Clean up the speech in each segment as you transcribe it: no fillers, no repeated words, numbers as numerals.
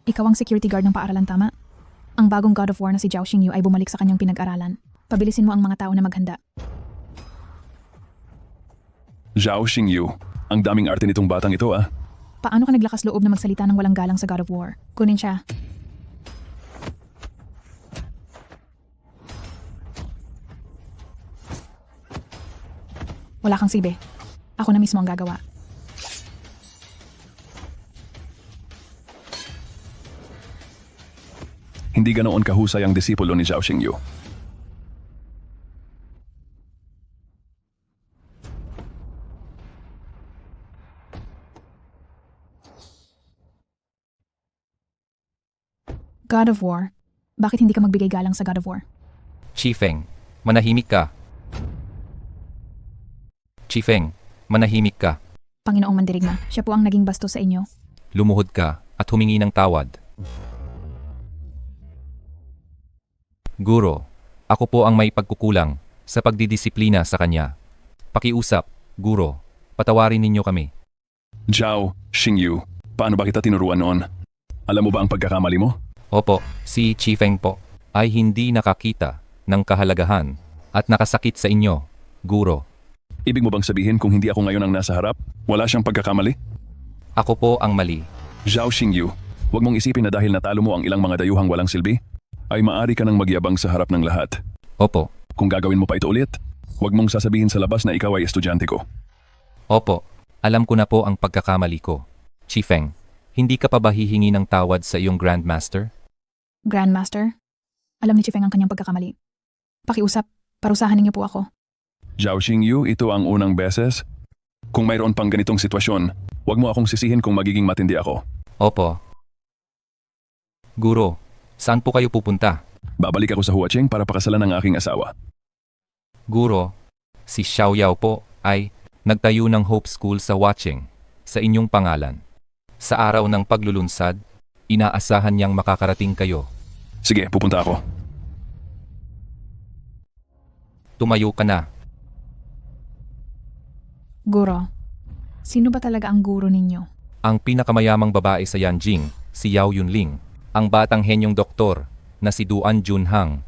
Ikaw ang security guard ng paaralan, tama? Ang bagong God of War na si Zhao Xingyu ay bumalik sa kanyang pinag-aralan. Pabilisin mo ang mga tao na maghanda. Zhao Xingyu. Ang daming arte nitong batang ito ah. Paano ka naglakas loob na magsalita ng walang galang sa God of War? Kunin siya. Wala kang silbi. Ako na mismo ang gagawa. Hindi ganoon kahusay ang disipulo ni Zhao Xingyu. God of War. Bakit hindi ka magbigay galang sa God of War? Chifeng, manahimik ka. Chifeng, manahimik ka. Panginoong Mandirigma, siya po ang naging bastos sa inyo. Lumuhod ka at humingi ng tawad. Guro, ako po ang may pagkukulang sa pagdidisiplina sa kanya. Pakiusap, Guro, patawarin ninyo kami. Zhao Xingyu, paano ba kita tinuruan noon? Alam mo ba ang pagkakamali mo? Opo, si Chifeng po ay hindi nakakita ng kahalagahan at nakasakit sa inyo, Guro. Ibig mo bang sabihin kung hindi ako ngayon ang nasa harap, wala siyang pagkakamali? Ako po ang mali. Zhao Xingyu, huwag mong isipin na dahil natalo mo ang ilang mga dayuhang walang silbi, ay maari ka nang magyabang sa harap ng lahat. Opo, Kung gagawin mo pa ito ulit, huwag mong sasabihin sa labas na ikaw ay estudyante ko. opo, alam ko na po ang pagkakamali ko. Chifeng, hindi ka pa ba hihingi ng tawad sa iyong Grandmaster? Grandmaster? Alam ni Chifeng ang kanyang pagkakamali. Pakiusap, parusahan ninyo po ako. Zhao Xingyu, ito ang unang beses. Kung mayroon pang ganitong sitwasyon, huwag mo akong sisihin kung magiging matindi ako. Opo. Guro, saan po kayo pupunta? Babalik ako sa Huacheng para pakasalan ng aking asawa. Guro, si Xiao Yao po ay nagtayo ng Hope School sa Huacheng sa inyong pangalan. Sa araw ng paglulunsad, inaasahan niyang makakarating kayo. Sige, pupunta ako. Tumayo ka na. Guro, sino ba talaga ang guro ninyo? Ang pinakamayamang babae sa Yanjing, si Yao Yunling. Ang batang henyong doktor na si Duan Junhang.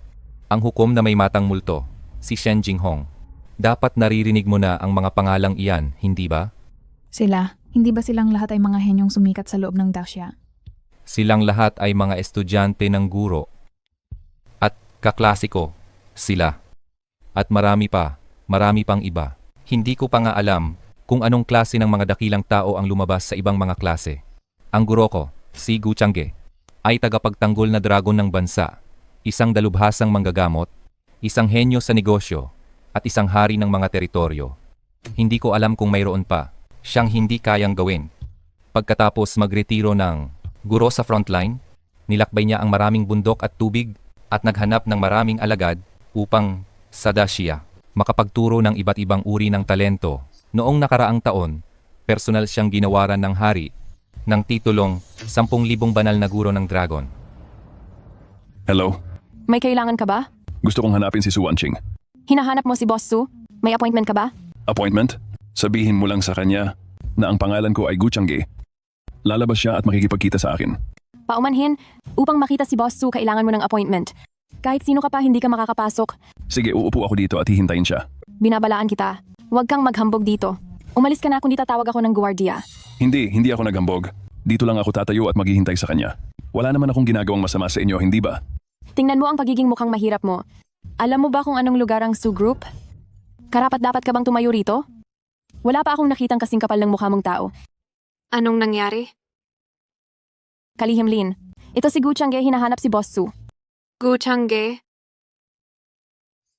Ang hukom na may matang multo, si Shen Jinghong. Dapat naririnig mo na ang mga pangalang iyan, hindi ba? Sila, hindi ba silang lahat ay mga henyong sumikat sa loob ng Daxia? Silang lahat ay mga estudyante ng guro. At kaklasiko, sila. At marami pang iba. Hindi ko pa nga alam kung anong klase ng mga dakilang tao ang lumabas sa ibang mga klase. Ang guro ko, si Gu Changge, ay tagapagtanggol na dragon ng bansa, isang dalubhasang manggagamot, isang henyo sa negosyo, at isang hari ng mga teritoryo. Hindi ko alam kung mayroon pa siyang hindi kayang gawin. Pagkatapos magretiro ng guro sa frontline, nilakbay niya ang maraming bundok at tubig at naghanap ng maraming alagad upang sa Daxia makapagturo ng iba't ibang uri ng talento. Noong nakaraang taon, personal siyang ginawaran ng hari ng titulong 10,000 banal na guro ng dragon. Hello? May kailangan ka ba? Gusto kong hanapin si Su Wanqing. Hinahanap mo si Boss Su? May appointment ka ba? Appointment? Sabihin mo lang sa kanya na ang pangalan ko ay Gu Changge. Lalabas siya at makikipagkita sa akin. Paumanhin, upang makita si Boss Su, kailangan mo ng appointment. Kahit sino ka pa, hindi ka makakapasok. Sige, uupo ako dito at hihintayin siya. Binabalaan kita. Huwag kang maghambog dito. Umalis ka na kung di tatawag ako ng guwardiya. Hindi ako naghambog. Dito lang ako tatayo at maghihintay sa kanya. Wala naman akong ginagawang masama sa inyo, hindi ba? Tingnan mo ang pagiging mukhang mahirap mo. Alam mo ba kung anong lugar ang Su Group? Karapat-dapat ka bang tumayo rito? Wala pa akong nakitang kasing kapal ng mukha mong tao. Anong nangyari? Kalihim Lin. Ito si Gu Changge, hinahanap si Boss Su. Gu Changge?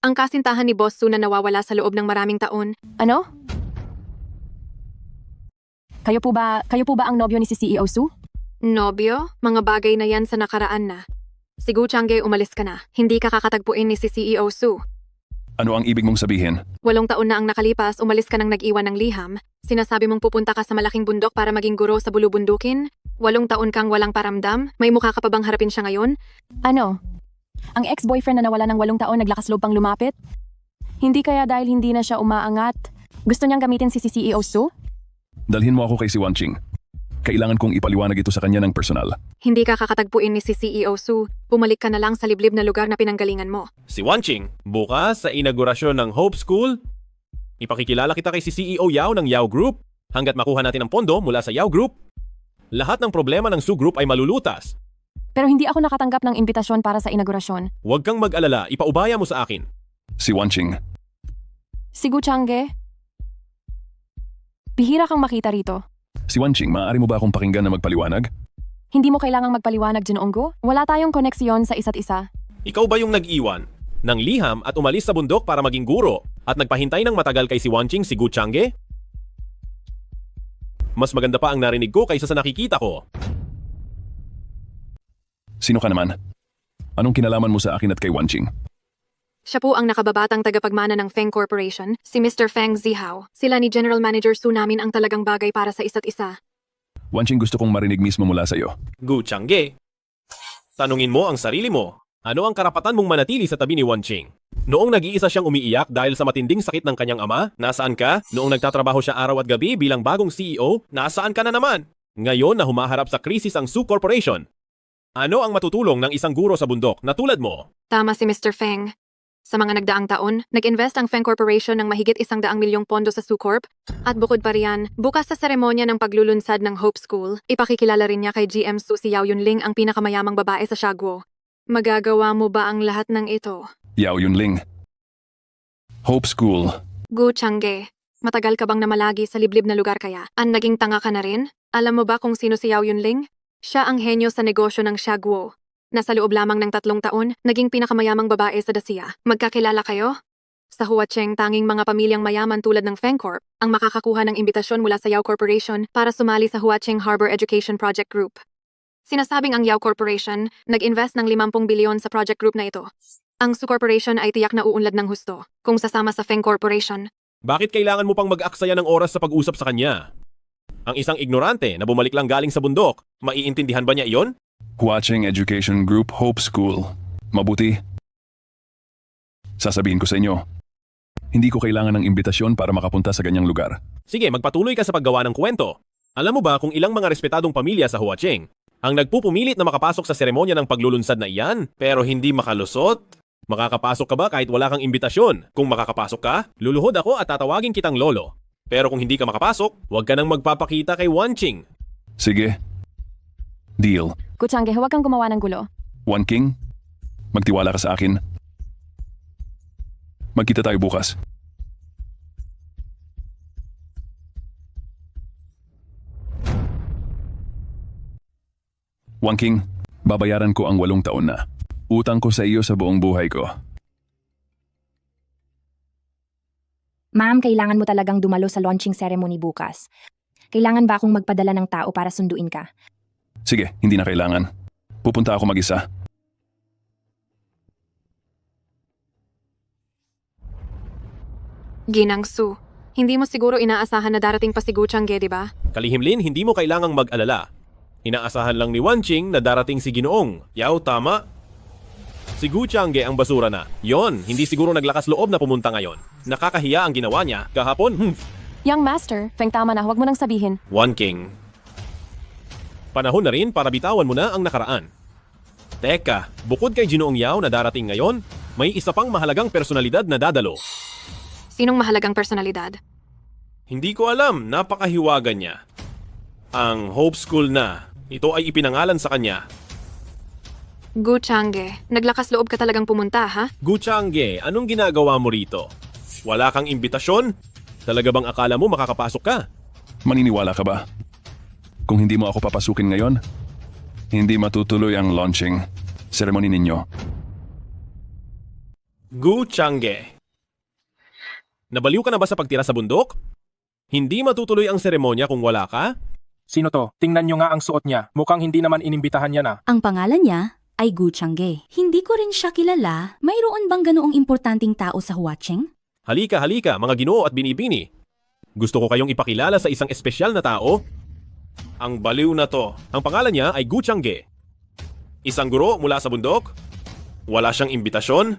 Ang kasintahan ni Boss Su na nawawala sa loob ng maraming taon. Ano? Kayo po ba ang nobyo ni si CEO Su? Nobyo? Mga bagay na yan sa nakaraan na. Si Gu Changge, umalis ka na. Hindi ka kakatagpuin ni si CEO Su. Ano ang ibig mong sabihin? 8 taon na ang nakalipas, umalis ka nang nag-iwan ng liham. Sinasabi mong pupunta ka sa malaking bundok para maging guro sa bulubundukin. 8 taon kang walang paramdam. May mukha ka pa bang harapin siya ngayon? Ano? Ang ex-boyfriend na nawala ng 8 taon naglakas loob pang lumapit? Hindi kaya dahil hindi na siya umaangat? Gusto niyang gamitin si CEO Su? Dalhin mo ako kay si Wanqing. Kailangan kong ipaliwanag ito sa kanya ng personal. Hindi ka kakatagpuin ni si CEO Su. Bumalik ka na lang sa liblib na lugar na pinanggalingan mo. Si Wanching, bukas sa inaugurasyon ng Hope School, ipakikilala kita kay si CEO Yao ng Yao Group. Hanggat makuha natin ang pondo mula sa Yao Group, lahat ng problema ng Su Group ay malulutas. Pero hindi ako nakatanggap ng imbitasyon para sa inaugurasyon. Huwag kang mag-alala, ipaubaya mo sa akin. Si Wanching, Si Gu Changge, bihira kang makita rito. si Wanching, maaari mo ba akong pakinggan na magpaliwanag? Hindi mo kailangang magpaliwanag, Jinoong Gu. Wala tayong koneksyon sa isa't isa. Ikaw ba yung nag-iwan ng liham at umalis sa bundok para maging guro at nagpahintay ng matagal kay si Wanching si Gu Changge? Mas maganda pa ang narinig ko kaysa sa nakikita ko. Sino ka naman? Anong kinalaman mo sa akin at kay Wanching? Siya po ang nakababatang tagapagmana ng Feng Corporation, si Mr. Feng Zihao. Sila ni General Manager Su namin ang talagang bagay para sa isa't isa. Wanching, gusto kong marinig mismo mula sa iyo. Gu Changge, tanungin mo ang sarili mo. Ano ang karapatan mong manatili sa tabi ni Wanching? Noong nag-iisa siyang umiiyak dahil sa matinding sakit ng kanyang ama, nasaan ka? Noong nagtatrabaho siya araw at gabi bilang bagong CEO, nasaan ka na naman? Ngayon na humaharap sa krisis ang Su Corporation. Ano ang matutulong ng isang guro sa bundok na tulad mo? Tama si Mr. Feng. Sa mga nagdaang taon, nag-invest ang Feng Corporation ng mahigit 100 milyong pondo sa Su Corp. At bukod pa riyan, bukas sa seremonya ng paglulunsad ng Hope School, ipakikilala rin niya kay GM Su si Yao Yunling ang pinakamayamang babae sa Shagwo. Magagawa mo ba ang lahat ng ito? Yao Yunling. Hope School. Gu Changge, matagal ka bang namalagi sa liblib na lugar kaya? Ang naging tanga ka na rin? Alam mo ba kung sino si Yao Yunling? Siya ang henyo sa negosyo ng Shagwo. Nasa loob lamang ng 3 taon, naging pinakamayamang babae sa Dacia. Magkakilala kayo? Sa Huacheng, tanging mga pamilyang mayaman tulad ng Feng Corp ang makakakuha ng imbitasyon mula sa Yao Corporation para sumali sa Huacheng Harbor Education Project Group. Sinasabing ang Yao Corporation nag-invest ng 50 bilyon sa project group na ito. Ang Su Corporation ay tiyak na uunlad ng husto kung sasama sa Feng Corporation. Bakit kailangan mo pang mag-aksaya ng oras sa pag-usap sa kanya? Ang isang ignorante na bumalik lang galing sa bundok, maiintindihan ba niya iyon? Huacheng Education Group Hope School. Mabuti. Sasabihin ko sa inyo, hindi ko kailangan ng imbitasyon para makapunta sa ganyang lugar. Sige, magpatuloy ka sa paggawa ng kwento. Alam mo ba kung ilang mga respetadong pamilya sa Huacheng ang nagpupumilit na makapasok sa seremonya ng paglulunsad na iyan pero hindi makalusot? Makakapasok ka ba kahit wala kang imbitasyon? Kung makakapasok ka, luluhod ako at tatawagin kitang lolo. Pero kung hindi ka makapasok, huwag ka nang magpapakita kay Wanching. Sige. Deal. Gu Changge, huwag kang gumawa ng gulo. Wanking, magtiwala ka sa akin. Magkita tayo bukas. Wanking, babayaran ko ang 8 taon na. Utang ko sa iyo sa buong buhay ko. Ma'am, kailangan mo talagang dumalo sa launching ceremony bukas. Kailangan ba akong magpadala ng tao para sunduin ka? Sige, hindi na kailangan. Pupunta ako mag-isa. Ginang Su, hindi mo siguro inaasahan na darating pa si Gu Changge, di ba? Kalihimlin, hindi mo kailangang mag-alala. Inaasahan lang ni Wanching na darating si Ginoong. Yao, tama? Si Gu Changge ang basura na. Yon, hindi siguro naglakas loob na pumunta ngayon. Nakakahiya ang ginawa niya. Kahapon, Young Master, Feng tama na, huwag mo nang sabihin. Wanking. Panahon na rin para bitawan mo na ang nakaraan. Teka, bukod kay Ginoong Yao na darating ngayon, may isa pang mahalagang personalidad na dadalo. Sinong mahalagang personalidad? Hindi ko alam, napakahiwaga niya. Ang Hope School na, ito ay ipinangalan sa kanya. Gu Changge, naglakas loob ka talagang pumunta, ha? Gu Changge, anong ginagawa mo rito? Wala kang imbitasyon? Talaga bang akala mo makakapasok ka? Maniniwala ka ba? Kung hindi mo ako papasukin ngayon, hindi matutuloy ang launching ceremony ninyo. Gu Changge. Nabaliw ka na ba sa pagtira sa bundok? Hindi matutuloy ang seremonya kung wala ka? Sino to? Tingnan nyo nga ang suot niya. Mukhang hindi naman inimbitahan niya na. Ang pangalan niya ay Gu Changge. Hindi ko rin siya kilala. Mayroon bang ganoong importanteng tao sa Huacheng? Halika, halika, mga Ginoo at binibini. Gusto ko kayong ipakilala sa isang espesyal na tao. Ang baliw na to. Ang pangalan niya ay Gu Changge. Isang guro mula sa bundok. Wala siyang imbitasyon.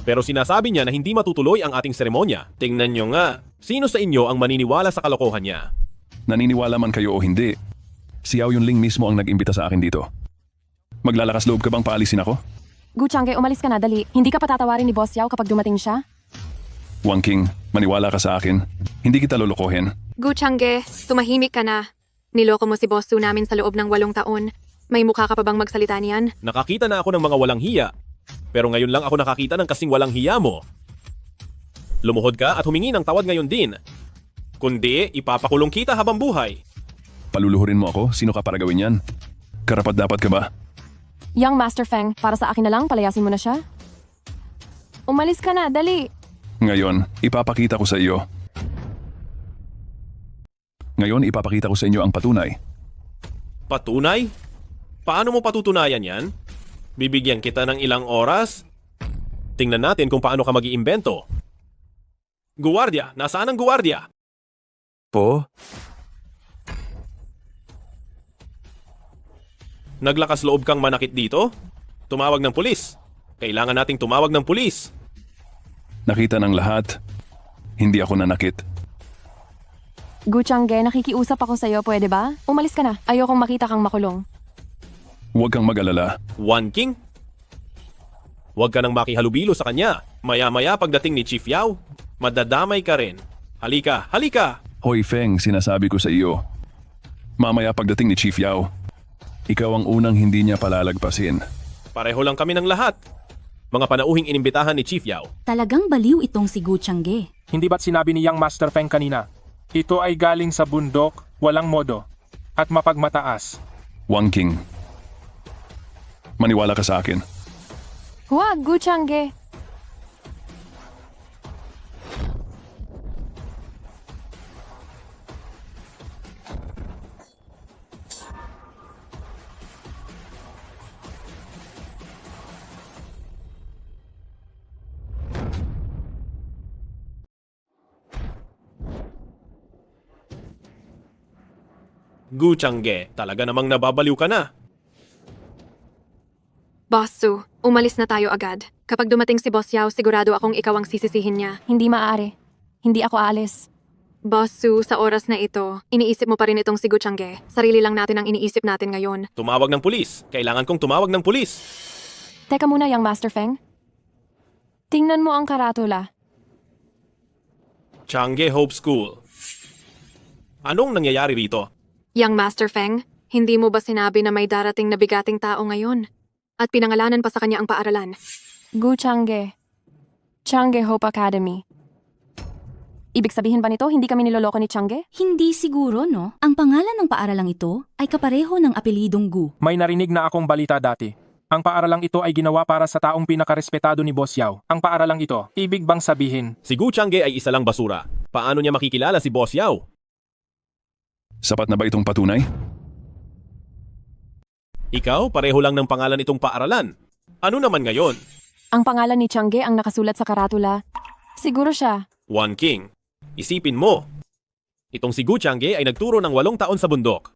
Pero sinasabi niya na hindi matutuloy ang ating seremonya. Tingnan nyo nga, sino sa inyo ang maniniwala sa kalokohan niya? Naniniwala man kayo o hindi, Si Yao Yunling mismo ang nag-imbita sa akin dito. Maglalakas loob ka bang paalisin ako? Gu Changge, umalis ka na, dali. Hindi ka patatawarin ni Boss Yao kapag dumating siya? Wang King, maniwala ka sa akin. Hindi kita lolokohin. Gu Changge, tumahimik ka na. Niloko mo si Boss Su namin sa loob ng 8 taon. May mukha ka pa bang magsalita niyan? Nakakita na ako ng mga walang hiya. Pero ngayon lang ako nakakita ng kasing walang hiya mo. Lumuhod ka at humingi ng tawad ngayon din. Kundi, ipapakulong kita habang buhay. Paluluhurin mo ako? Sino ka para gawin yan? Karapat dapat ka ba? Young Master Feng, para sa akin na lang, palayasin mo na siya. Umalis ka na, dali. Ngayon, ipapakita ko sa iyo. Ngayon, ipapakita ko sa inyo ang patunay. Patunay? Paano mo patutunayan yan? Bibigyan kita ng ilang oras? Tingnan natin kung paano ka mag-iimbento. Guwardiya, nasaan ang guwardiya? Po? Naglakas loob kang manakit dito? Tumawag ng pulis. Kailangan nating tumawag ng pulis. Nakita ng lahat. Hindi ako nanakit. Gu Changge, nakikiusap ako sa'yo, pwede ba? Umalis ka na. Ayokong makita kang makulong. Huwag kang mag-alala. One King? Huwag ka nang makihalubilo sa kanya. Maya-maya pagdating ni Chief Yao, madadamay ka rin. Halika, halika! Hoy Feng, sinasabi ko sa iyo. Mamaya pagdating ni Chief Yao, ikaw ang unang hindi niya palalagpasin. Pareho lang kami ng lahat. Mga panauhing inimbitahan ni Chief Yao. Talagang baliw itong si Gu Changge. Hindi ba't sinabi ni Young Master Feng kanina? Ito ay galing sa bundok, walang modo, at mapagmataas. Wang King, maniwala ka sa akin. Huwag, Gu Changge. Gu Changge, talaga namang nababaliw ka na. Boss Su, umalis na tayo agad. Kapag dumating si Boss Yao, sigurado akong ikaw ang sisisihin niya. Hindi maaari. Hindi ako aalis. Boss Su, sa oras na ito, iniisip mo pa rin itong si Gu Changge. Sarili lang natin ang iniisip natin ngayon. Tumawag ng pulis. Kailangan kong tumawag ng pulis. Teka muna, Young Master Feng. Tingnan mo ang karatula. Changge Hope School. Anong nangyayari rito? Young Master Feng, hindi mo ba sinabi na may darating na bigating tao ngayon? At pinangalanan pa sa kanya ang paaralan. Gu Changge. Changge Hope Academy. Ibig sabihin ba nito, hindi kami niloloko ni Changge? Hindi siguro, no? Ang pangalan ng paaralang ito ay kapareho ng apelidong Gu. May narinig na akong balita dati. Ang paaralang ito ay ginawa para sa taong pinakarespetado ni Boss Yao. Ang paaralang ito, ibig bang sabihin? Si Gu Changge ay isa lang basura. Paano niya makikilala si Boss Yao? Sapat na ba itong patunay? Ikaw, pareho lang ng pangalan itong paaralan. Ano naman ngayon? Ang pangalan ni Changge ang nakasulat sa karatula. Siguro siya. One King. Isipin mo. Itong si Gu Changge ay nagturo ng 8 taon sa bundok.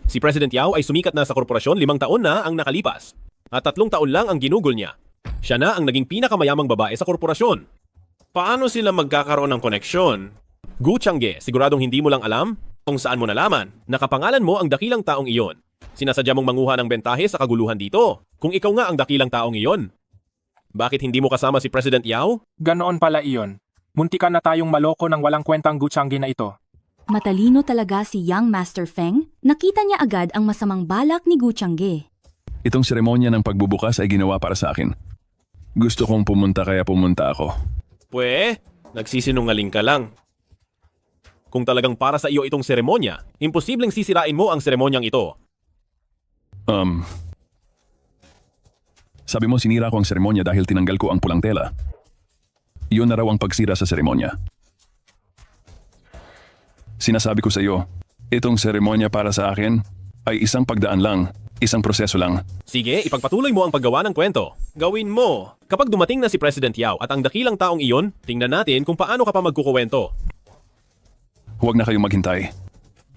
Si President Yao ay sumikat na sa korporasyon 5 taon na ang nakalipas. At 3 taon lang ang ginugol niya. Siya na ang naging pinakamayamang babae sa korporasyon. Paano sila magkakaroon ng koneksyon? Gu Changge, siguradong hindi mo lang alam kung saan mo nalaman. Nakapangalan mo ang dakilang taong iyon. Sinasadya mong manguha ng bentahe sa kaguluhan dito. Kung ikaw nga ang dakilang taong iyon. Bakit hindi mo kasama si President Yao? Ganoon pala iyon. Muntikan na tayong maloko ng walang kwentang Gu Changge na ito. Matalino talaga si Young Master Feng. Nakita niya agad ang masamang balak ni Gu Changge. Itong seremonya ng pagbubukas ay ginawa para sa akin. Gusto kong pumunta kaya pumunta ako. Nagsisinungaling ka lang. Kung talagang para sa iyo itong seremonya, imposibleng sisirain mo ang seremonyang ito. Sabi mo sinira ko ang seremonya dahil tinanggal ko ang pulang tela. Iyon na raw ang pagsira sa seremonya. Sinasabi ko sa iyo, itong seremonya para sa akin ay isang pagdaan lang, isang proseso lang. Sige, ipagpatuloy mo ang paggawa ng kwento. Gawin mo. Kapag dumating na si President Yao at ang dakilang taong iyon, tingnan natin kung paano ka pa magkukuwento. Huwag na kayong maghintay.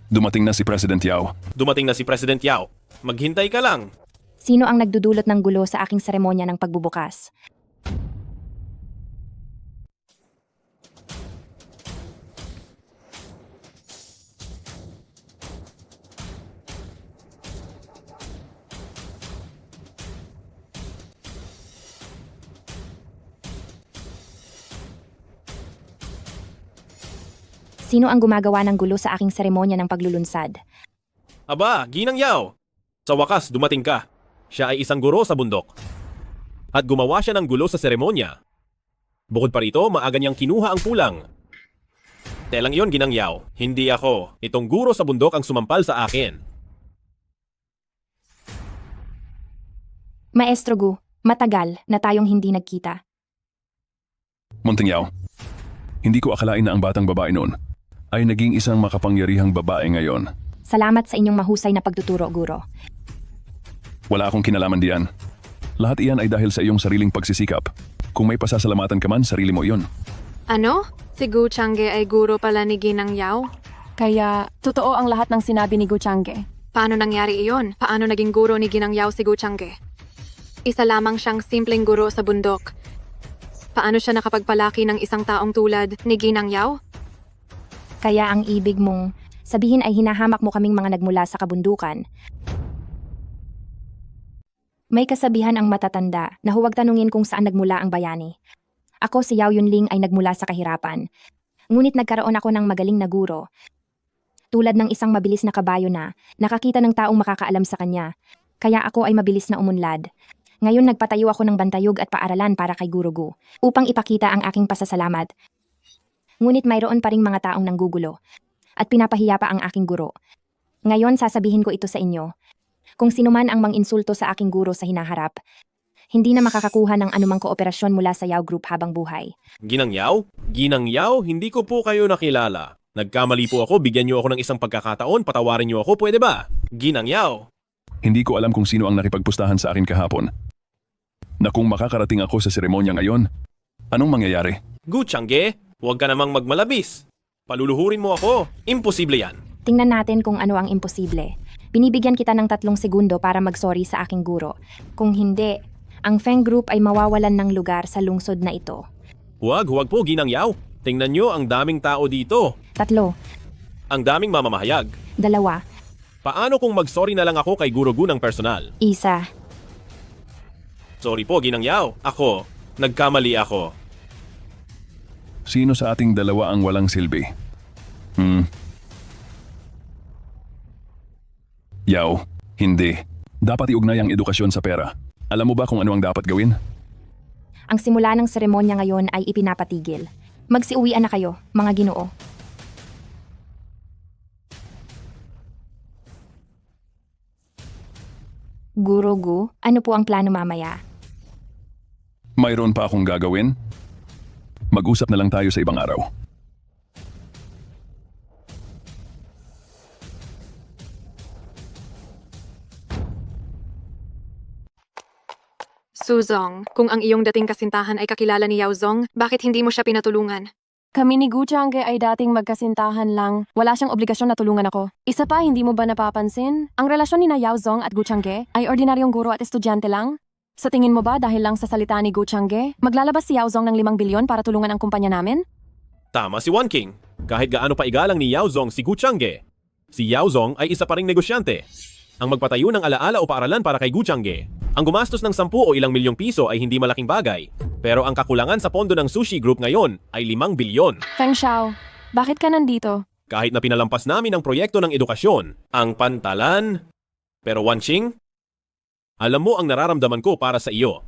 Dumating na si President Yao. Dumating na si President Yao. Maghintay ka lang. Sino ang nagdudulot ng gulo sa aking seremonya ng pagbubukas? Sino ang gumagawa ng gulo sa aking seremonya ng paglulunsad? Aba, Ginang Yao! Sa wakas, dumating ka. Siya ay isang guro sa bundok. At gumawa siya ng gulo sa seremonya. Bukod pa rito, maaga niyang kinuha ang pulang. Telang iyon, Ginang Yao. Hindi ako. Itong guro sa bundok ang sumampal sa akin. Maestro Gu, matagal na tayong hindi nagkita. Munting Yao, hindi ko akalain na ang batang babae noon ay naging isang makapangyarihang babae ngayon. Salamat sa inyong mahusay na pagtuturo, Guro. Wala akong kinalaman diyan. Lahat iyan ay dahil sa iyong sariling pagsisikap. Kung may pasasalamatan ka man, sarili mo iyon. Ano? Si Gu Changge ay guro pala ni Ginang Yao? Kaya, totoo ang lahat ng sinabi ni Gu Changge. Paano nangyari iyon? Paano naging guro ni Ginang Yao si Gu Changge? Isa lamang siyang simpleng guro sa bundok. Paano siya nakapagpalaki ng isang taong tulad ni Ginang Yao? Kaya ang ibig mong sabihin ay hinahamak mo kaming mga nagmula sa kabundukan. May kasabihan ang matatanda na huwag tanungin kung saan nagmula ang bayani. Ako si Yao Yunling ay nagmula sa kahirapan. Ngunit nagkaroon ako ng magaling na guro. Tulad ng isang mabilis na kabayo na nakakita ng taong makakaalam sa kanya. Kaya ako ay mabilis na umunlad. Ngayon nagpatayo ako ng bantayog at paaralan para kay Guro Gu upang ipakita ang aking pasasalamat. Ngunit mayroon pa ring mga taong nanggugulo at pinapahiya pa ang aking guro. Ngayon sasabihin ko ito sa inyo. Kung sino man ang manginsulto sa aking guro sa hinaharap, hindi na makakakuha ng anumang kooperasyon mula sa Yao Group habang buhay. Ginang Yao? Ginang Yao, hindi ko po kayo nakilala. Nagkamali po ako, bigyan niyo ako ng isang pagkakataon, patawarin niyo ako, pwede ba? Ginang Yao! Hindi ko alam kung sino ang nakipagpustahan sa akin kahapon. Na kung makakarating ako sa seremonya ngayon, anong mangyayari? Gu Changge, huwag ka namang magmalabis. Paluluhurin mo ako. Imposible yan. Tingnan natin kung ano ang imposible. Binibigyan kita ng 3 segundo para mag-sorry sa aking guro. Kung hindi, ang Feng Group ay mawawalan ng lugar sa lungsod na ito. Huwag po, Ginang Yao. Tingnan niyo ang daming tao dito. 3, Ang daming mamamahayag. 2, Paano kung mag-sorry na lang ako kay Guro Gu ng personal? 1. Sorry po, Ginang Yao. Ako, nagkamali ako. Sino sa ating dalawa ang walang silbi? Yao, hindi. Dapat iugnay ang edukasyon sa pera. Alam mo ba kung ano ang dapat gawin? Ang simula ng seremonya ngayon ay ipinapatigil. Magsiuwian na kayo, mga ginoo. Guro Gu, ano po ang plano mamaya? Mayroon pa akong gagawin? Mag-usap na lang tayo sa ibang araw. Suzong, kung ang iyong dating kasintahan ay kakilala ni Yao Zong, bakit hindi mo siya pinatulungan? Kami ni Gu Changge ay dating magkasintahan lang. Wala siyang obligasyon na tulungan ako. Isa pa, hindi mo ba napapansin? Ang relasyon ni na Yao Zong at Gu Changge ay ordinaryong guro at estudyante lang? Sa tingin mo ba dahil lang sa salita ni Gu Changge, maglalabas si Yao Zong ng 5 bilyon para tulungan ang kumpanya namin? Tama si Wan King. Kahit gaano pa igalang ni Yao Zong si Gu Changge, si Yao Zong ay isa pa ring negosyante. Ang magpatayo ng alaala o paaralan para kay Gu Changge. Ang gumastos ng 10 o ilang milyong piso ay hindi malaking bagay. Pero ang kakulangan sa pondo ng Sushi Group ngayon ay 5 bilyon. Feng Xiao, bakit ka nandito? Kahit na pinalampas namin ang proyekto ng edukasyon, ang pantalan. Pero Wan Qing, alam mo ang nararamdaman ko para sa iyo.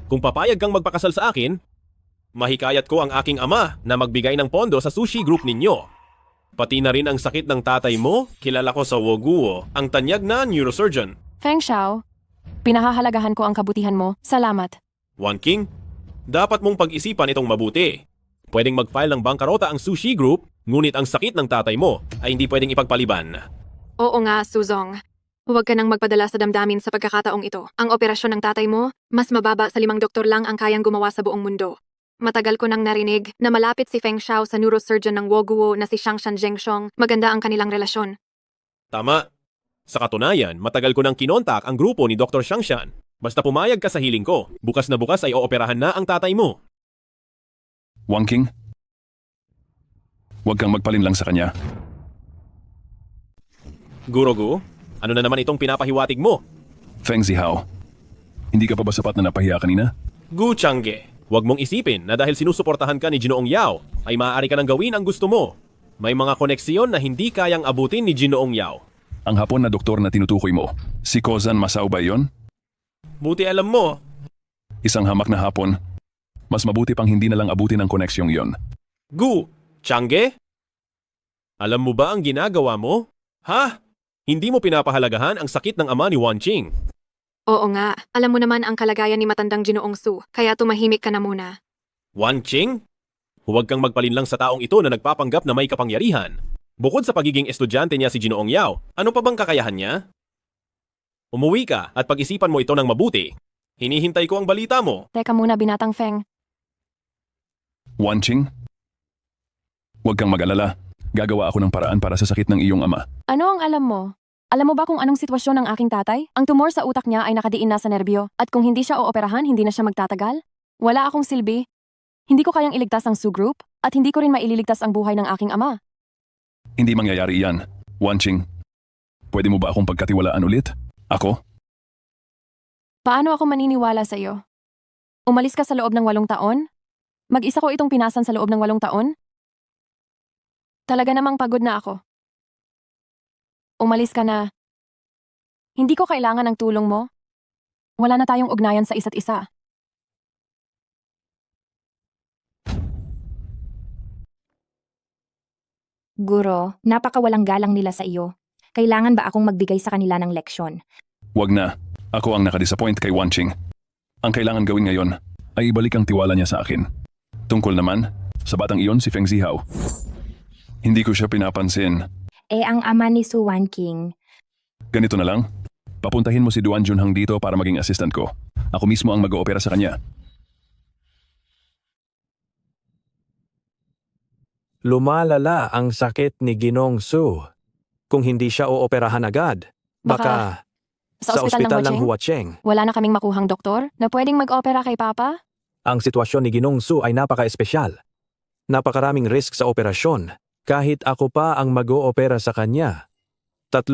Kung papayag kang magpakasal sa akin, mahikayat ko ang aking ama na magbigay ng pondo sa Sushi Group ninyo. Pati na rin ang sakit ng tatay mo, kilala ko sa Woguo, ang tanyag na neurosurgeon. Feng Xiao, pinahahalagahan ko ang kabutihan mo. Salamat. Wan King, dapat mong pag-isipan itong mabuti. Pwedeng mag-file ng bangkarota ang Sushi Group, ngunit ang sakit ng tatay mo ay hindi pwedeng ipagpaliban. Oo nga, Suzong. Huwag ka nang magpadala sa damdamin sa pagkakataong ito. Ang operasyon ng tatay mo, mas mababa sa 5 doktor lang ang kayang gumawa sa buong mundo. Matagal ko nang narinig na malapit si Feng Xiao sa neurosurgeon ng Woguo na si Shangshan Zhengxiong. Maganda ang kanilang relasyon. Tama. Sa katunayan, matagal ko nang kinontak ang grupo ni Dr. Shangshan. Basta pumayag ka sa hiling ko, bukas na bukas ay ooperahan na ang tatay mo. Wang King? Huwag kang magpalinlang sa kanya. Guro Gu, ano na naman itong pinapahiwatig mo? Feng Zihao, hindi ka pa ba sapat na napahiya kanina? Gu Changge, huwag mong isipin na dahil sinusuportahan ka ni Ginoong Yao, ay maaari ka nang gawin ang gusto mo. May mga koneksyon na hindi kayang abutin ni Ginoong Yao. Ang Hapon na doktor na tinutukoy mo, si Kozan Masao ba yon? Buti alam mo, Isang hamak na Hapon. Mas mabuti pang hindi na lang abutin ang koneksyong yon. Gu, Changge? Alam mo ba ang ginagawa mo? Ha? Hindi mo pinapahalagahan ang sakit ng ama ni Wanqing. Oo nga, alam mo naman ang kalagayan ni matandang Ginoong Su, kaya tumahimik ka na muna. Wanqing? Huwag kang magpalinlang sa taong ito na nagpapanggap na may kapangyarihan. Bukod sa pagiging estudyante niya si Ginoong Yao, ano pa bang kakayahan niya? Umuwi ka at pag-isipan mo ito ng mabuti. Hinihintay ko ang balita mo. Teka muna, binatang Feng. Wanqing? Huwag kang mag-alala. Gagawa ako ng paraan para sa sakit ng iyong ama. Ano ang alam mo? Alam mo ba kung anong sitwasyon ng aking tatay? Ang tumor sa utak niya ay nakadiin na sa nerbyo. At kung hindi siya ooperahan, hindi na siya magtatagal? Wala akong silbi. Hindi ko kayang iligtas ang Su Group at hindi ko rin maililigtas ang buhay ng aking ama. Hindi mangyayari iyan. Wanqing, pwede mo ba akong pagkatiwalaan ulit? Ako? Paano ako maniniwala sa iyo? Umalis ka sa loob ng 8 taon? Mag-isa ko itong pinasan sa loob ng 8 taon? Talaga namang pagod na ako. Umalis ka na. Hindi ko kailangan ng tulong mo. Wala na tayong ugnayan sa isa't isa. Guro, napakawalang galang nila sa iyo. Kailangan ba akong magbigay sa kanila ng leksyon? Huwag na. Ako ang nakadisappoint kay Wanqing. Ang kailangan gawin ngayon ay ibalik ang tiwala niya sa akin. Tungkol naman sa batang iyon si Feng Zihao. Hindi ko siya pinapansin. Ang ama ni Su Wanqing. Ganito na lang. Papuntahin mo si Duan Junhang dito para maging assistant ko. Ako mismo ang mag-oopera sa kanya. Lumalala ang sakit ni Ginong Su. Kung hindi siya ooperahan agad, baka Sa ospital ng Huacheng. Wala na kaming makuhang doktor na pwedeng mag-opera kay Papa? Ang sitwasyon ni Ginong Su ay napaka-espesyal. Napakaraming risk sa operasyon. Kahit ako pa ang mag-oopera sa kanya, 3%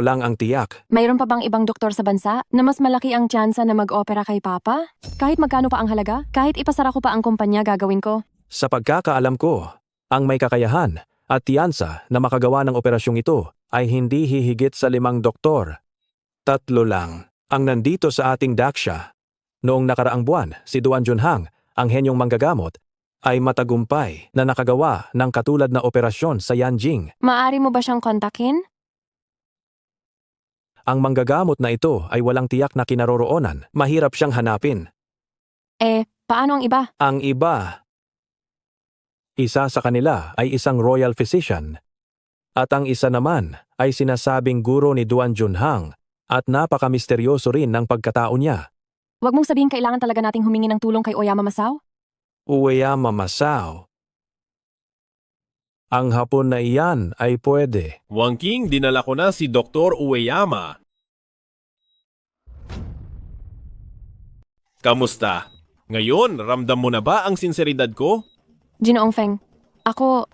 lang ang tiyak. Mayroon pa bang ibang doktor sa bansa na mas malaki ang tsansa na mag-opera kay Papa? Kahit magkano pa ang halaga? Kahit ipasara ko pa ang kumpanya, gagawin ko. Sa pagkakaalam ko, ang may kakayahan at tiyansa na makagawa ng operasyong ito ay hindi hihigit sa 5 doktor. 3 lang ang nandito sa ating Daksha. Noong nakaraang buwan, si Duan Junhang, ang henyong manggagamot, ay matagumpay na nakagawa ng katulad na operasyon sa Yanjing. Maaari mo ba siyang kontakin? Ang manggagamot na ito ay walang tiyak na kinaroroonan. Mahirap siyang hanapin. Paano ang iba? Ang iba, isa sa kanila ay isang royal physician. At ang isa naman ay sinasabing guro ni Duan Junhang at napaka-misteryoso rin ng pagkatao niya. Huwag mong sabihin kailangan talaga nating humingi ng tulong kay Oyama Masao? Ueyama Masao. Ang Hapon na iyan ay pwede. Wanqing, dinala ko na si Dr. Ueyama. Kamusta? Ngayon, ramdam mo na ba ang sinseridad ko? Ginoong Feng, ako,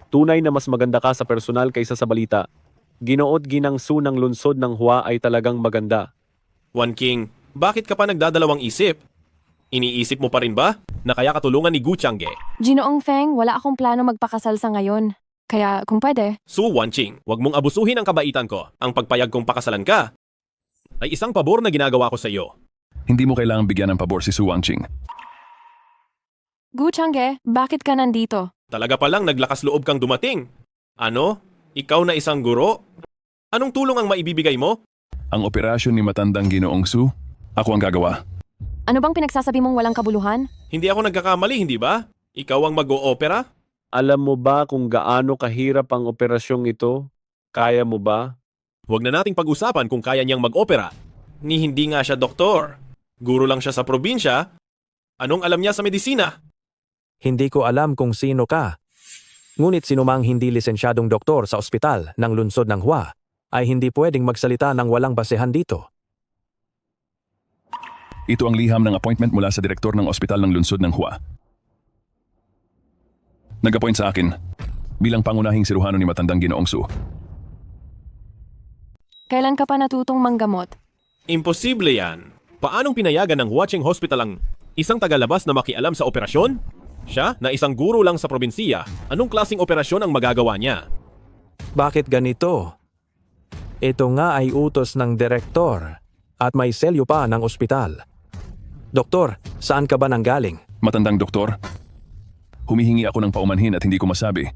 Tunay na mas maganda ka sa personal kaysa sa balita. Ginood ginang Su ng lungsod ng Hua ay talagang maganda. Wanqing, bakit ka pa nagdadalawang isip? Iniisip mo pa rin ba na kaya katulungan ni Gu Changge? Ginoong Feng, wala akong plano magpakasal sa ngayon. Kaya kung pwede, Su Wanqing, huwag mong abusuhin ang kabaitan ko. Ang pagpayag kong pakasalan ka ay isang pabor na ginagawa ko sa iyo. Hindi mo kailangang bigyan ng pabor si Su Wanqing. Gu Changge, bakit ka nandito? Talaga palang naglakas loob kang dumating. Ano? Ikaw na isang guro? Anong tulong ang maibibigay mo? Ang operasyon ni matandang Ginoong Su, ako ang gagawa. Ano bang pinagsasabi mong walang kabuluhan? Hindi ako nagkakamali, hindi ba? Ikaw ang mag-o-opera? Alam mo ba kung gaano kahirap ang operasyong ito? Kaya mo ba? Huwag na nating pag-usapan kung kaya niyang mag-opera. Ni hindi nga siya doktor. Guro lang siya sa probinsya. Anong alam niya sa medisina? Hindi ko alam kung sino ka. Ngunit sinumang hindi lisensyadong doktor sa ospital ng lungsod ng Hua ay hindi pwedeng magsalita ng walang basehan dito. Ito ang liham ng appointment mula sa direktor ng ospital ng lungsod ng Hua. Nag-appoint sa akin bilang pangunahing siruhano ni matandang Ginoong Su. Kailan ka pa natutong manggamot? Imposible yan. Paanong pinayagan ng Huacheng Hospital ang isang tagalabas na makialam sa operasyon? Siya, na isang guro lang sa probinsiya, anong klaseng operasyon ang magagawa niya? Bakit ganito? Ito nga ay utos ng direktor at may selyo pa ng ospital. Doktor, saan ka ba nanggaling? Matandang doktor, humihingi ako ng paumanhin at hindi ko masabi.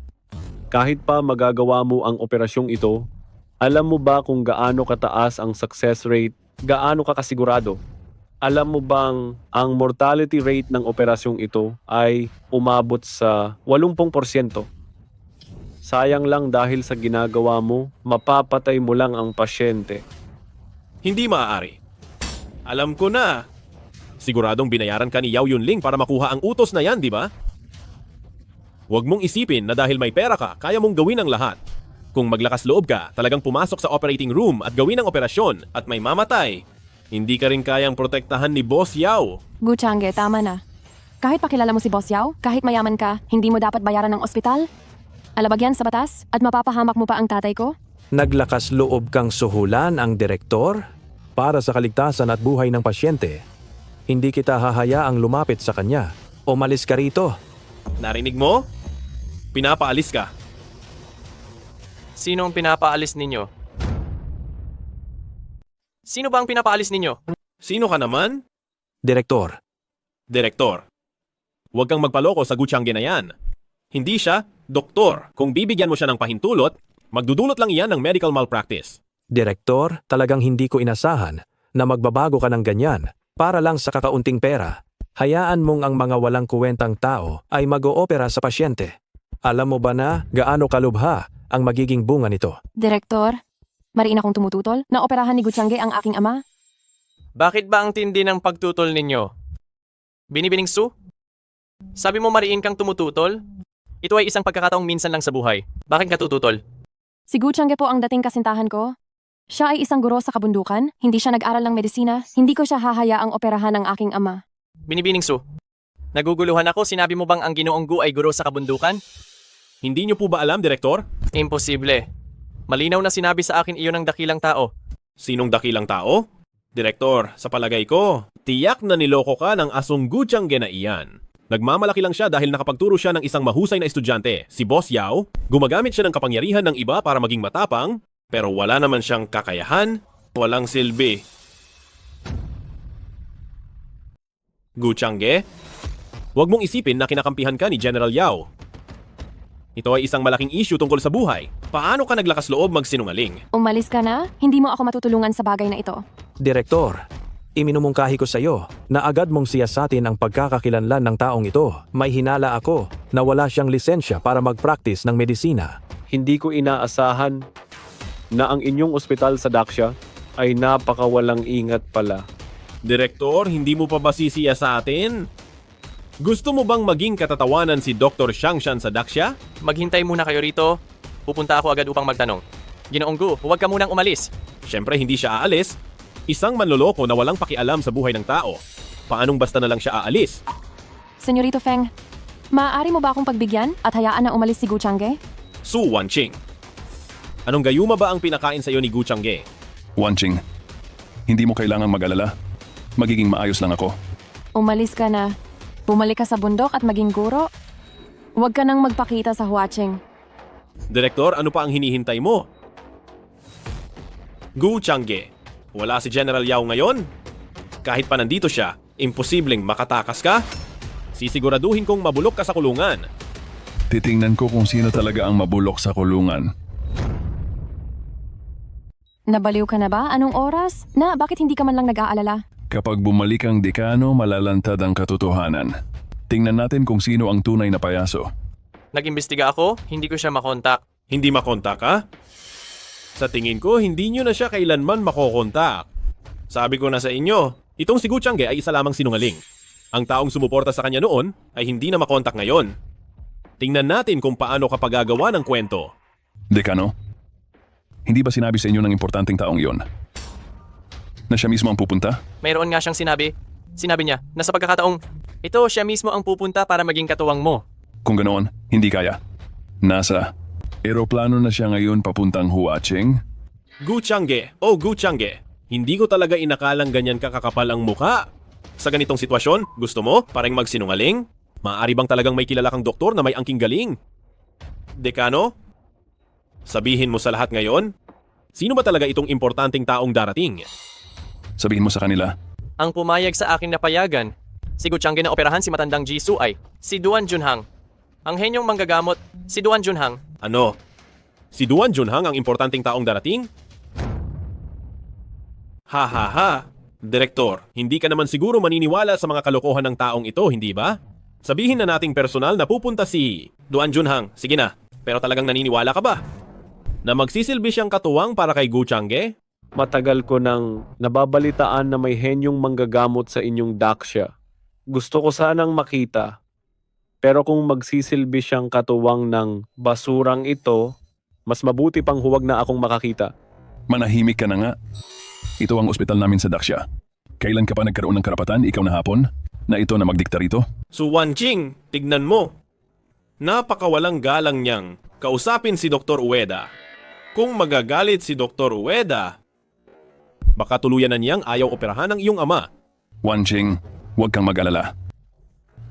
Kahit pa magagawa mo ang operasyong ito, alam mo ba kung gaano kataas ang success rate? Gaano ka kasigurado? Alam mo bang ang mortality rate ng operasyong ito ay umabot sa 80%? Sayang lang dahil sa ginagawa mo, mapapatay mo lang ang pasyente. Hindi maaari. Alam ko na. Siguradong binayaran ka ni Yao Yunling para makuha ang utos na yan, di ba? Huwag mong isipin na dahil may pera ka, kaya mong gawin ang lahat. Kung maglakas loob ka, talagang pumasok sa operating room at gawin ang operasyon at may mamatay, hindi ka rin kayang protektahan ni Boss Yao. Gu Changge, tama na. Kahit pakilala mo si Boss Yao, kahit mayaman ka, hindi mo dapat bayaran ng ospital? Alabag yan sa batas at mapapahamak mo pa ang tatay ko? Naglakas loob kang suhulan ang direktor para sa kaligtasan at buhay ng pasyente. Hindi kita hahayaang lumapit sa kanya. Umalis ka rito. Narinig mo? Pinapaalis ka. Sino ang pinapaalis ninyo? Sino ba ang pinapaalis ninyo? Sino ka naman? Direktor, Direktor. Huwag kang magpaloko sa Gucciangge na yan. Hindi siya doktor. Kung bibigyan mo siya ng pahintulot, magdudulot lang iyan ng medical malpractice. Direktor, talagang hindi ko inasahan na magbabago ka ng ganyan para lang sa kakaunting pera. Hayaan mong ang mga walang kuwentang tao ay mag-oopera sa pasyente. Alam mo ba na gaano kalubha ang magiging bunga nito? Direktor, mariin akong tumututol na operahan ni Gu Changge ang aking ama. Bakit ba ang tindi ng pagtutol ninyo? Binibining Su? Sabi mo mariin kang tumututol? Ito ay isang pagkakataong minsan lang sa buhay. Bakit ka tututol? Si Gu Changge po ang dating kasintahan ko. Siya ay isang guro sa kabundukan, hindi siya nag-aral ng medisina, hindi ko siya hahayaang operahan ng aking ama. Binibining Su, naguguluhan ako, sinabi mo bang ang Ginoong Gu ay guro sa kabundukan? Hindi niyo po ba alam, Direktor? Imposible. Malinaw na sinabi sa akin iyon ng dakilang tao. Sinong dakilang tao? Direktor, sa palagay ko, tiyak na niloko ka ng asong Gucciangge na iyan. Nagmamalaki lang siya dahil nakapagturo siya ng isang mahusay na estudyante, si Boss Yao. Gumagamit siya ng kapangyarihan ng iba para maging matapang, pero wala naman siyang kakayahan, walang silbi. Gucciangge, huwag mong isipin na kinakampihan ka ni General Yao. Ito ay isang malaking issue tungkol sa buhay. Paano ka naglakas loob magsinungaling? Umalis ka na, hindi mo ako matutulungan sa bagay na ito. Direktor, iminumungkahi ko sa iyo na agad mong siyasatin ang pagkakakilanlan ng taong ito. May hinala ako na wala siyang lisensya para mag-practice ng medisina. Hindi ko inaasahan na ang inyong ospital sa Daxia ay napakawalang ingat pala. Direktor, hindi mo pa ba sisiya sa atin? Gusto mo bang maging katatawanan si Dr. Shangshan sa Daxia? Maghintay muna kayo rito. Pupunta ako agad upang magtanong. Ginoong Gu, huwag ka munang umalis. Siyempre hindi siya aalis. Isang manloloko na walang pakialam sa buhay ng tao. Paanong basta na lang siya aalis? Senyorito Feng, maaari mo ba akong pagbigyan at hayaan na umalis si Gu Changge? Su Wanqing. Anong gayuma ba ang pinakain sa iyo ni Gucciangge? Wanqing, hindi mo kailangang mag-alala. Magiging maayos lang ako. Umalis ka na. Bumalik ka sa bundok at maging guro. Huwag ka nang magpakita sa Huaching. Direktor, ano pa ang hinihintay mo? Gucciangge, wala si General Yao ngayon? Kahit pa nandito siya, imposibleng makatakas ka? Sisiguraduhin kong mabulok ka sa kulungan. Titingnan ko kung sino talaga ang mabulok sa kulungan. Nabaliw ka na ba? Anong oras? Na, bakit hindi ka man lang nag-aalala? Kapag bumalik ang dekano, malalantad ang katotohanan. Tingnan natin kung sino ang tunay na payaso. Nag-imbestiga ako, hindi ko siya makontak. Hindi makontak ka? Sa tingin ko, hindi nyo na siya kailanman makokontak. Sabi ko na sa inyo, itong si Gucciangge ay isa lamang sinungaling. Ang taong sumuporta sa kanya noon ay hindi na makontak ngayon. Tingnan natin kung paano kapag gagawa ng kwento. Dekano, hindi ba sinabi sa inyo ng importanteng taong iyon? Na siya mismo ang pupunta? Mayroon nga siyang sinabi. Sinabi niya na sa pagkakataong, ito siya mismo ang pupunta para maging katuwang mo. Kung ganoon, hindi kaya. Nasa eroplano na siya ngayon papuntang Huaching? Gucciangge, Gucciangge, hindi ko talaga inakalang ganyan kakakapal ang mukha. Sa ganitong sitwasyon, gusto mo parang magsinungaling? Maaari bang talagang may kilala kang doktor na may angking galing? Dekano? Sabihin mo sa lahat ngayon? Sino ba talaga itong importanteng taong darating? Sabihin mo sa kanila. Ang pumayag sa akin na payagan, si Guchange na operahan si matandang Jisoo ay si Duan Junhang. Ang henyong manggagamot, si Duan Junhang. Ano? Si Duan Junhang ang importanteng taong darating? Ha ha ha! Direktor, hindi ka naman siguro maniniwala sa mga kalokohan ng taong ito, hindi ba? Sabihin na nating personal na pupunta si Duan Junhang. Sige na, pero talagang naniniwala ka ba? Na magsisilbi siyang katuwang para kay Guchange? Matagal ko nang nababalitaan na may henyong manggagamot sa inyong daksya. Gusto ko sanang makita. Pero kung magsisilbi siyang katuwang ng basurang ito, mas mabuti pang huwag na akong makakita. Manahimik ka na nga. Ito ang ospital namin sa Daxia. Kailan ka pa nagkaroon ng karapatan, ikaw na hapon, na ito na magdikta rito? Su Wanqing, tignan mo. Napakawalang galang niyang kausapin si Dr. Ueda. Kung magagalit si Dr. Ueda, baka tuluyan na niyang ayaw operahan ng iyong ama. Wanqing, huwag kang mag-alala.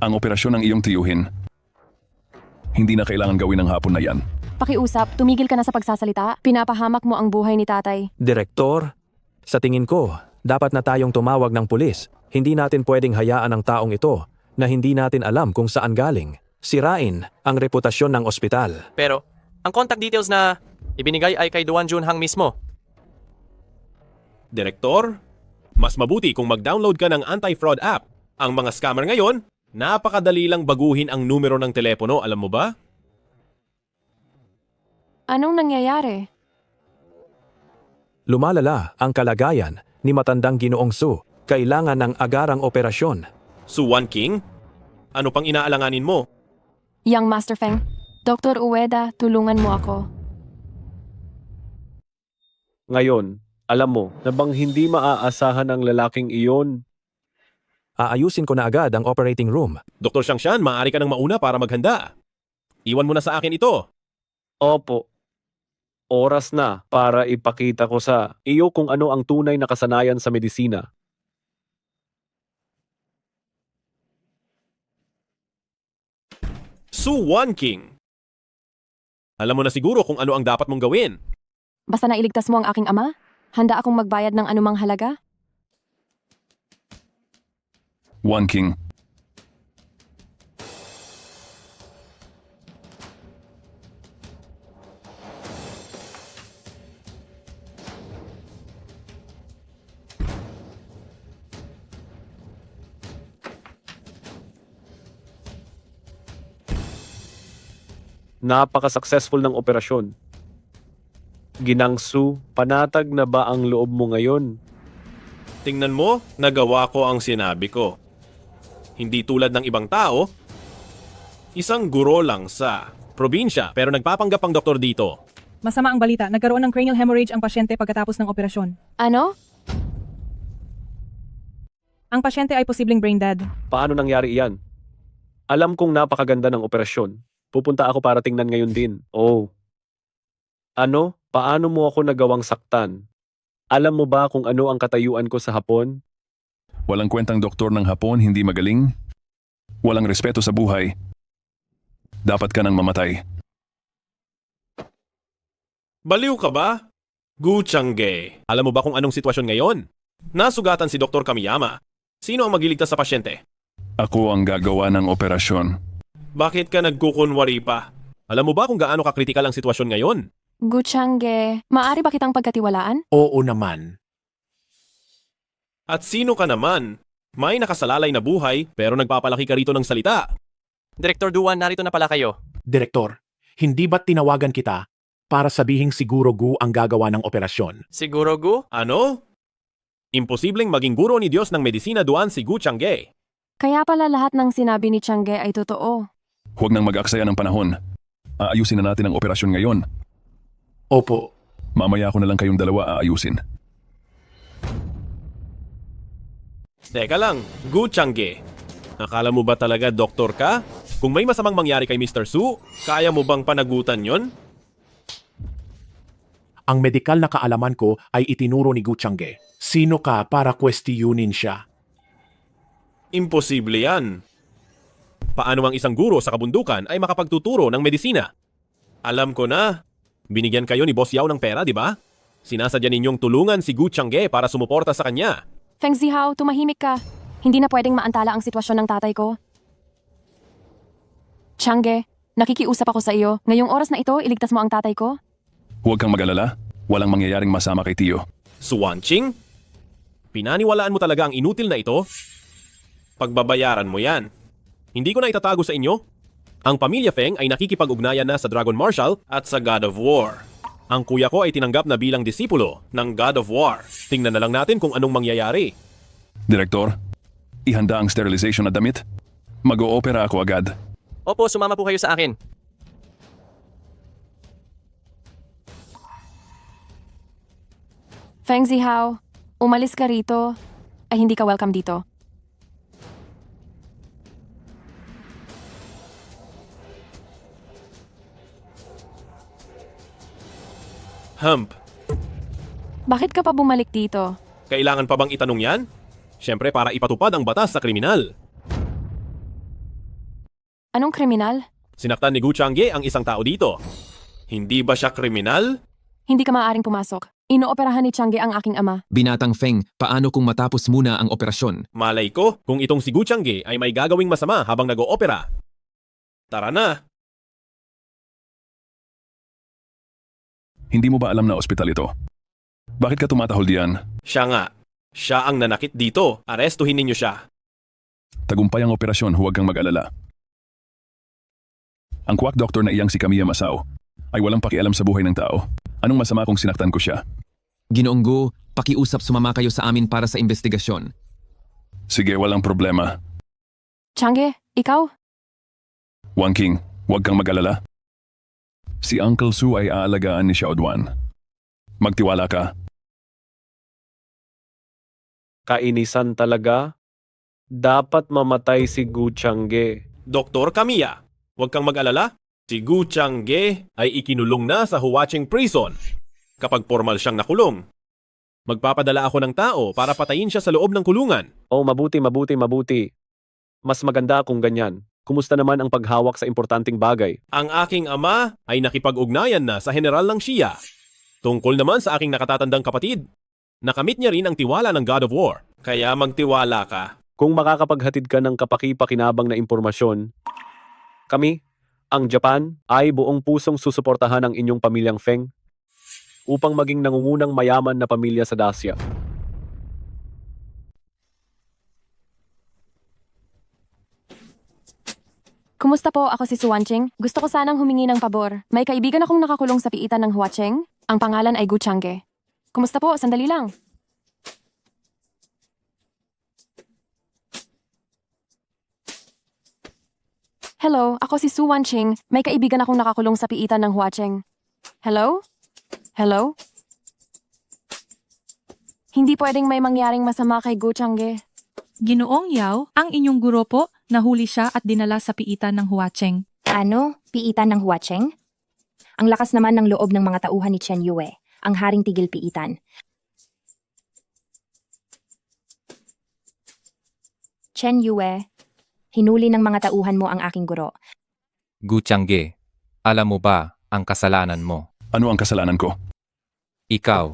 Ang operasyon ng iyong tiyuhin, hindi na kailangan gawin ng hapon na yan. Pakiusap, tumigil ka na sa pagsasalita. Pinapahamak mo ang buhay ni tatay. Direktor, sa tingin ko, dapat na tayong tumawag ng pulis. Hindi natin pwedeng hayaan ang taong ito na hindi natin alam kung saan galing. Sirain ang reputasyon ng ospital. Pero, ang contact details na ibinigay ay kay Duan Junhang mismo. Direktor, mas mabuti kung mag-download ka ng anti-fraud app. Ang mga scammer ngayon, napakadali lang baguhin ang numero ng telepono, alam mo ba? Anong nangyayari? Lumalala ang kalagayan ni matandang Ginoong Su. Kailangan ng agarang operasyon. Su Wanqing, ano pang inaalanganin mo? Young Master Feng, Dr. Ueda, tulungan mo ako. Ngayon, alam mo na bang hindi maaasahan ang lalaking iyon? Aayusin ko na agad ang operating room. Dr. Shangshan, maaari ka nang mauna para maghanda. Iwan mo na sa akin ito. Opo. Oras na para ipakita ko sa iyo kung ano ang tunay na kasanayan sa medisina. Su Wanqing. Alam mo na siguro kung ano ang dapat mong gawin. Basta nailigtas mo ang aking ama, handa akong magbayad ng anumang halaga. Wanqing, Napaka-successful ng operasyon. Ginangsu, panatag na ba ang loob mo ngayon? Tingnan mo, nagawa ko ang sinabi ko. Hindi tulad ng ibang tao, isang guro lang sa probinsya pero nagpapanggap ang doktor dito. Masama ang balita, nagkaroon ng cranial hemorrhage ang pasyente pagkatapos ng operasyon. Ano? Ang pasyente ay posibleng brain dead. Paano nangyari iyan? Alam kong napakaganda ng operasyon. Pupunta ako para tingnan ngayon din. Oh. Ano? Paano mo ako nagawang saktan? Alam mo ba kung ano ang katayuan ko sa Hapon? walang kwentang doktor ng Hapon hindi magaling, walang respeto sa buhay. Dapat ka nang mamatay. Baliw ka ba? Guchange, alam mo ba kung anong sitwasyon ngayon? Nasugatan si Dr. Kamiyama. Sino ang magliligtas sa pasyente? Ako ang gagawa ng operasyon. Bakit ka nagkukunwari pa? Alam mo ba kung gaano kakritikal ang sitwasyon ngayon? Guchange, maaari ba kitang pagkatiwalaan? Oo naman. At sino ka naman? May nakasalalay na buhay pero nagpapalaki ka rito ng salita. Direktor Duan, narito na pala kayo. Direktor, hindi ba't tinawagan kita para sabihing siguro Gu ang gagawa ng operasyon? Siguro Gu? Ano? Imposibleng maging guro ni Diyos ng medisina Duan si Guchange. Kaya pala lahat ng sinabi ni Changge ay totoo. Huwag nang mag-aksaya ng panahon. Aayusin na natin ang operasyon ngayon. Opo. Mamaya ko na lang kayong dalawa aayusin. Teka lang, Guchange. Akala mo ba talaga doktor ka? Kung may masamang mangyari kay Mr. Su, kaya mo bang panagutan yon? Ang medikal na kaalaman ko ay itinuro ni Guchange. Sino ka para kwestiyunin siya? Imposible yan. paano ang isang guro sa kabundukan ay makapagtuturo ng medisina. Alam ko na, binigyan kayo ni Boss Yao ng pera, di ba? Sinasadya ninyong tulungan si Gu Changge para sumuporta sa kanya. Feng Zihao, tumahimik ka. Hindi na pwedeng maantala ang sitwasyon ng tatay ko. Changge, nakikiusap ako sa iyo. Ngayong oras na ito, iligtas mo ang tatay ko? Huwag kang mag-alala. Walang mangyayaring masama kay Tio. Suwanching? Pinaniwalaan mo talaga ang inutil na ito? Pagbabayaran mo yan. Hindi ko na itatago sa inyo. Ang pamilya Feng ay nakikipag-ugnayan na sa Dragon Marshal at sa God of War. Ang kuya ko ay tinanggap na bilang disipulo ng God of War. Tingnan na lang natin kung anong mangyayari. Direktor, ihanda ang sterilization na damit. Mag-oopera ako agad. Opo, sumama po kayo sa akin. Feng Zihao, umalis ka rito. Ay hindi ka welcome dito. Hump, Bakit ka pa bumalik dito? kailangan pa bang itanong yan? Siyempre para ipatupad ang batas sa kriminal. Anong kriminal? Sinaktan ni Gu Changge ang isang tao dito. Hindi ba siya kriminal? Hindi ka maaaring pumasok. Inooperahan ni Changge ang aking ama. Binatang Feng, paano kung matapos muna ang operasyon? Malay ko kung itong si Gu Changge ay may gagawing masama habang nag-oopera. Tara na! Hindi mo ba alam na ospital ito? Bakit ka tumatahol diyan? Siya nga. Siya ang nanakit dito. Arestuhin ninyo siya. Tagumpay ang operasyon, huwag kang mag-alala. Ang quack doctor na iyang si Kamiya Masao ay walang pakialam sa buhay ng tao. Anong masama kung sinaktan ko siya? Ginoong Gu, pakiusap sumama kayo sa amin para sa investigasyon. Sige, walang problema. Changge, ikaw? Wang King, huwag kang mag-alala. Si Uncle Su ay aalagaan ni Xiao Duan. Magtiwala ka. Kainisan talaga. Dapat mamatay si Gu Changge. Dr. Kamiya, huwag kang mag-alala. Si Gu Changge ay ikinulong na sa Huaching Prison. Kapag formal siyang nakulong, magpapadala ako ng tao para patayin siya sa loob ng kulungan. Oh, mabuti. Mas maganda kung ganyan. Kumusta naman ang paghawak sa importanteng bagay? Ang aking ama ay nakipag-ugnayan na sa general ng Shia. Tungkol naman sa aking nakatatandang kapatid, nakamit niya rin ang tiwala ng God of War. Kaya magtiwala ka. Kung makakapaghatid ka ng kapaki-pakinabang na impormasyon, kami, ang Japan, ay buong pusong susuportahan ang inyong pamilyang Feng upang maging nangungunang mayaman na pamilya sa Dacia. Kumusta po? Ako si Suwanching. Gusto ko sanang humingi ng pabor. May kaibigan akong nakakulong sa piitan ng Huacheng. Ang pangalan ay Gu Changge. Kumusta po? Sandali lang. Hello, ako si Suwanching. May kaibigan akong nakakulong sa piitan ng Huacheng. Hello? Hello? Hindi pwedeng may mangyaring masama kay Gu Changge. Ginoong Yao, ang inyong guro po, nahuli siya at dinala sa piitan ng Huacheng. Ano? Piitan ng Huacheng? Ang lakas naman ng loob ng mga tauhan ni Chen Yue, ang haring tigil piitan. Chen Yue, hinuli ng mga tauhan mo ang aking guro. Gu Changge, alam mo ba ang kasalanan mo? Ano ang kasalanan ko? Ikaw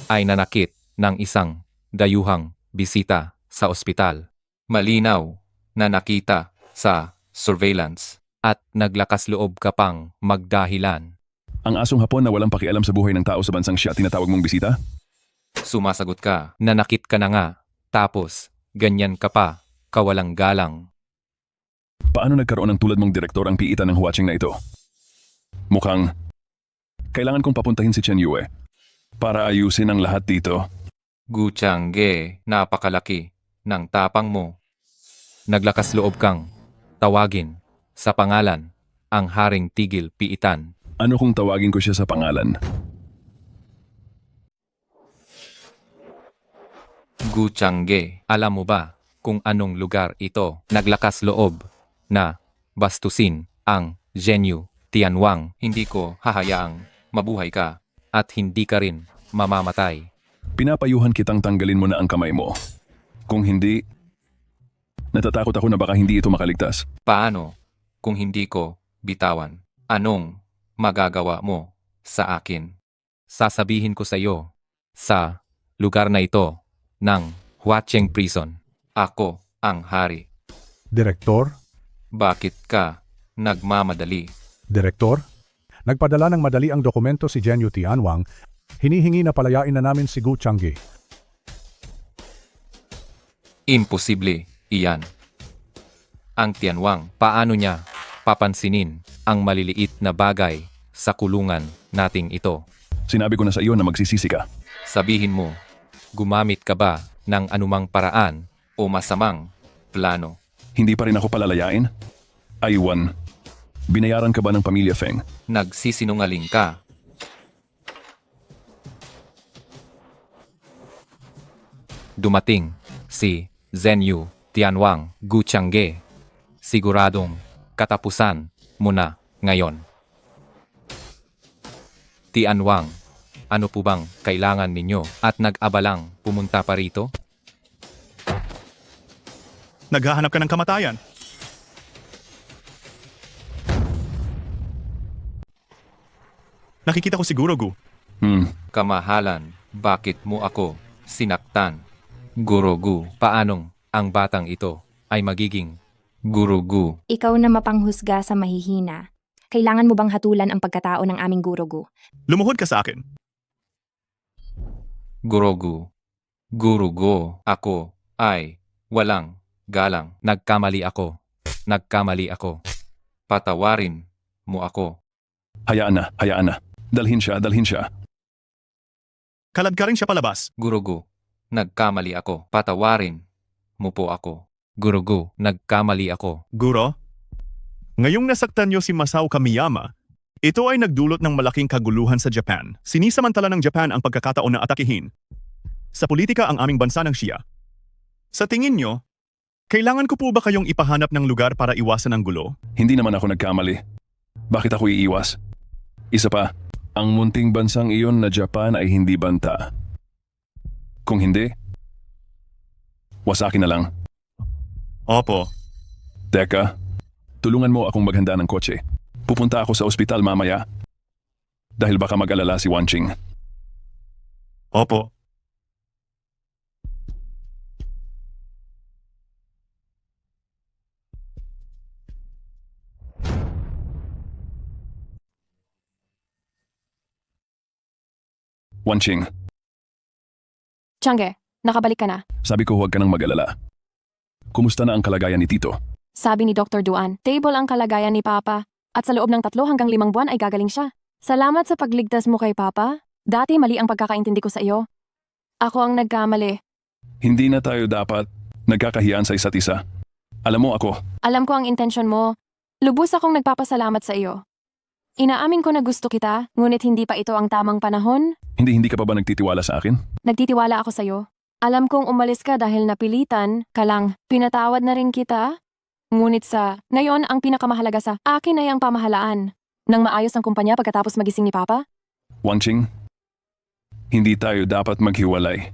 ay nanakit ng isang dayuhang bisita sa ospital. Malinaw na nakita sa surveillance at naglakas loob ka pang magdahilan. Ang asong Hapon na walang pakialam sa buhay ng tao sa bansang Xia tinatawag mong bisita? Sumasagot ka, nanakit ka na nga, tapos ganyan ka pa, kawalang galang. Paano nagkaroon ng tulad mong direktor ang piitan ng Huaching na ito? Mukhang kailangan kong papuntahin si Chen Yue para ayusin ang lahat dito. Gu Changge, napakalaki ng tapang mo. Naglakas loob kang tawagin sa pangalan ang haring tigil piitan. Ano kung tawagin ko siya sa pangalan? Gu Changge, alam mo ba kung anong lugar ito? Naglakas loob na bastusin ang Zhenyu Tianwang. Hindi ko hahayaang mabuhay ka at hindi ka rin mamamatay. Pinapayuhan kitang tanggalin mo na ang kamay mo. Kung hindi, natatakot ako na baka hindi ito makaligtas. Paano kung hindi ko bitawan? Anong magagawa mo sa akin? Sasabihin ko sa iyo, sa lugar na ito ng Huacheng Prison, ako ang hari. Direktor? Bakit ka nagmamadali? Direktor? Nagpadala ng madali ang dokumento si Zhenyu Tianwang. Hinihingi na palayain na namin si Gu Changge. Imposible iyan. Ang Tianwang, paano niya papansinin ang maliliit na bagay sa kulungan nating ito? Sinabi ko na sa iyo na magsisisi ka. Sabihin mo, gumamit ka ba ng anumang paraan o masamang plano? Hindi pa rin ako palalayain? Aiwan, binayaran ka ba ng pamilya Feng? Nagsisinungaling ka. Dumating si Zhenyu Tianwang Gu Changge. Siguradong katapusan mo na ngayon. Tianwang, ano po bang kailangan ninyo at nag-abalang pumunta pa rito? Naghahanap ka ng kamatayan. Nakikita ko siguro, Gu. Kamahalan, bakit mo ako sinaktan? Gurugu, paanong ang batang ito ay magiging gurugu? Ikaw na mapanghusga sa mahihina. Kailangan mo bang hatulan ang pagkatao ng aming gurugu? Lumuhod ka sa akin. Gurugu, gurugo, ako ay walang galang. Nagkamali ako. Nagkamali ako. Patawarin mo ako. Hayaan na, hayaan na. Dalhin siya, dalhin siya. Kalad ka rin siya palabas. Gurugu, nagkamali ako. Patawarin mo po ako. Gurugu, nagkamali ako. Guro, ngayong nasaktan niyo si Masao Kamiyama, ito ay nagdulot ng malaking kaguluhan sa Japan. Sinisamantala ng Japan ang pagkakataon na atakihin. Sa politika ang aming bansa ng Shia. Sa tingin niyo, kailangan ko po ba kayong ipahanap ng lugar para iwasan ang gulo? Hindi naman ako nagkamali. Bakit ako iiwas? Isa pa, ang munting bansang iyon na Japan ay hindi banta. Kung hindi, wasakin na lang. Opo. Teka, tulungan mo akong maghanda ng kotse. Pupunta ako sa ospital mamaya. Dahil baka mag-alala si Wanching. Opo. Wanching, Changge, nakabalik ka na. sabi ko huwag ka nang mag-alala. Kumusta na ang kalagayan ni Tito? Sabi ni Dr. Duan, stable ang kalagayan ni Papa. At sa loob ng 3 hanggang 5 buwan ay gagaling siya. Salamat sa pagligtas mo kay Papa. Dati mali ang pagkakaintindi ko sa iyo. Ako ang nagkamali. Hindi na tayo dapat nagkakahiyaan sa isa't isa. Alam mo ako, Alam ko ang intensyon mo. Lubos akong nagpapasalamat sa iyo. Inaamin ko na gusto kita, ngunit hindi pa ito ang tamang panahon. hindi ka pa ba nagtitiwala sa akin? Nagtitiwala ako sa iyo. Alam kong umalis ka dahil napilitan ka lang. Pinatawad na rin kita. Ngunit ngayon ang pinakamahalaga sa akin ay ang pamahalaan. Nang maayos ang kumpanya pagkatapos magising ni Papa? Wanching, hindi tayo dapat maghiwalay.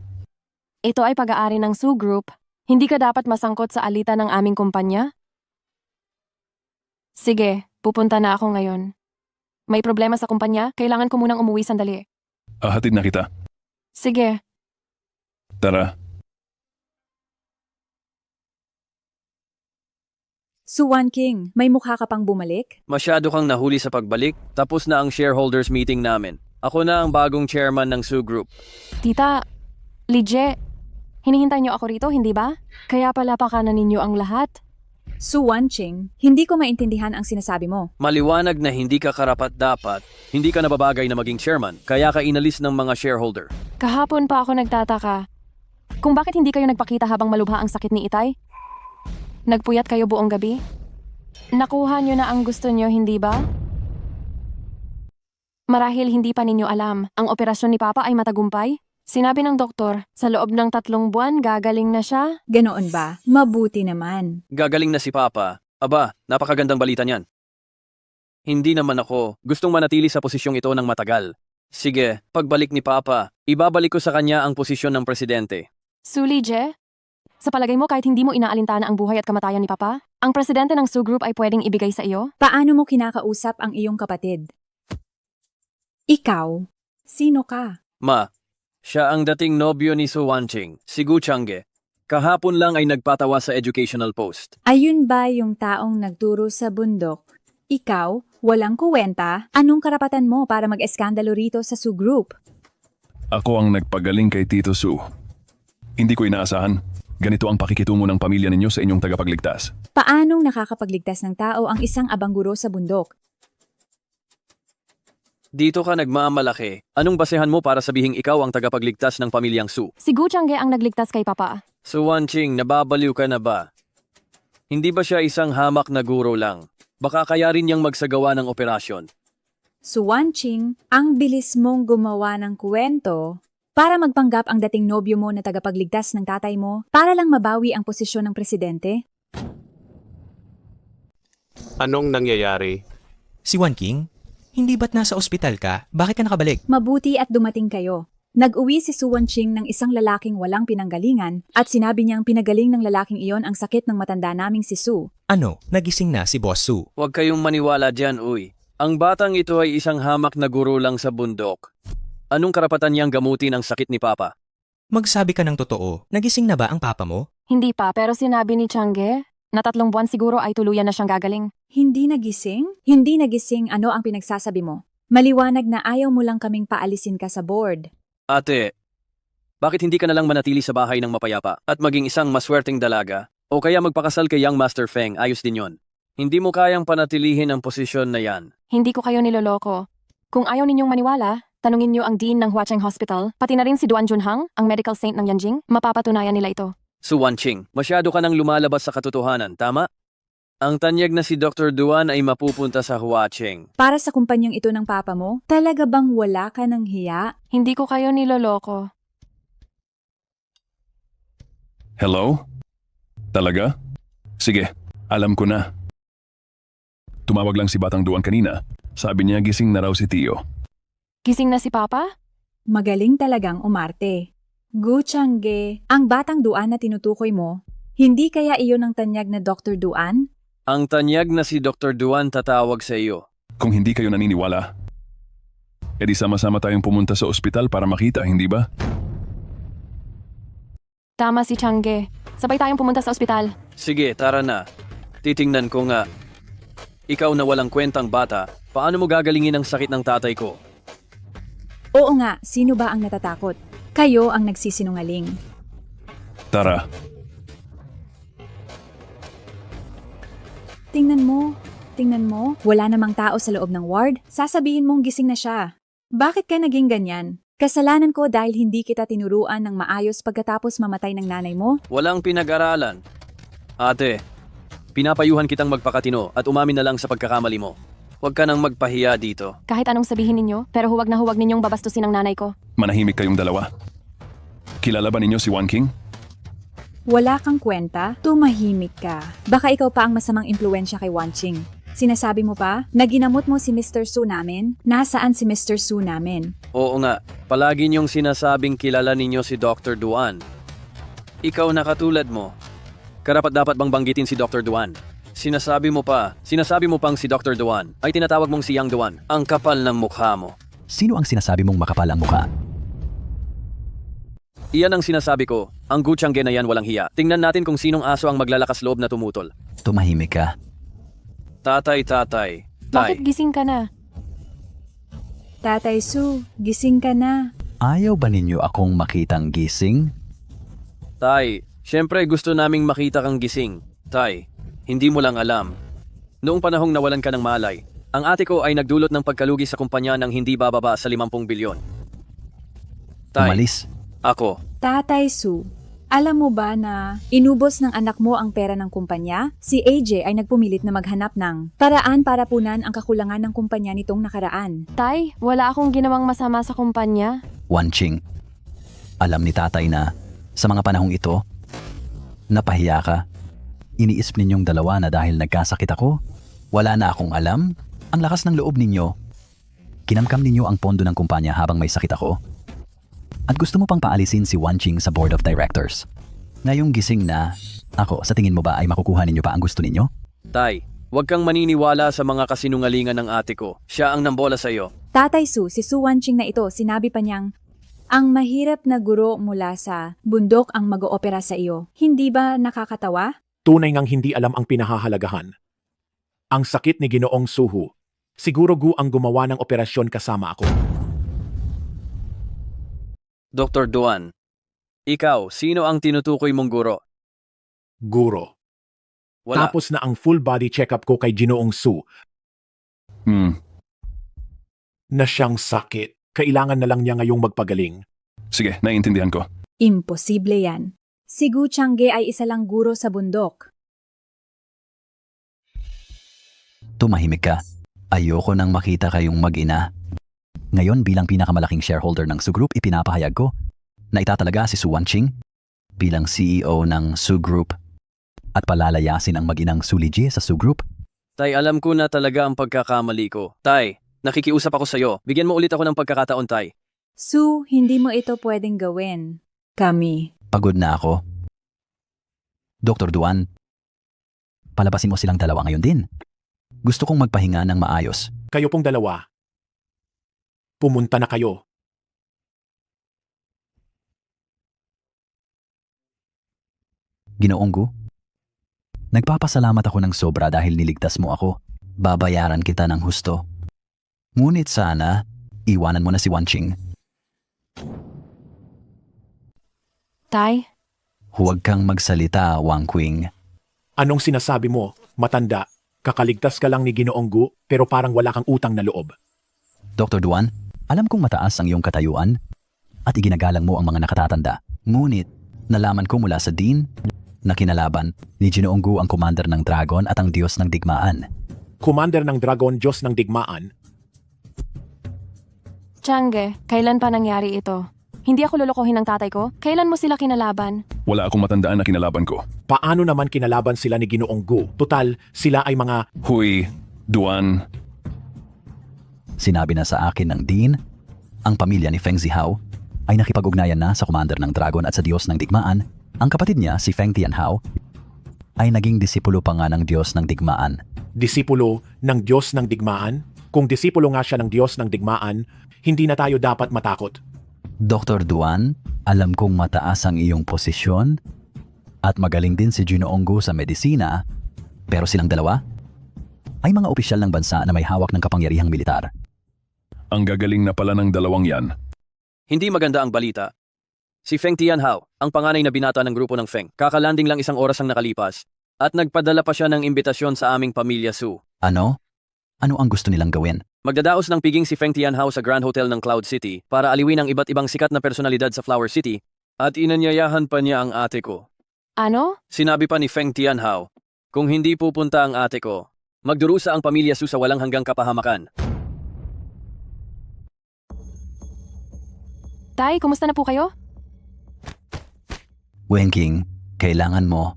Ito ay pag-aari ng Su Group. Hindi ka dapat masangkot sa alitan ng aming kumpanya? Sige, pupunta na ako ngayon. May problema sa kumpanya, kailangan ko munang umuwi sandali. Hatid na kita. Sige. Tara. Suwan King, may mukha ka pang bumalik? Masyado kang nahuli sa pagbalik, tapos na ang shareholders meeting namin. Ako na ang bagong chairman ng Su Group. Tita, Lidje, hinihintay niyo ako rito, hindi ba? Kaya pala pakanan ninyo ang lahat? Suwan Ching, hindi ko maintindihan ang sinasabi mo. Maliwanag na hindi ka karapat-dapat, hindi ka nababagay na maging chairman, kaya ka inalis ng mga shareholder. Kahapon pa ako nagtataka. Kung bakit hindi kayo nagpakita habang malubha ang sakit ni Itay? Nagpuyat kayo buong gabi? Nakuha niyo na ang gusto niyo, hindi ba? Marahil hindi pa ninyo alam, ang operasyon ni Papa ay matagumpay? Sinabi ng doktor, sa loob ng 3 buwan gagaling na siya? Ganoon ba? Mabuti naman. Gagaling na si Papa. Aba, napakagandang balita niyan. Hindi naman ako gustong manatili sa posisyong ito ng matagal. Sige, pagbalik ni Papa, ibabalik ko sa kanya ang posisyon ng presidente. Sulije, Sa palagay mo kahit hindi mo inaalintana ang buhay at kamatayan ni Papa, ang presidente ng Su Group ay pwedeng ibigay sa iyo? Paano mo kinakausap ang iyong kapatid? Ikaw, sino ka? Ma, siya ang dating nobyo ni Su Wanqing, si Gu Changge. Kahapon lang ay nagpatawa sa educational post. Ayun ba yung taong nagturo sa bundok? Ikaw, walang kuwenta? Anong karapatan mo para mag-eskandalo rito sa Su Group? Ako ang nagpagaling kay Tito Su. Hindi ko inaasahan. Ganito ang pakikitungo ng pamilya ninyo sa inyong tagapagligtas. Paanong nakakapagligtas ng tao ang isang abangguro sa bundok? Dito ka nagmamalaki. Anong basehan mo para sabihing ikaw ang tagapagligtas ng pamilyang Su? Si Gu Changge ang nagligtas kay Papa. Su Wanqing, nababaliw ka na ba? Hindi ba siya isang hamak na guro lang? Baka kaya rin niyang magsagawa ng operasyon. Su Wanqing, ang bilis mong gumawa ng kwento para magpanggap ang dating nobyo mo na tagapagligtas ng tatay mo para lang mabawi ang posisyon ng presidente? Anong nangyayari? Si Wanqing, hindi ba't nasa ospital ka? Bakit ka nakabalik? Mabuti at dumating kayo. Nag-uwi si Su Wanqing ng isang lalaking walang pinanggalingan at sinabi niyang pinagaling ng lalaking iyon ang sakit ng matanda naming si Su. Ano, nagising na si Boss Su? Huwag kayong maniwala dyan, uy. Ang batang ito ay isang hamak na guro lang sa bundok. Anong karapatan niyang gamutin ang sakit ni Papa? Magsabi ka ng totoo, nagising na ba ang papa mo? Hindi pa, pero sinabi ni Changge na 3 buwan siguro ay tuluyan na siyang gagaling. Hindi nagising? Hindi nagising, ano ang pinagsasabi mo? Maliwanag na ayaw mo lang kaming paalisin ka sa board. Ate, bakit hindi ka nalang manatili sa bahay ng mapayapa at maging isang maswerteng dalaga? O kaya magpakasal kay Young Master Feng, ayos din yon. Hindi mo kayang panatilihin ang posisyon na yan. Hindi ko kayo niloloko. Kung ayaw ninyong maniwala, tanungin niyo ang Dean ng Huacheng Hospital, pati na rin si Duan Junhang, ang medical saint ng Yanjing, mapapatunayan nila ito. Su Wanqing, masyado ka nang lumalabas sa katotohanan, tama? Ang tanyag na si Dr. Duan ay mapupunta sa Huacheng. Para sa kumpanyang ito ng papa mo, talaga bang wala ka ng hiya? Hindi ko kayo niloloko. Hello? Talaga? Sige, alam ko na. Tumawag lang si Batang Duan kanina. Sabi niya gising na raw si Tio. Gising na si Papa? Magaling talagang umarte. Gu Changge, ang Batang Duan na tinutukoy mo, hindi kaya iyon ang tanyag na Dr. Duan? Ang tanyag na si Dr. Duan tatawag sa iyo. Kung hindi kayo naniniwala, edi sama-sama tayong pumunta sa ospital para makita, hindi ba? Tama si Changge. Sabay tayong pumunta sa ospital. Sige, tara na. Titingnan ko nga. Ikaw na walang kwentang bata, paano mo gagalingin ang sakit ng tatay ko? Oo nga, sino ba ang natatakot? Kayo ang nagsisinungaling. Tara. Tingnan mo, wala namang tao sa loob ng ward, sasabihin mong gising na siya. Bakit ka naging ganyan? Kasalanan ko dahil hindi kita tinuruan ng maayos pagkatapos mamatay ng nanay mo? Walang pinag-aralan. Ate, pinapayuhan kitang magpakatino at umamin na lang sa pagkakamali mo. Huwag ka nang magpahiya dito. Kahit anong sabihin ninyo, pero huwag na huwag ninyong babastusin ang nanay ko. Manahimik kayong dalawa. Kilala ba ninyo si Wanqing? Wala kang kwenta? Tumahimik ka. Baka ikaw pa ang masamang impluensya kay Wanqing. Sinasabi mo pa na ginamot mo si Mr. Su namin? Nasaan si Mr. Su namin? Oo nga, palagi niyong sinasabing kilala ninyo si Dr. Duan. Ikaw na katulad mo. Karapat-dapat bang banggitin si Dr. Duan? Sinasabi mo pang si Dr. Duan ay tinatawag mong si Yang Duan. Ang kapal ng mukha mo. Sino ang sinasabi mong makapal ang mukha? Iyan ang sinasabi ko. Ang Gu Changge na yan walang hiya. Tingnan natin kung sinong aso ang maglalakas loob na tumutol. Tumahimik ka. Tatay. Bakit gising ka na? Tatay Su, gising ka na. Ayaw ba ninyo akong makitang gising? Tay, syempre gusto naming makita kang gising. Tay, hindi mo lang alam. Noong panahong nawalan ka ng malay, ang ate ko ay nagdulot ng pagkalugi sa kumpanya ng hindi bababa sa 50 bilyon. Tay, Umalis. Ako. Tatay Su, alam mo ba na inubos ng anak mo ang pera ng kumpanya? Si AJ ay nagpumilit na maghanap ng paraan para punan ang kakulangan ng kumpanya nitong nakaraan. Tay, wala akong ginawang masama sa kumpanya. Wanqing, alam ni tatay na sa mga panahong ito, napahiya ka. Iniisip ninyong dalawa na dahil nagkasakit ako, wala na akong alam. Ang lakas ng loob ninyo. Kinamkam ninyo ang pondo ng kumpanya habang may sakit ako. At gusto mo pang paalisin si Wanqing sa board of directors. Ngayong gising na, ako, sa tingin mo ba ay makukuha ninyo pa ang gusto ninyo? Tay, huwag kang maniniwala sa mga kasinungalingan ng ate ko. Siya ang nambola sa iyo. Tatay Su, si Su Wanching na ito, sinabi pa niyang, ang mahirap na guro mula sa bundok ang mag-oopera sa iyo. Hindi ba nakakatawa? Tunay ngang hindi alam ang pinahahalagahan. Ang sakit ni Ginoong Suhu. Siguro Gu ang gumawa ng operasyon kasama ako. Dr. Duan, ikaw, sino ang tinutukoy mong guro? Guro. Wala. Tapos na ang full body checkup ko kay Ginoong Su na siyang sakit. Kailangan na lang niya ngayong magpagaling. Sige, naiintindihan ko. Imposible yan. Si Gu Changge ay isa lang guro sa bundok. Tumahimik ka. Ayoko nang makita kayong mag-ina. Ngayon bilang pinakamalaking shareholder ng Su Group, ipinapahayag ko na itatalaga si Su Wanching bilang CEO ng Su Group at palalayasin ang mag-inang Su Lijie sa Su Group. Tay, alam ko na talaga ang pagkakamali ko. Tay, nakikiusap ako sa iyo. Bigyan mo ulit ako ng pagkakataon, Tay. Su, hindi mo ito pwedeng gawin. Kami. Pagod na ako. Dr. Duan, palabasin mo silang dalawa ngayon din. Gusto kong magpahinga ng maayos. Kayo pong dalawa. Pumunta na kayo. Ginoong Gu, nagpapasalamat ako ng sobra dahil niligtas mo ako. Babayaran kita ng husto. Ngunit sana, iwanan mo na si Wanching. Tay, Huwag kang magsalita, Wang Qing. Anong sinasabi mo? Matanda. Kakaligtas ka lang ni Ginoong Gu, pero parang wala kang utang na loob. Dr. Duan, alam kong mataas ang iyong katayuan at iginagalang mo ang mga nakatatanda. Ngunit, nalaman ko mula sa Dean na kinalaban ni Ginoong Gu ang commander ng Dragon at ang Diyos ng Digmaan. Commander ng Dragon, Diyos ng Digmaan. Changge, kailan pa nangyari ito? Hindi ako lolokohin ng tatay ko? Kailan mo sila kinalaban? Wala akong matandaan na kinalaban ko. Paano naman kinalaban sila ni Ginoong Gu? Total, sila ay mga... Huy, Duan, Sinabi na sa akin ng Dean, ang pamilya ni Feng Zihao ay nakipag-ugnayan na sa commander ng Dragon at sa Diyos ng Digmaan. Ang kapatid niya, si Feng Tianhao, ay naging disipulo pa nga ng Diyos ng Digmaan. Disipulo ng Diyos ng Digmaan? Kung disipulo nga siya ng Diyos ng Digmaan, hindi na tayo dapat matakot. Dr. Duan, alam kong mataas ang iyong posisyon at magaling din si Ginoong Gu sa medisina, pero silang dalawa ay mga opisyal ng bansa na may hawak ng kapangyarihang militar. ang gagaling na pala ng dalawang yan. Hindi maganda ang balita. Si Feng Tianhao, ang panganay na binata ng grupo ng Feng, kakalanding lang 1 oras ang nakalipas at nagpadala pa siya ng imbitasyon sa aming pamilya Su. Ano? Ano ang gusto nilang gawin? Magdadaos ng piging si Feng Tianhao sa Grand Hotel ng Cloud City para aliwin ang iba't ibang sikat na personalidad sa Flower City at inanyayahan pa niya ang ate ko. Ano? Sinabi pa ni Feng Tianhao, kung hindi pupunta ang ate ko, magdurusa ang pamilya Su sa walang hanggang kapahamakan. Tay, kumusta na po kayo? Wenking, kailangan mong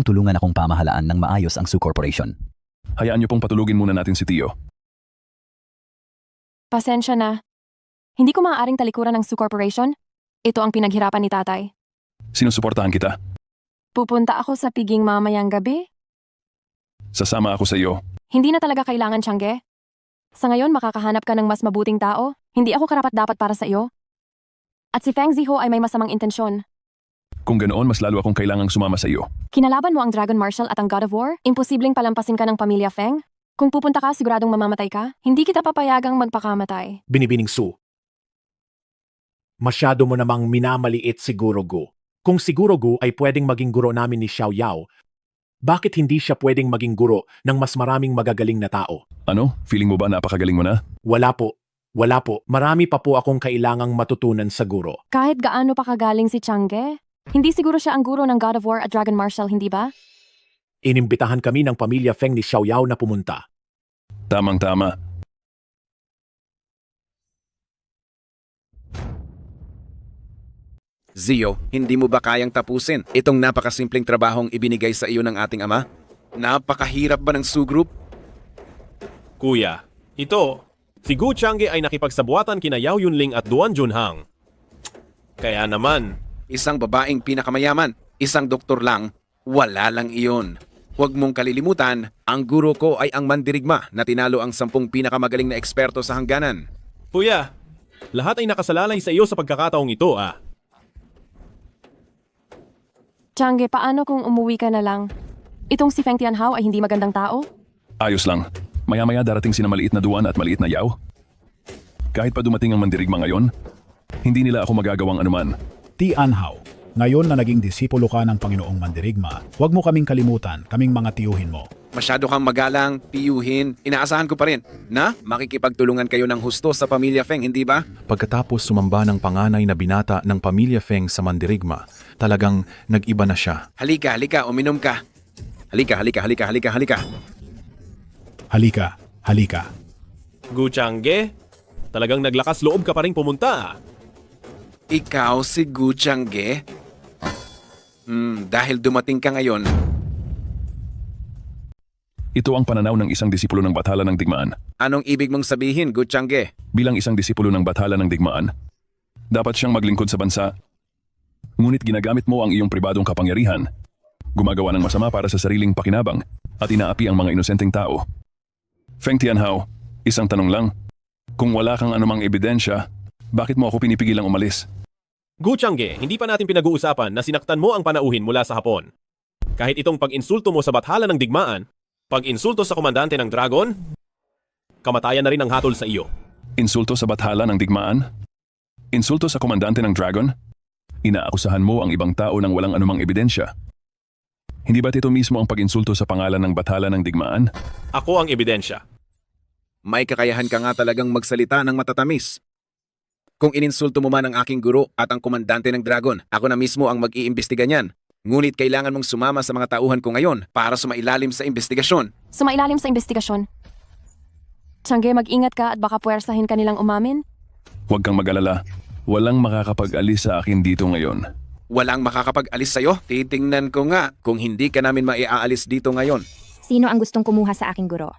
tulungan akong pamahalaan ng maayos ang Su Corporation. Hayaan niyo pong patulugin muna natin si Tio. Pasensya na. Hindi ko maaaring talikuran ng Su Corporation. Ito ang pinaghirapan ni tatay. Sinusuportahan kita. Pupunta ako sa piging mamayang gabi. Sasama ako sa iyo. Hindi na talaga kailangan, Changge. Sa ngayon, makakahanap ka ng mas mabuting tao. Hindi ako karapat-dapat para sa iyo. At si Feng Ziho ay may masamang intensyon. Kung ganoon, mas lalo akong kailangang sumama sa iyo. Kinalaban mo ang Dragon Marshal at ang God of War? Imposibleng palampasin ka ng pamilya Feng? Kung pupunta ka, siguradong mamamatay ka? Hindi kita papayagang magpakamatay. Binibining Su. Masyado mo namang minamaliit si Guro Gu. Kung si Guro Gu ay pwedeng maging guro namin ni Xiao Yao, bakit hindi siya pwedeng maging guro ng mas maraming magagaling na tao? Ano? Feeling mo ba napakagaling mo na? Wala po. Marami pa po akong kailangang matutunan sa guro. Kahit gaano pa kagaling si Changge, hindi siguro siya ang guro ng God of War at Dragon Marshal, hindi ba? Inimbitahan kami ng pamilya Feng ni Xiao Yao na pumunta. Tamang-tama. Zio, hindi mo ba kayang tapusin itong napakasimpleng trabahong ibinigay sa iyo ng ating ama? Napakahirap ba ng Su Group? Kuya, ito, si Gu Changge ay nakipagsabuatan kina Yao Yunling at Duan Junhang. Kaya naman, Isang babaeng pinakamayaman, isang doktor lang, wala lang iyon. Huwag mong kalilimutan, ang guro ko ay ang mandirigma na tinalo ang 10 pinakamagaling na eksperto sa hangganan. Kuya, lahat ay nakasalalay sa iyo sa pagkakataong ito ah. Changge, paano kung umuwi ka na lang? Itong si Feng Tianhao ay hindi magandang tao? Ayos lang. Maya-maya darating sina maliit na Duan at maliit na Yao. Kahit pa dumating ang mandirigma ngayon, hindi nila ako magagawang anuman. Tianhao, ngayon na naging disipulo ka ng Panginoong Mandirigma, huwag mo kaming kalimutan, kaming mga tiyuhin mo. Masyado kang magalang, tiyuhin, inaasahan ko pa rin na makikipagtulungan kayo ng husto sa pamilya Feng, hindi ba? Pagkatapos sumamba ng panganay na binata ng pamilya Feng sa Mandirigma, talagang nag-iba na siya. Halika, halika, uminom ka. Halika, halika, halika, halika, halika. Halika, halika. Gu Changge, talagang naglakas loob ka pa rin pumunta ah. Ikaw si Gu Changge? Dahil dumating ka ngayon, Ito ang pananaw ng isang disipulo ng Bathala ng Digmaan. anong ibig mong sabihin, Gu Changge? Bilang isang disipulo ng Bathala ng Digmaan, dapat siyang maglingkod sa bansa. Ngunit ginagamit mo ang iyong pribadong kapangyarihan, gumagawa ng masama para sa sariling pakinabang, at inaapi ang mga inosenteng tao. Feng Tianhao, isang tanong lang. Kung wala kang anumang ebidensya, bakit mo ako pinipigilang umalis? Gu Changge, hindi pa natin pinag-uusapan na sinaktan mo ang panauhin mula sa Hapon. Kahit itong pag-insulto mo sa Bathala ng Digmaan, pag-insulto sa komandante ng Dragon, kamatayan na rin ang hatol sa iyo. Insulto sa Bathala ng Digmaan? Insulto sa komandante ng Dragon? Inaakusahan mo ang ibang tao ng walang anumang ebidensya. Hindi ba't ito mismo ang pag-insulto sa pangalan ng Bathala ng Digmaan? Ako ang ebidensya. May kakayahan ka nga talagang magsalita ng matatamis. Kung ininsulto mo man ang aking guro at ang komandante ng Dragon, ako na mismo ang mag-iimbestiga niyan. Ngunit kailangan mong sumama sa mga tauhan ko ngayon para sumailalim sa investigasyon. Sumailalim sa investigasyon. Changge, mag-ingat ka at baka puwersahin ka nilang umamin. Huwag kang mag-alala. Walang makakapag-alis sa akin dito ngayon. Walang makakapag-alis sa'yo? Titingnan ko nga kung hindi ka namin maiaalis dito ngayon. Sino ang gustong kumuha sa aking guro?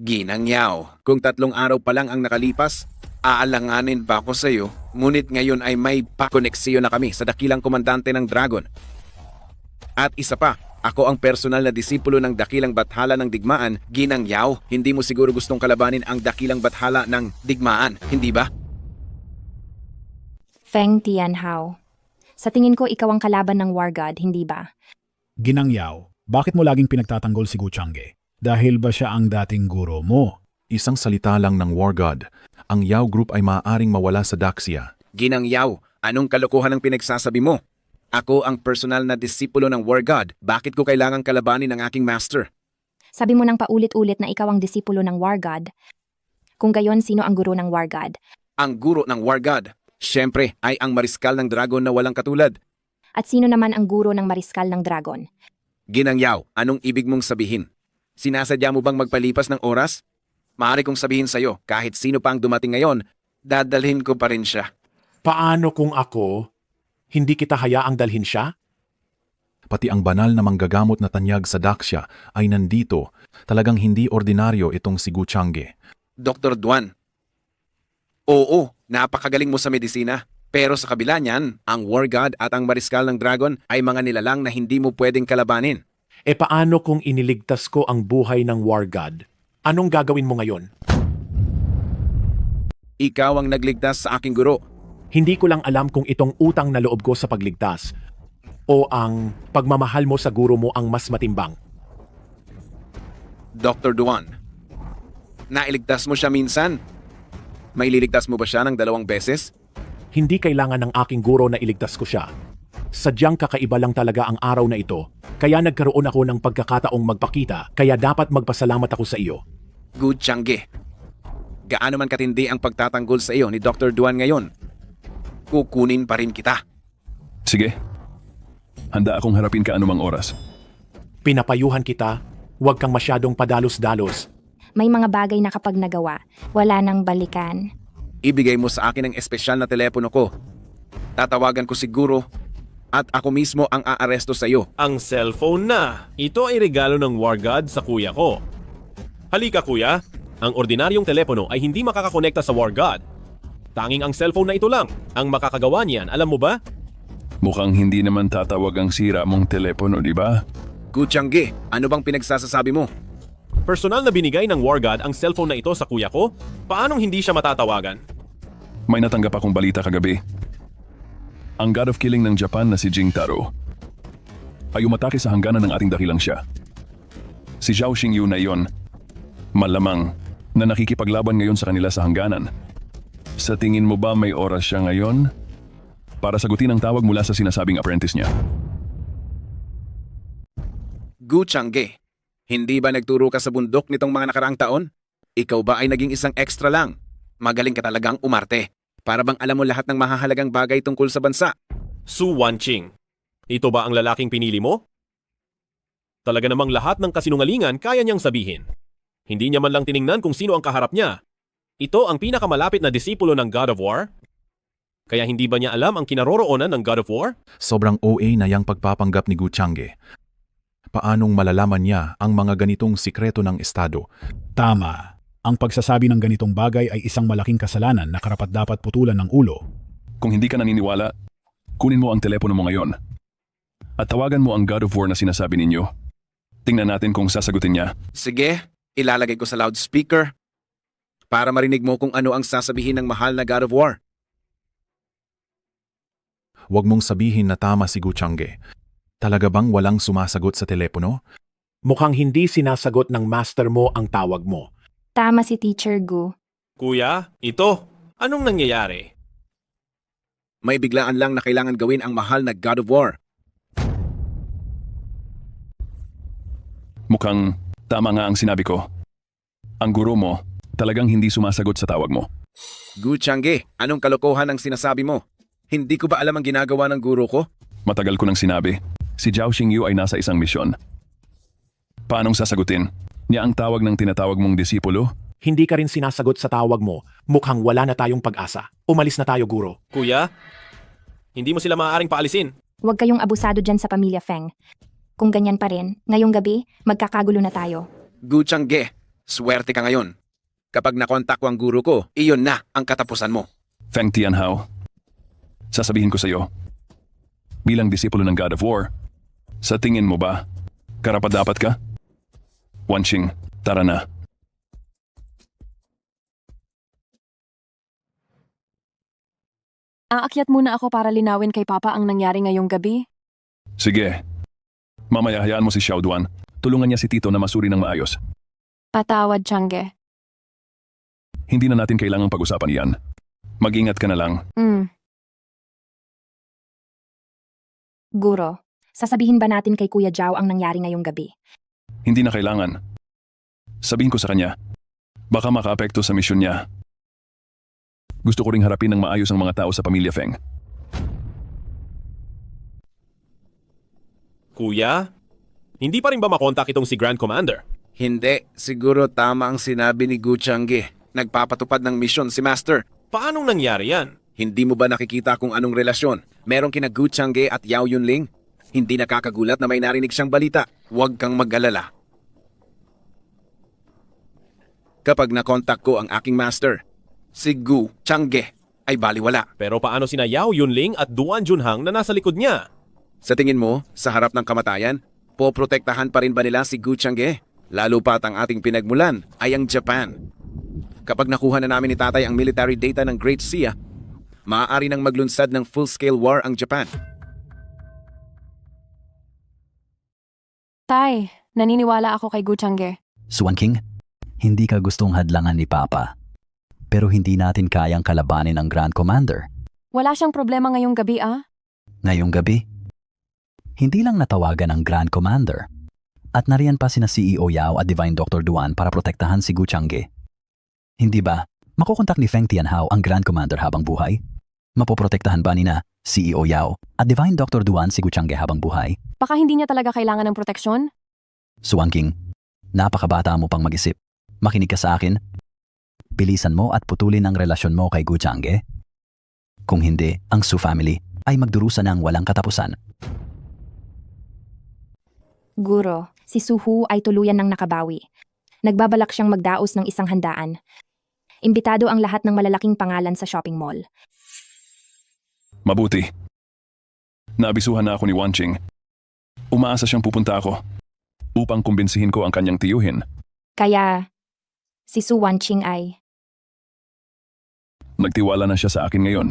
Ginang Yao, kung 3 araw pa lang ang nakalipas, aalanganin pa ako sa'yo. Ngunit ngayon ay may pakoneksiyo na kami sa dakilang komandante ng Dragon. At isa pa, ako ang personal na disipulo ng dakilang Bathala ng Digmaan, Ginang Yao. Hindi mo siguro gustong kalabanin ang dakilang Bathala ng Digmaan, hindi ba? Feng Tianhao. Sa tingin ko ikaw ang kalaban ng War God, hindi ba? Ginang Yao, bakit mo laging pinagtatanggol si Gu Changge? Dahil ba siya ang dating guro mo? Isang salita lang ng War God. Ang Yao Group ay maaaring mawala sa Daxia. Ginang Yao, anong kalokohan ang pinagsasabi mo? Ako ang personal na disipulo ng War God. Bakit ko kailangang kalabanin ang aking master? Sabi mo nang paulit-ulit na ikaw ang disipulo ng War God. Kung gayon, sino ang guro ng War God? Ang guro ng War God, syempre, ay ang mariskal ng Dragon na walang katulad. At sino naman ang guro ng mariskal ng Dragon? Ginang Yao, anong ibig mong sabihin? Sinasadya mo bang magpalipas ng oras? Maaari kong sabihin sa'yo, kahit sino pa ang dumating ngayon, dadalhin ko pa rin siya. Paano kung ako, hindi kita hayaang dalhin siya? Pati ang banal na manggagamot na tanyag sa Daxia ay nandito. Talagang hindi ordinaryo itong si Gu Changge. Dr. Duan. Oo, napakagaling mo sa medisina. Pero sa kabila niyan, ang War God at ang mariskal ng Dragon ay mga nilalang na hindi mo pwedeng kalabanin. E paano kung iniligtas ko ang buhay ng War God? Anong gagawin mo ngayon? Ikaw ang nagligtas sa aking guro. Hindi ko lang alam kung itong utang na loob ko sa pagligtas o ang pagmamahal mo sa guro mo ang mas matimbang. Dr. Duan, nailigtas mo siya minsan? May liligtas mo ba siya ng 2 beses? Hindi kailangan ng aking guro na iligtas ko siya. Sadyang kakaiba lang talaga ang araw na ito, kaya nagkaroon ako ng pagkakataong magpakita, kaya dapat magpasalamat ako sa iyo. Gu Changge, gaano man katindi ang pagtatanggol sa iyo ni Dr. Duan ngayon, kukunin pa rin kita. Sige. Handa akong harapin ka anumang oras. Pinapayuhan kita, huwag kang masyadong padalos-dalos. May mga bagay na kapag nagawa, wala nang balikan. Ibigay mo sa akin ang espesyal na telepono ko. Tatawagan ko siguro at ako mismo ang aaresto sa iyo. Ang cellphone na. Ito ay regalo ng War God sa kuya ko. Halika kuya, ang ordinaryong telepono ay hindi makakakonekta sa War God. Tanging ang cellphone na ito lang ang makakagawa niyan, alam mo ba? Mukhang hindi naman tatawag ang sira mong telepono, di ba? Gu Changge, ano bang pinagsasasabi mo? Personal na binigay ng War God ang cellphone na ito sa kuya ko? Paanong hindi siya matatawagan? May natanggap akong balita kagabi. Ang God of Killing ng Japan na si Jing Taro ay umatake sa hangganan ng ating dakilang siya. Si Zhao Xingyu na iyon, malamang na nakikipaglaban ngayon sa kanila sa hangganan. Sa tingin mo ba may oras siya ngayon para sagutin ang tawag mula sa sinasabing apprentice niya? Gu Changge, hindi ba nagturo ka sa bundok nitong mga nakaraang taon? Ikaw ba ay naging isang extra lang? Magaling ka talagang umarte. Para bang alam mo lahat ng mahahalagang bagay tungkol sa bansa? Su Wanqing, ito ba ang lalaking pinili mo? Talaga namang lahat ng kasinungalingan kaya niyang sabihin. Hindi niya man lang tiningnan kung sino ang kaharap niya. Ito ang pinakamalapit na disipulo ng God of War? Kaya hindi ba niya alam ang kinaroroonan ng God of War? Sobrang OA na yang pagpapanggap ni Gu Changge. Paanong malalaman niya ang mga ganitong sikreto ng Estado? Tama. Ang pagsasabi ng ganitong bagay ay isang malaking kasalanan na karapat-dapat putulan ng ulo. Kung hindi ka naniniwala, kunin mo ang telepono mo ngayon at tawagan mo ang God of War na sinasabi ninyo. Tingnan natin kung sasagutin niya. Sige, ilalagay ko sa loudspeaker para marinig mo kung ano ang sasabihin ng mahal na God of War. Huwag mong sabihin na tama si Gu Changge. Talaga bang walang sumasagot sa telepono? Mukhang hindi sinasagot ng master mo ang tawag mo. Tama si Teacher Gu. Kuya, ito, anong nangyayari? May biglaan lang na kailangan gawin ang mahal na God of War. Mukhang tama nga ang sinabi ko. Ang guro mo talagang hindi sumasagot sa tawag mo. Gu Changge, anong kalokohan ang sinasabi mo? Hindi ko ba alam ang ginagawa ng guro ko? Matagal ko nang sinabi, si Zhao Xingyu ay nasa isang misyon. Paanong sasagutin niya ang tawag ng tinatawag mong disipulo? Hindi ka rin sinasagot sa tawag mo. Mukhang wala na tayong pag-asa. Umalis na tayo, guro. Kuya, hindi mo sila maaaring paalisin. Huwag kayong abusado dyan sa pamilya Feng. Kung ganyan pa rin, ngayong gabi, magkakagulo na tayo. Gu Changge, swerte ka ngayon. Kapag nakontak ko ang guro ko, iyon na ang katapusan mo. Feng Tianhao, sasabihin ko sa iyo, bilang disipulo ng God of War, sa tingin mo ba, karapat-dapat ka? Wanqing, tara na. Aakyat muna ako para linawin kay Papa ang nangyari ngayong gabi. Sige. Mamaya hayaan mo si Xiao Duan. Tulungan niya si Tito na masuri ng maayos. Patawad, Changge. Hindi na natin kailangang pag-usapan iyan. Mag-ingat ka na lang. Guro, sasabihin ba natin kay Kuya Zhao ang nangyari ngayong gabi? Hindi na kailangan. Sabihin ko sa kanya, baka makaapekto sa misyon niya. Gusto ko ring harapin ng maayos ang mga tao sa pamilya Feng. Kuya, hindi pa rin ba makontak itong si Grand Commander? Hindi, siguro tama ang sinabi ni Gu Changge. Nagpapatupad ng misyon si Master. Paanong nangyari yan? Hindi mo ba nakikita kung anong relasyon merong kina Gu Changge at Yao Yunling? Hindi nakakagulat na may narinig siyang balita. Huwag kang mag-alala. Kapag nakontak ko ang aking master, si Gu Changge ay baliwala. Pero paano sina Yao Yunling at Duan Junhang na nasa likod niya? Sa tingin mo, sa harap ng kamatayan, poprotektahan pa rin ba nila si Gu Changge? Lalo pat ang ating pinagmulan ay ang Japan. Kapag nakuha na namin ni tatay ang military data ng Great Sea, maaari nang maglunsad ng full-scale war ang Japan. Tay, naniniwala ako kay Gu Changge. Wanqing, hindi ka gustong hadlangan ni Papa. Pero hindi natin kayang kalabanin ang Grand Commander. Wala siyang problema ngayong gabi, Ngayong gabi, hindi lang natawagan ang Grand Commander. At nariyan pa sina CEO Yao at Divine Dr. Duan para protektahan si Gu Changge. Hindi ba, makukontak ni Feng Tianhao ang Grand Commander habang buhay? Mapoprotektahan ba nina CEO Yao at Divine Dr. Duan si Gu Changge habang buhay? Baka hindi niya talaga kailangan ng proteksyon? Wanqing, napakabata mo pang mag-isip. Makinig ka sa akin. Bilisan mo at putulin ang relasyon mo kay Gu Changge. Kung hindi, ang Su family ay magdurusa ng walang katapusan. Guro, si Suhu ay tuluyan ng nakabawi. Nagbabalak siyang magdaos ng isang handaan. Imbitado ang lahat ng malalaking pangalan sa shopping mall. Mabuti. Naabisuhan na ako ni Wanching. Umaasa siyang pupunta ako upang kumbinsihin ko ang kanyang tiyuhin. Kaya, si Su Wanqing ay... Nagtiwala na siya sa akin ngayon.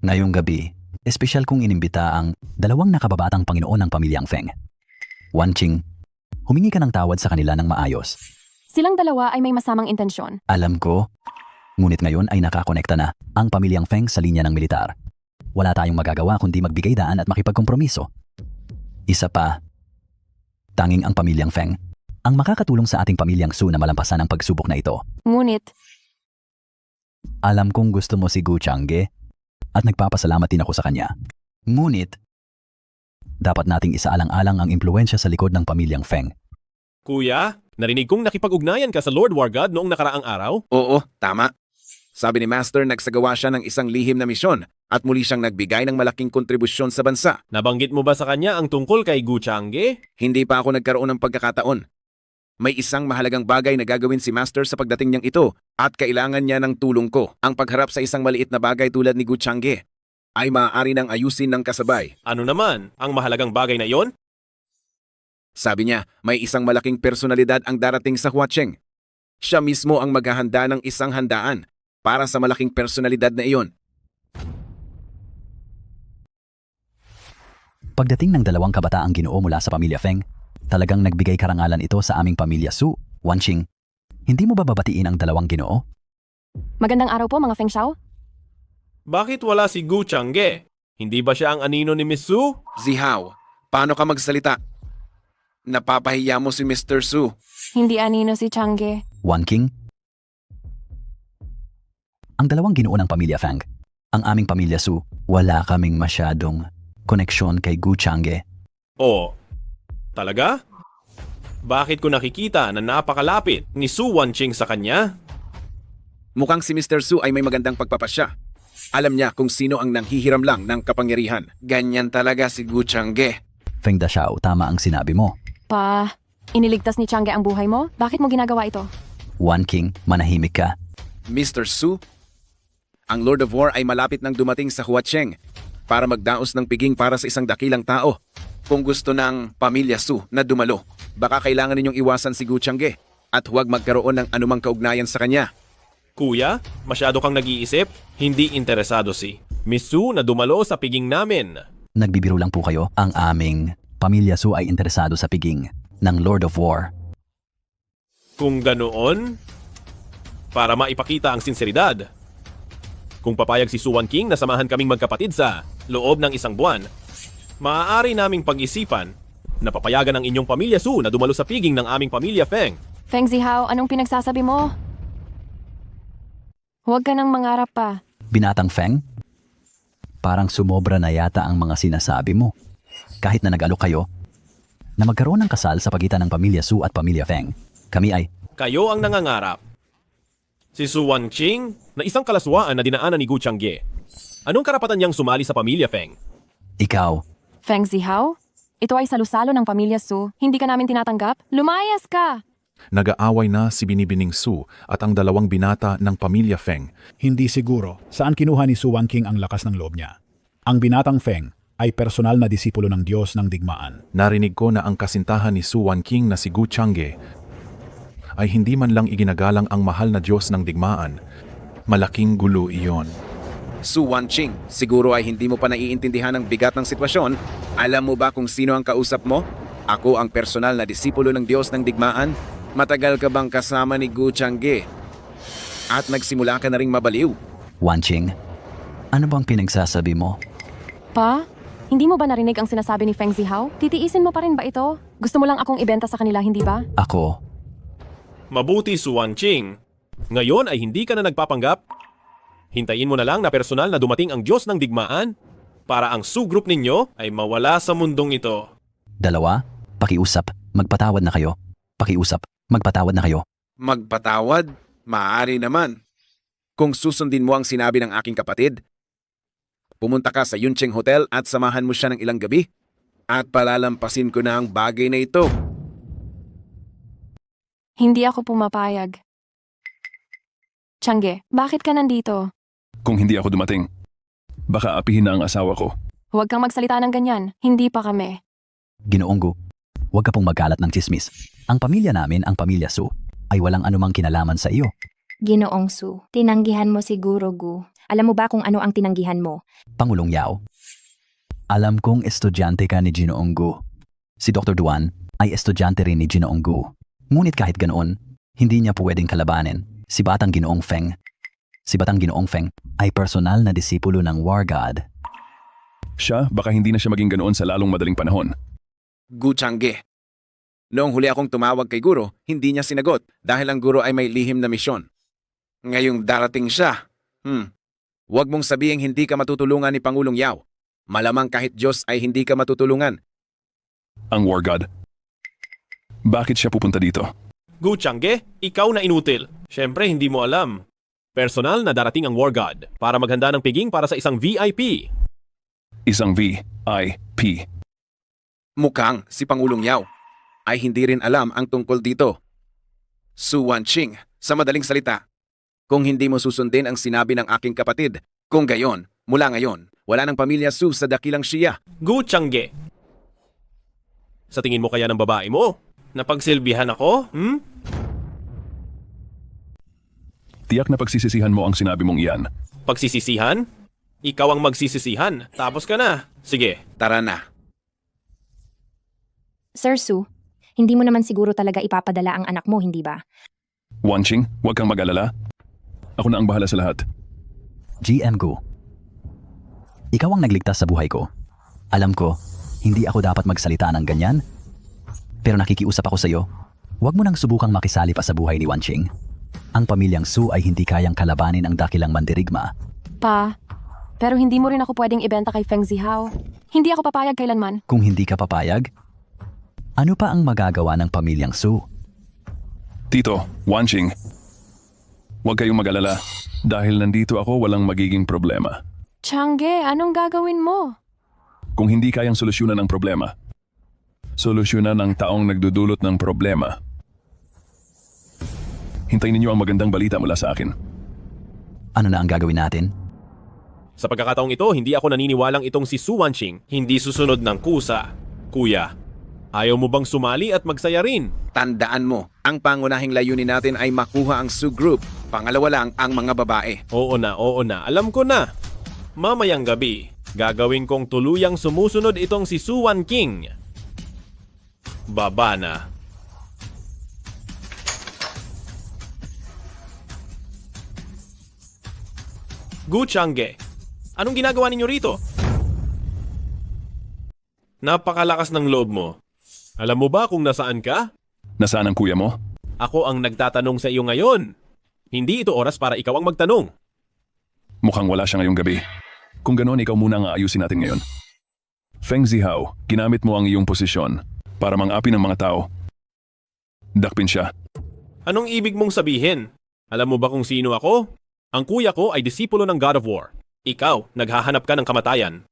Ngayong gabi, espesyal kong inimbita ang dalawang nakababatang Panginoon ng pamilyang Feng. Wanqing, humingi ka ng tawad sa kanila ng maayos. Silang dalawa ay may masamang intensyon. Alam ko, ngunit ngayon ay nakakonekta na ang pamilyang Feng sa linya ng militar. Wala tayong magagawa kundi magbigay daan at makipagkompromiso. Isa pa, tanging ang pamilyang Feng ang makakatulong sa ating pamilyang Su na malampasan ang pagsubok na ito. Ngunit, Alam kong gusto mo si Gu Changge at nagpapasalamat din ako sa kanya. Ngunit, dapat nating isaalang-alang ang impluensya sa likod ng pamilyang Feng. Kuya, narinig kong nakipag-ugnayan ka sa Lord Wargod noong nakaraang araw? Oo, tama. Sabi ni Master, nagsagawa siya ng isang lihim na misyon at muli siyang nagbigay ng malaking kontribusyon sa bansa. Nabanggit mo ba sa kanya ang tungkol kay Gu Changge? Hindi pa ako nagkaroon ng pagkakataon. May isang mahalagang bagay na gagawin si Master sa pagdating niyang ito at kailangan niya ng tulong ko. Ang pagharap sa isang maliit na bagay tulad ni Gu Changge ay maaari nang ayusin ng kasabay. Ano naman ang mahalagang bagay na iyon? Sabi niya, may isang malaking personalidad ang darating sa Huacheng. Siya mismo ang maghahanda ng isang handaan para sa malaking personalidad na iyon. Pagdating ng dalawang kabataang Ginoo mula sa pamilya Feng, talagang nagbigay karangalan ito sa aming pamilya Su. Wanqing, hindi mo ba babatiin ang dalawang Ginoo? magandang araw po mga Feng Xiao. Bakit wala si Gu Changge? Hindi ba siya ang anino ni Miss Su? Zihao, paano ka magsalita? Napapahiya mo si Mr. Su. Hindi anino si Changge. Wanqing, ang dalawang Ginoo ng pamilya Feng, ang aming pamilya Su, wala kaming masyadong koneksyon kay Gu Changge. Oo. Talaga? Bakit ko nakikita na napakalapit ni Su Wanqing sa kanya? Mukhang si Mr. Su ay may magandang pagpapasya. Alam niya kung sino ang nanghihiram lang ng kapangyarihan. Ganyan talaga si Gu Changge. Feng Daxiao, tama ang sinabi mo. Pa, iniligtas ni Changge ang buhay mo? Bakit mo ginagawa ito? Wanqing, manahimik ka. Mr. Su, ang Lord of War ay malapit nang dumating sa Huacheng para magdaos ng piging para sa isang dakilang tao. Kung gusto ng pamilya Su na dumalo, baka kailangan ninyong iwasan si Gu Changge at huwag magkaroon ng anumang kaugnayan sa kanya. Kuya, masyado kang nag-iisip? Hindi interesado si Miss Su na dumalo sa piging namin. Nagbibiro lang po kayo. Ang aming pamilya Su ay interesado sa piging ng Lord of War. Kung ganoon, para maipakita ang sinseridad. Kung papayag si Su Wanqing na samahan kaming magkapatid sa loob ng isang buwan, maaari naming pag-isipan na papayagan ang inyong pamilya Su na dumalo sa piging ng aming pamilya Feng. Feng Zihao, anong pinagsasabi mo? Huwag ka nang mangarap pa. Binatang Feng, parang sumobra na yata ang mga sinasabi mo. Kahit na nag-alok kayo, na magkaroon ng kasal sa pagitan ng pamilya Su at pamilya Feng, kami ay... Kayo ang nangangarap. Si Su Wanqing na isang kalaswaan na dinaanan ni Gu Changge. Anong karapatan niyang sumali sa pamilya Feng? Ikaw, Feng Zihao, ito ay salusalo ng pamilya Su. Hindi ka namin tinatanggap? Lumayas ka! Nag-aaway na si Binibining Su at ang dalawang binata ng pamilya Feng. Hindi siguro saan kinuha ni Su Wanqing ang lakas ng loob niya. Ang binatang Feng ay personal na disipulo ng Diyos ng digmaan. Narinig ko na ang kasintahan ni Su Wanqing na si Gu Changge ay hindi man lang iginagalang ang mahal na Diyos ng digmaan. Malaking gulo iyon. Su Wanqing, siguro ay hindi mo pa naiintindihan ang bigat ng sitwasyon. Alam mo ba kung sino ang kausap mo? Ako ang personal na disipulo ng Diyos ng digmaan. Matagal ka bang kasama ni Gu Changge? At nagsimula ka na ring mabaliw. Wanqing, ano bang pinagsasabi mo? Pa, hindi mo ba narinig ang sinasabi ni Feng Zihao? Titiisin mo pa rin ba ito? Gusto mo lang akong ibenta sa kanila, hindi ba? Ako, Mabuti, Su Wanqing. Ngayon ay hindi ka na nagpapanggap? Hintayin mo na lang na personal na dumating ang Diyos ng digmaan para ang Su group ninyo ay mawala sa mundong ito. dalawa, pakiusap, magpatawad na kayo. Pakiusap, magpatawad na kayo. Magpatawad? Maaari naman. Kung susundin mo ang sinabi ng aking kapatid, pumunta ka sa Yuncheng Hotel at samahan mo siya ng ilang gabi at palalampasin ko na ang bagay na ito. Hindi ako pumapayag. Tiangge, bakit ka nandito? Kung hindi ako dumating, baka apihin na ang asawa ko. Huwag kang magsalita ng ganyan. Hindi pa kami. Ginoong Gu, huwag ka pong magkalat ng chismis. Ang pamilya namin, ang pamilya Su, ay walang anumang kinalaman sa iyo. Ginoong Su, tinanggihan mo siguro, Gu. Alam mo ba kung ano ang tinanggihan mo? Pangulong Yao, alam kong estudyante ka ni Ginoong Gu. Si Dr. Duan ay estudyante rin ni Ginoong Gu. Ngunit kahit ganoon, hindi niya pwedeng kalabanin si Batang Ginoong Feng. Si Batang Ginoong Feng ay personal na disipulo ng War God. Siya, baka hindi na siya maging ganoon sa lalong madaling panahon. Gu Changge. Noong huli akong tumawag kay Guro, hindi niya sinagot dahil ang Guro ay may lihim na misyon. Ngayong darating siya. Huwag mong sabihing hindi ka matutulungan ni Pangulong Yao. Malamang kahit Diyos ay hindi ka matutulungan. Ang War God. Bakit siya pupunta dito? Gu Changge, ikaw na inutil. Siyempre, hindi mo alam. Personal na darating ang War God para maghanda ng piging para sa isang VIP. Isang VIP. Mukhang si Pangulong Yao ay hindi rin alam ang tungkol dito. Su Wanqing, sa madaling salita, kung hindi mo susundin ang sinabi ng aking kapatid, kung gayon, mula ngayon, wala ng pamilya Su sa dakilang Xia. Gu Changge. Sa tingin mo kaya ng babae mo? Napagsilbihan ako? Tiyak na pagsisisihan mo ang sinabi mong iyan. Pagsisisihan? Ikaw ang magsisisihan. Tapos ka na. Sige. Tara na. Sir Su, hindi mo naman siguro talaga ipapadala ang anak mo, hindi ba? Wanqing, huwag kang mag-alala. Ako na ang bahala sa lahat. GM Gu, ikaw ang nagligtas sa buhay ko. Alam ko, hindi ako dapat magsalita ng ganyan. Pero nakikiusap ako sa iyo, huwag mo nang subukang makisali pa sa buhay ni Wanqing. Ang pamilyang Su ay hindi kayang kalabanin ang dakilang mandirigma. Pa, pero hindi mo rin ako pwedeng ibenta kay Feng Zihao. Hindi ako papayag kailanman. Kung hindi ka papayag, ano pa ang magagawa ng pamilyang Su? Tito, Wanqing, huwag kayong mag-alala. Dahil nandito ako, walang magiging problema. Changge, anong gagawin mo? Kung hindi kayang solusyonan ang problema, solusyonan ang taong nagdudulot ng problema. Hintayin ninyo ang magandang balita mula sa akin. Ano na ang gagawin natin? Sa pagkakataong ito, hindi ako naniniwalang itong si Su Wanqing hindi susunod ng kusa. Kuya, ayaw mo bang sumali at magsaya rin? Tandaan mo, ang pangunahing layunin natin ay makuha ang Su Group. Pangalawa lang ang mga babae. Oo na. Alam ko na. Mamayang gabi, gagawin kong tuluyang sumusunod itong si Su Wanqing. Baba na. Gu Changge, anong ginagawa ninyo rito? Napakalakas ng loob mo. Alam mo ba kung nasaan ka? Nasaan ang kuya mo? Ako ang nagtatanong sa iyo ngayon. Hindi ito oras para ikaw ang magtanong. Mukhang wala siya ngayong gabi. Kung ganoon, ikaw muna ang aayusin natin ngayon. Feng Zihao, ginamit mo ang iyong posisyon para mang-api ng mga tao. Dakpin siya. Anong ibig mong sabihin? Alam mo ba kung sino ako? Ang kuya ko ay disipulo ng God of War. Ikaw, naghahanap ka ng kamatayan.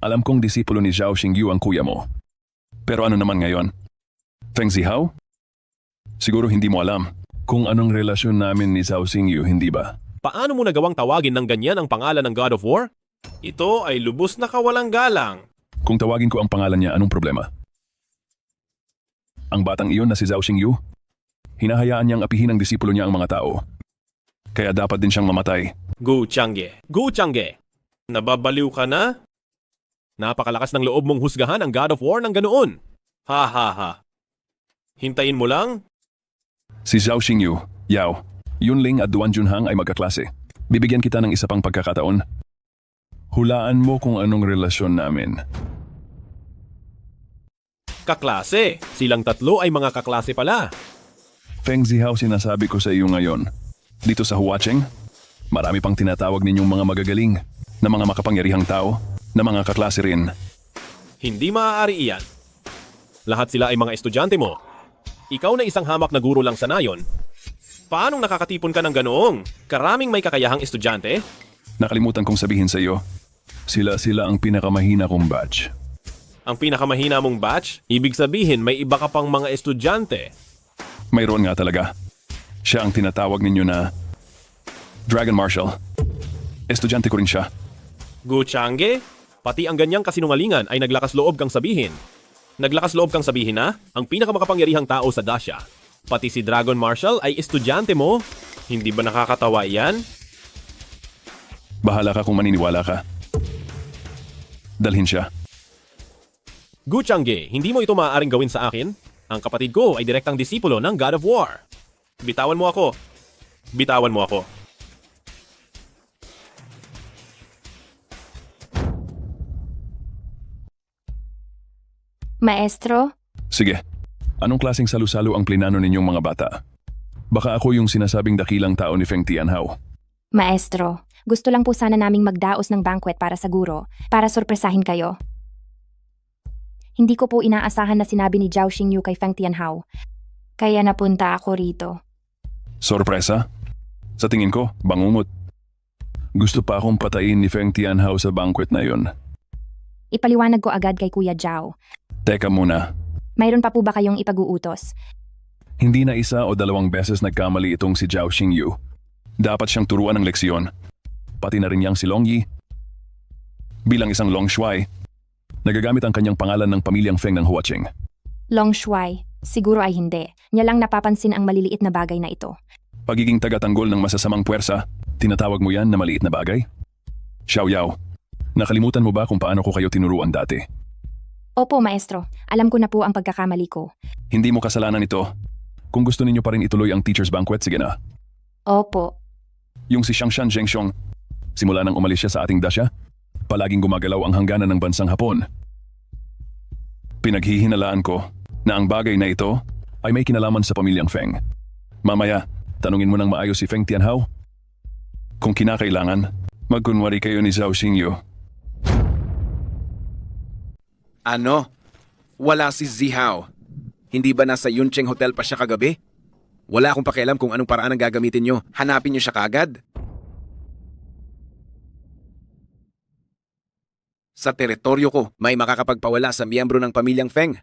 Alam kong disipulo ni Zhao Xingyu ang kuya mo. Pero ano naman ngayon? Feng Zihao? Siguro hindi mo alam kung anong relasyon namin ni Zhao Xingyu, hindi ba? Paano mo nagawang tawagin ng ganyan ang pangalan ng God of War? Ito ay lubos na kawalang galang. Kung tawagin ko ang pangalan niya, anong problema? Ang batang iyon na si Zhao Xingyu, hinahayaan niyang apihin ng disipulo niya ang mga tao. Kaya dapat din siyang mamatay. Gu Changge, nababaliw ka na? Napakalakas ng loob mong husgahan ang God of War ng ganoon. Ha. Hintayin mo lang. Si Zhao Xingyu, Yao, Yunling at Duan Junhang ay magkaklase. Bibigyan kita ng isa pang pagkakataon. Hulaan mo kung anong relasyon namin. Kaklase. Silang tatlo ay mga kaklase pala. Feng Zihao, sinasabi ko sa iyo ngayon. Dito sa Huacheng, marami pang tinatawag ninyong mga magagaling na mga makapangyarihang tao na mga kaklase rin. Hindi maaari iyan. Lahat sila ay mga estudyante mo. Ikaw na isang hamak na guro lang sa nayon. Paanong nakakatipon ka ng ganoong? Karaming may kakayahang estudyante? Nakalimutan kong sabihin sa iyo, sila ang pinakamahina kong batch. Ang pinakamahina mong batch? Ibig sabihin may iba ka pang mga estudyante. Mayroon nga talaga. Siya ang tinatawag ninyo na Dragon Marshal. Estudyante ko rin siya. Gu Changge, pati ang ganyang kasinungalingan ay naglakas loob kang sabihin. Naglakas loob kang sabihin na ang pinakamakapangyarihang tao sa Dasha. Pati si Dragon Marshal ay estudyante mo. Hindi ba nakakatawa yan? Bahala ka kung maniniwala ka. Dalhin siya. Gu Changge, hindi mo ito maaaring gawin sa akin? Ang kapatid ko ay direktang disipulo ng God of War. Bitawan mo ako. Bitawan mo ako. Maestro, Sige. Anong klaseng salu-salo ang plinano ninyong mga bata? Baka ako yung sinasabing dakilang tao ni Feng Tianhao. Maestro, gusto lang po sana naming magdaos ng banquet para sa guro, para sorpresahin kayo. Hindi ko po inaasahan na sinabi ni Zhao Xingyu kay Feng Tianhao. Kaya napunta ako rito. Sorpresa? Sa tingin ko, bangungot. Gusto pa akong patayin ni Feng Tianhao sa banquet na yon. Ipaliwanag ko agad kay Kuya Zhao. Teka muna, Mayroon pa po ba kayong ipag-uutos? hindi na isa o dalawang beses nagkamali itong si Zhao Xingyu. Dapat siyang turuan ng leksyon. Pati na rin yang si Long Yi. Bilang isang Long Shuai, nagagamit ang kanyang pangalan ng pamilyang Feng ng Huacheng. Long Shuai, siguro ay hindi. Niya lang napapansin ang maliliit na bagay na ito. Pagiging tagatanggol ng masasamang puwersa, tinatawag mo yan na maliit na bagay? Xiao Yao, nakalimutan mo ba kung paano ko kayo tinuruan dati? Opo, maestro. Alam ko na po ang pagkakamali ko. Hindi mo kasalanan ito. Kung gusto ninyo pa rin ituloy ang teacher's banquet, sige na. Opo. Yung si Xiangshan Zhengxiong, simula nang umalis siya sa ating dasya, palaging gumagalaw ang hangganan ng bansang Hapon. Pinaghihinalaan ko na ang bagay na ito ay may kinalaman sa pamilyang Feng. Mamaya, tanungin mo ng maayos si Feng Tianhao. Kung kinakailangan, magkunwari kayo ni Zhao Xingyu. Ano? Wala si Zihao. Hindi ba nasa Yuncheng Hotel pa siya kagabi? Wala akong pakialam kung anong paraan ang gagamitin nyo. Hanapin nyo siya kagad. Sa teritoryo ko, may makakapagpawala sa miyembro ng pamilyang Feng.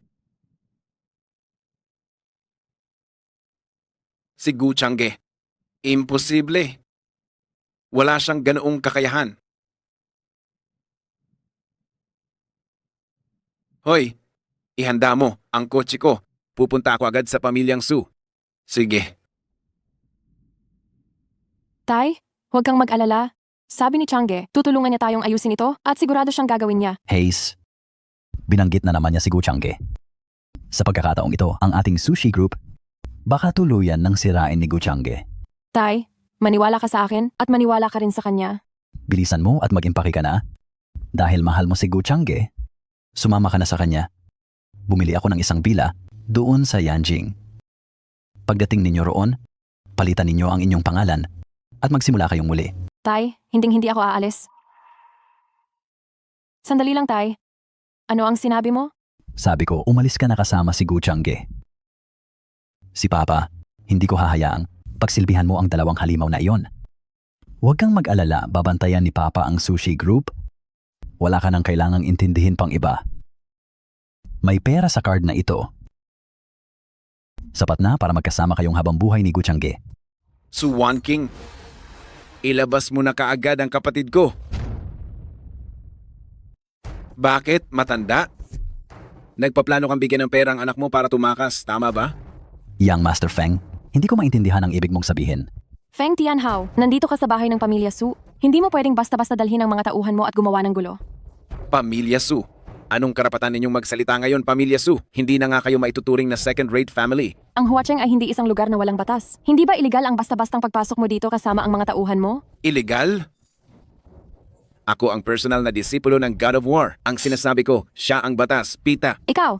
Si Gu Changge. Imposible. Wala siyang ganoong kakayahan. Hoy, ihanda mo ang kotse ko. Pupunta ako agad sa pamilyang Su. Sige. Tay, huwag kang mag-alala. Sabi ni Changge, tutulungan niya tayong ayusin ito at sigurado siyang gagawin niya. Hayes, binanggit na naman niya si Gu Changge. Sa pagkakataong ito, ang ating sushi group, baka tuluyan ng sirain ni Gu Changge. Tay, maniwala ka sa akin at maniwala ka rin sa kanya. Bilisan mo at mag-impake ka na. Dahil mahal mo si Gu Changge, sumama ka na sa kanya. Bumili ako ng isang villa doon sa Yanjing. Pagdating ninyo roon, palitan ninyo ang inyong pangalan at magsimula kayong muli. Tay, hinding-hindi ako aalis. Sandali lang, Tay. Ano ang sinabi mo? Sabi ko, umalis ka na kasama si Gu Changge. Si Papa, hindi ko hahayaang pagsilbihan mo ang dalawang halimaw na iyon. Huwag kang mag-alala, babantayan ni Papa ang sushi group. Wala ka nang kailangang intindihin pang iba. May pera sa card na ito. Sapat na para magkasama kayong habang buhay ni Gu Changge. Su Wanking, ilabas mo na kaagad ang kapatid ko. Bakit? Matanda? Nagpaplano kang bigyan ng pera ang anak mo para tumakas, tama ba? Young Master Feng, hindi ko maintindihan ang ibig mong sabihin. Feng Tianhao, nandito ka sa bahay ng pamilya Su. Hindi mo pwedeng basta-basta dalhin ang mga tauhan mo at gumawa ng gulo. Pamilya Su. Anong karapatan ninyong magsalita ngayon, Pamilya Su? Hindi na nga kayo maituturing na second-rate family. Ang Huacheng ay hindi isang lugar na walang batas. Hindi ba iligal ang basta-bastang pagpasok mo dito kasama ang mga tauhan mo? Illegal? Ako ang personal na disipulo ng God of War. Ang sinasabi ko, siya ang batas, Pita. Ikaw?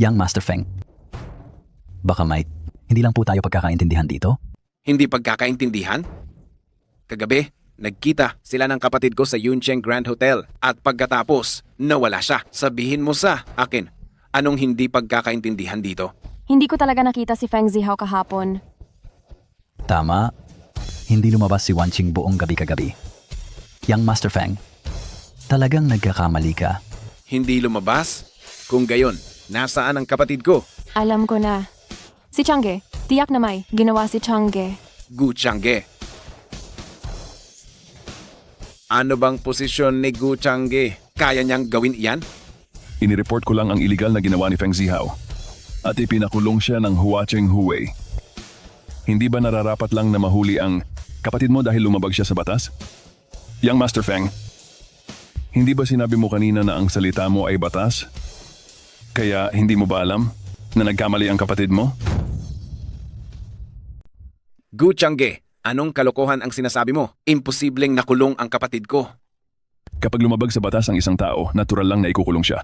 Young Master Feng, baka hindi lang po tayo pagkakaintindihan dito? Hindi pagkakaintindihan? Kagabi, nagkita sila ng kapatid ko sa Yuncheng Grand Hotel at pagkatapos, nawala siya. Sabihin mo sa akin, anong hindi pagkakaintindihan dito? Hindi ko talaga nakita si Feng Zihao kahapon. Tama, hindi lumabas si Wanqing buong gabi kagabi. Young Master Feng, talagang nagkakamali ka. Hindi lumabas? Kung gayon, nasaan ang kapatid ko? Alam ko na. Si Changge, Tiyak na may ginawa si Changge. Gu Changge. Ano bang posisyon ni Gu Changge? Kaya niyang gawin iyan? Inireport ko lang ang illegal na ginawa ni Feng Zihao. At ipinakulong siya ng Huacheng Huwei. Hindi ba nararapat lang na mahuli ang kapatid mo dahil lumabag siya sa batas? Yang Master Feng, hindi ba sinabi mo kanina na ang salita mo ay batas? Kaya hindi mo ba alam na nagkamali ang kapatid mo? Gu Changge, anong kalokohan ang sinasabi mo? Imposibleng nakulong ang kapatid ko. Kapag lumabag sa batas ang isang tao, natural lang na ikukulong siya.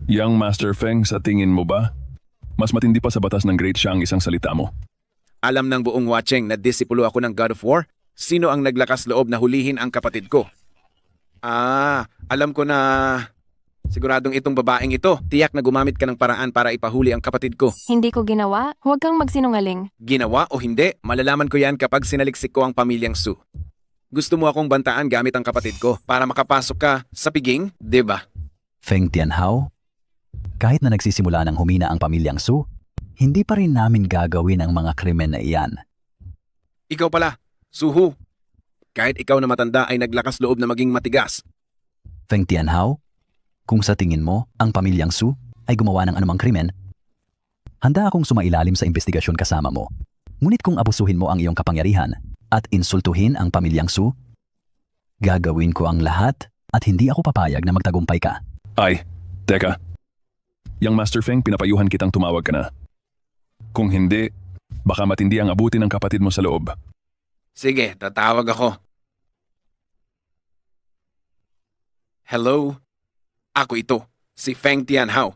Yang Master Feng, sa tingin mo ba, mas matindi pa sa batas ng Great Sha ang isang salita mo? Alam ng buong Huacheng na disipulo ako ng God of War? Sino ang naglakas loob na hulihin ang kapatid ko? Alam ko na... Siguradong itong babaeng ito. Tiyak na gumamit ka ng paraan para ipahuli ang kapatid ko. Hindi ko ginawa. Huwag kang magsinungaling. Ginawa o hindi, malalaman ko yan kapag sinaliksik ko ang pamilyang Su. Gusto mo akong bantaan gamit ang kapatid ko para makapasok ka sa piging, di ba? Feng Tianhao, kahit na nagsisimula ng humina ang pamilyang Su, hindi pa rin namin gagawin ang mga krimen na iyan. Ikaw pala, Suhu. Kahit ikaw na matanda ay naglakas loob na maging matigas. Feng Tianhao, kung sa tingin mo ang pamilyang Su ay gumawa ng anumang krimen, handa akong sumailalim sa investigasyon kasama mo. Ngunit kung abusuhin mo ang iyong kapangyarihan at insultuhin ang pamilyang Su, gagawin ko ang lahat at hindi ako papayag na magtagumpay ka. Ay, teka. Yang Master Feng, pinapayuhan kitang tumawag ka na. Kung hindi, baka matindi ang abuti ng kapatid mo sa loob. Sige, tatawag ako. Hello? Ako ito, si Feng Tianhao.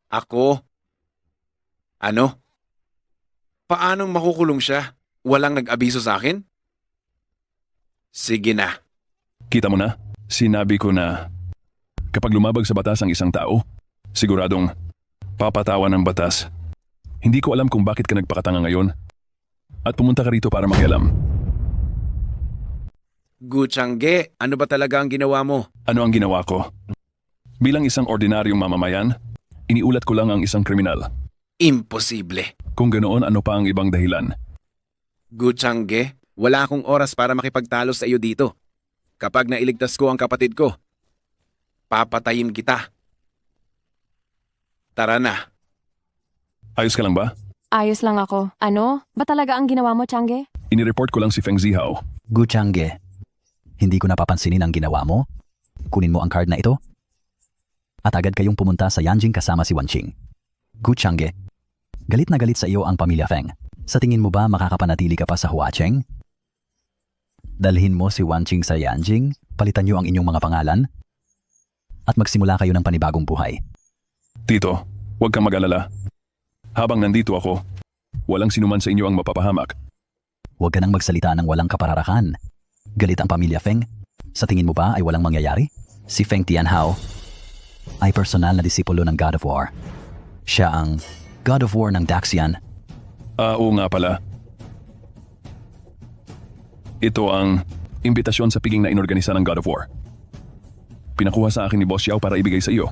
Ako? Ano? Paanong makukulong siya? Walang nag-abiso sa akin? Sige na. Kita mo na, sinabi ko na kapag lumabag sa batas ang isang tao, siguradong papatawan ng batas. Hindi ko alam kung bakit ka nagpakatanga ngayon at pumunta ka rito para makialam. Gu Changge, ano ba talaga ang ginawa mo? Ano ang ginawa ko? Bilang isang ordinaryong mamamayan, iniulat ko lang ang isang kriminal. Imposible. Kung ganoon, ano pa ang ibang dahilan? Gu Changge, wala akong oras para makipagtalo sa iyo dito. Kapag nailigtas ko ang kapatid ko, papatayin kita. Tara na. Ayos ka lang ba? Ayos lang ako. Ano? Ba talaga ang ginawa mo, Changge? Inireport ko lang si Feng Zihao. Gu Changge, hindi ko napapansinin ang ginawa mo. Kunin mo ang card na ito. At agad kayong pumunta sa Yanjing kasama si Wanqing. Gu Changge, galit na galit sa iyo ang pamilya Feng. Sa tingin mo ba makakapanatili ka pa sa Huacheng? Dalhin mo si Wanqing sa Yanjing, palitan niyo ang inyong mga pangalan, at magsimula kayo ng panibagong buhay. Tito, huwag kang mag-alala. Habang nandito ako, walang sinuman sa inyo ang mapapahamak. Huwag ka nang magsalita ng walang kapararakan. Galit ang pamilya Feng. Sa tingin mo ba ay walang mangyayari? Si Feng Tianhao ay personal na disipulo ng God of War. Siya ang God of War ng Daxian. Oo nga pala. Ito ang imbitasyon sa piging na inorganisa ng God of War. Pinakuha sa akin ni Boss Yao para ibigay sa iyo.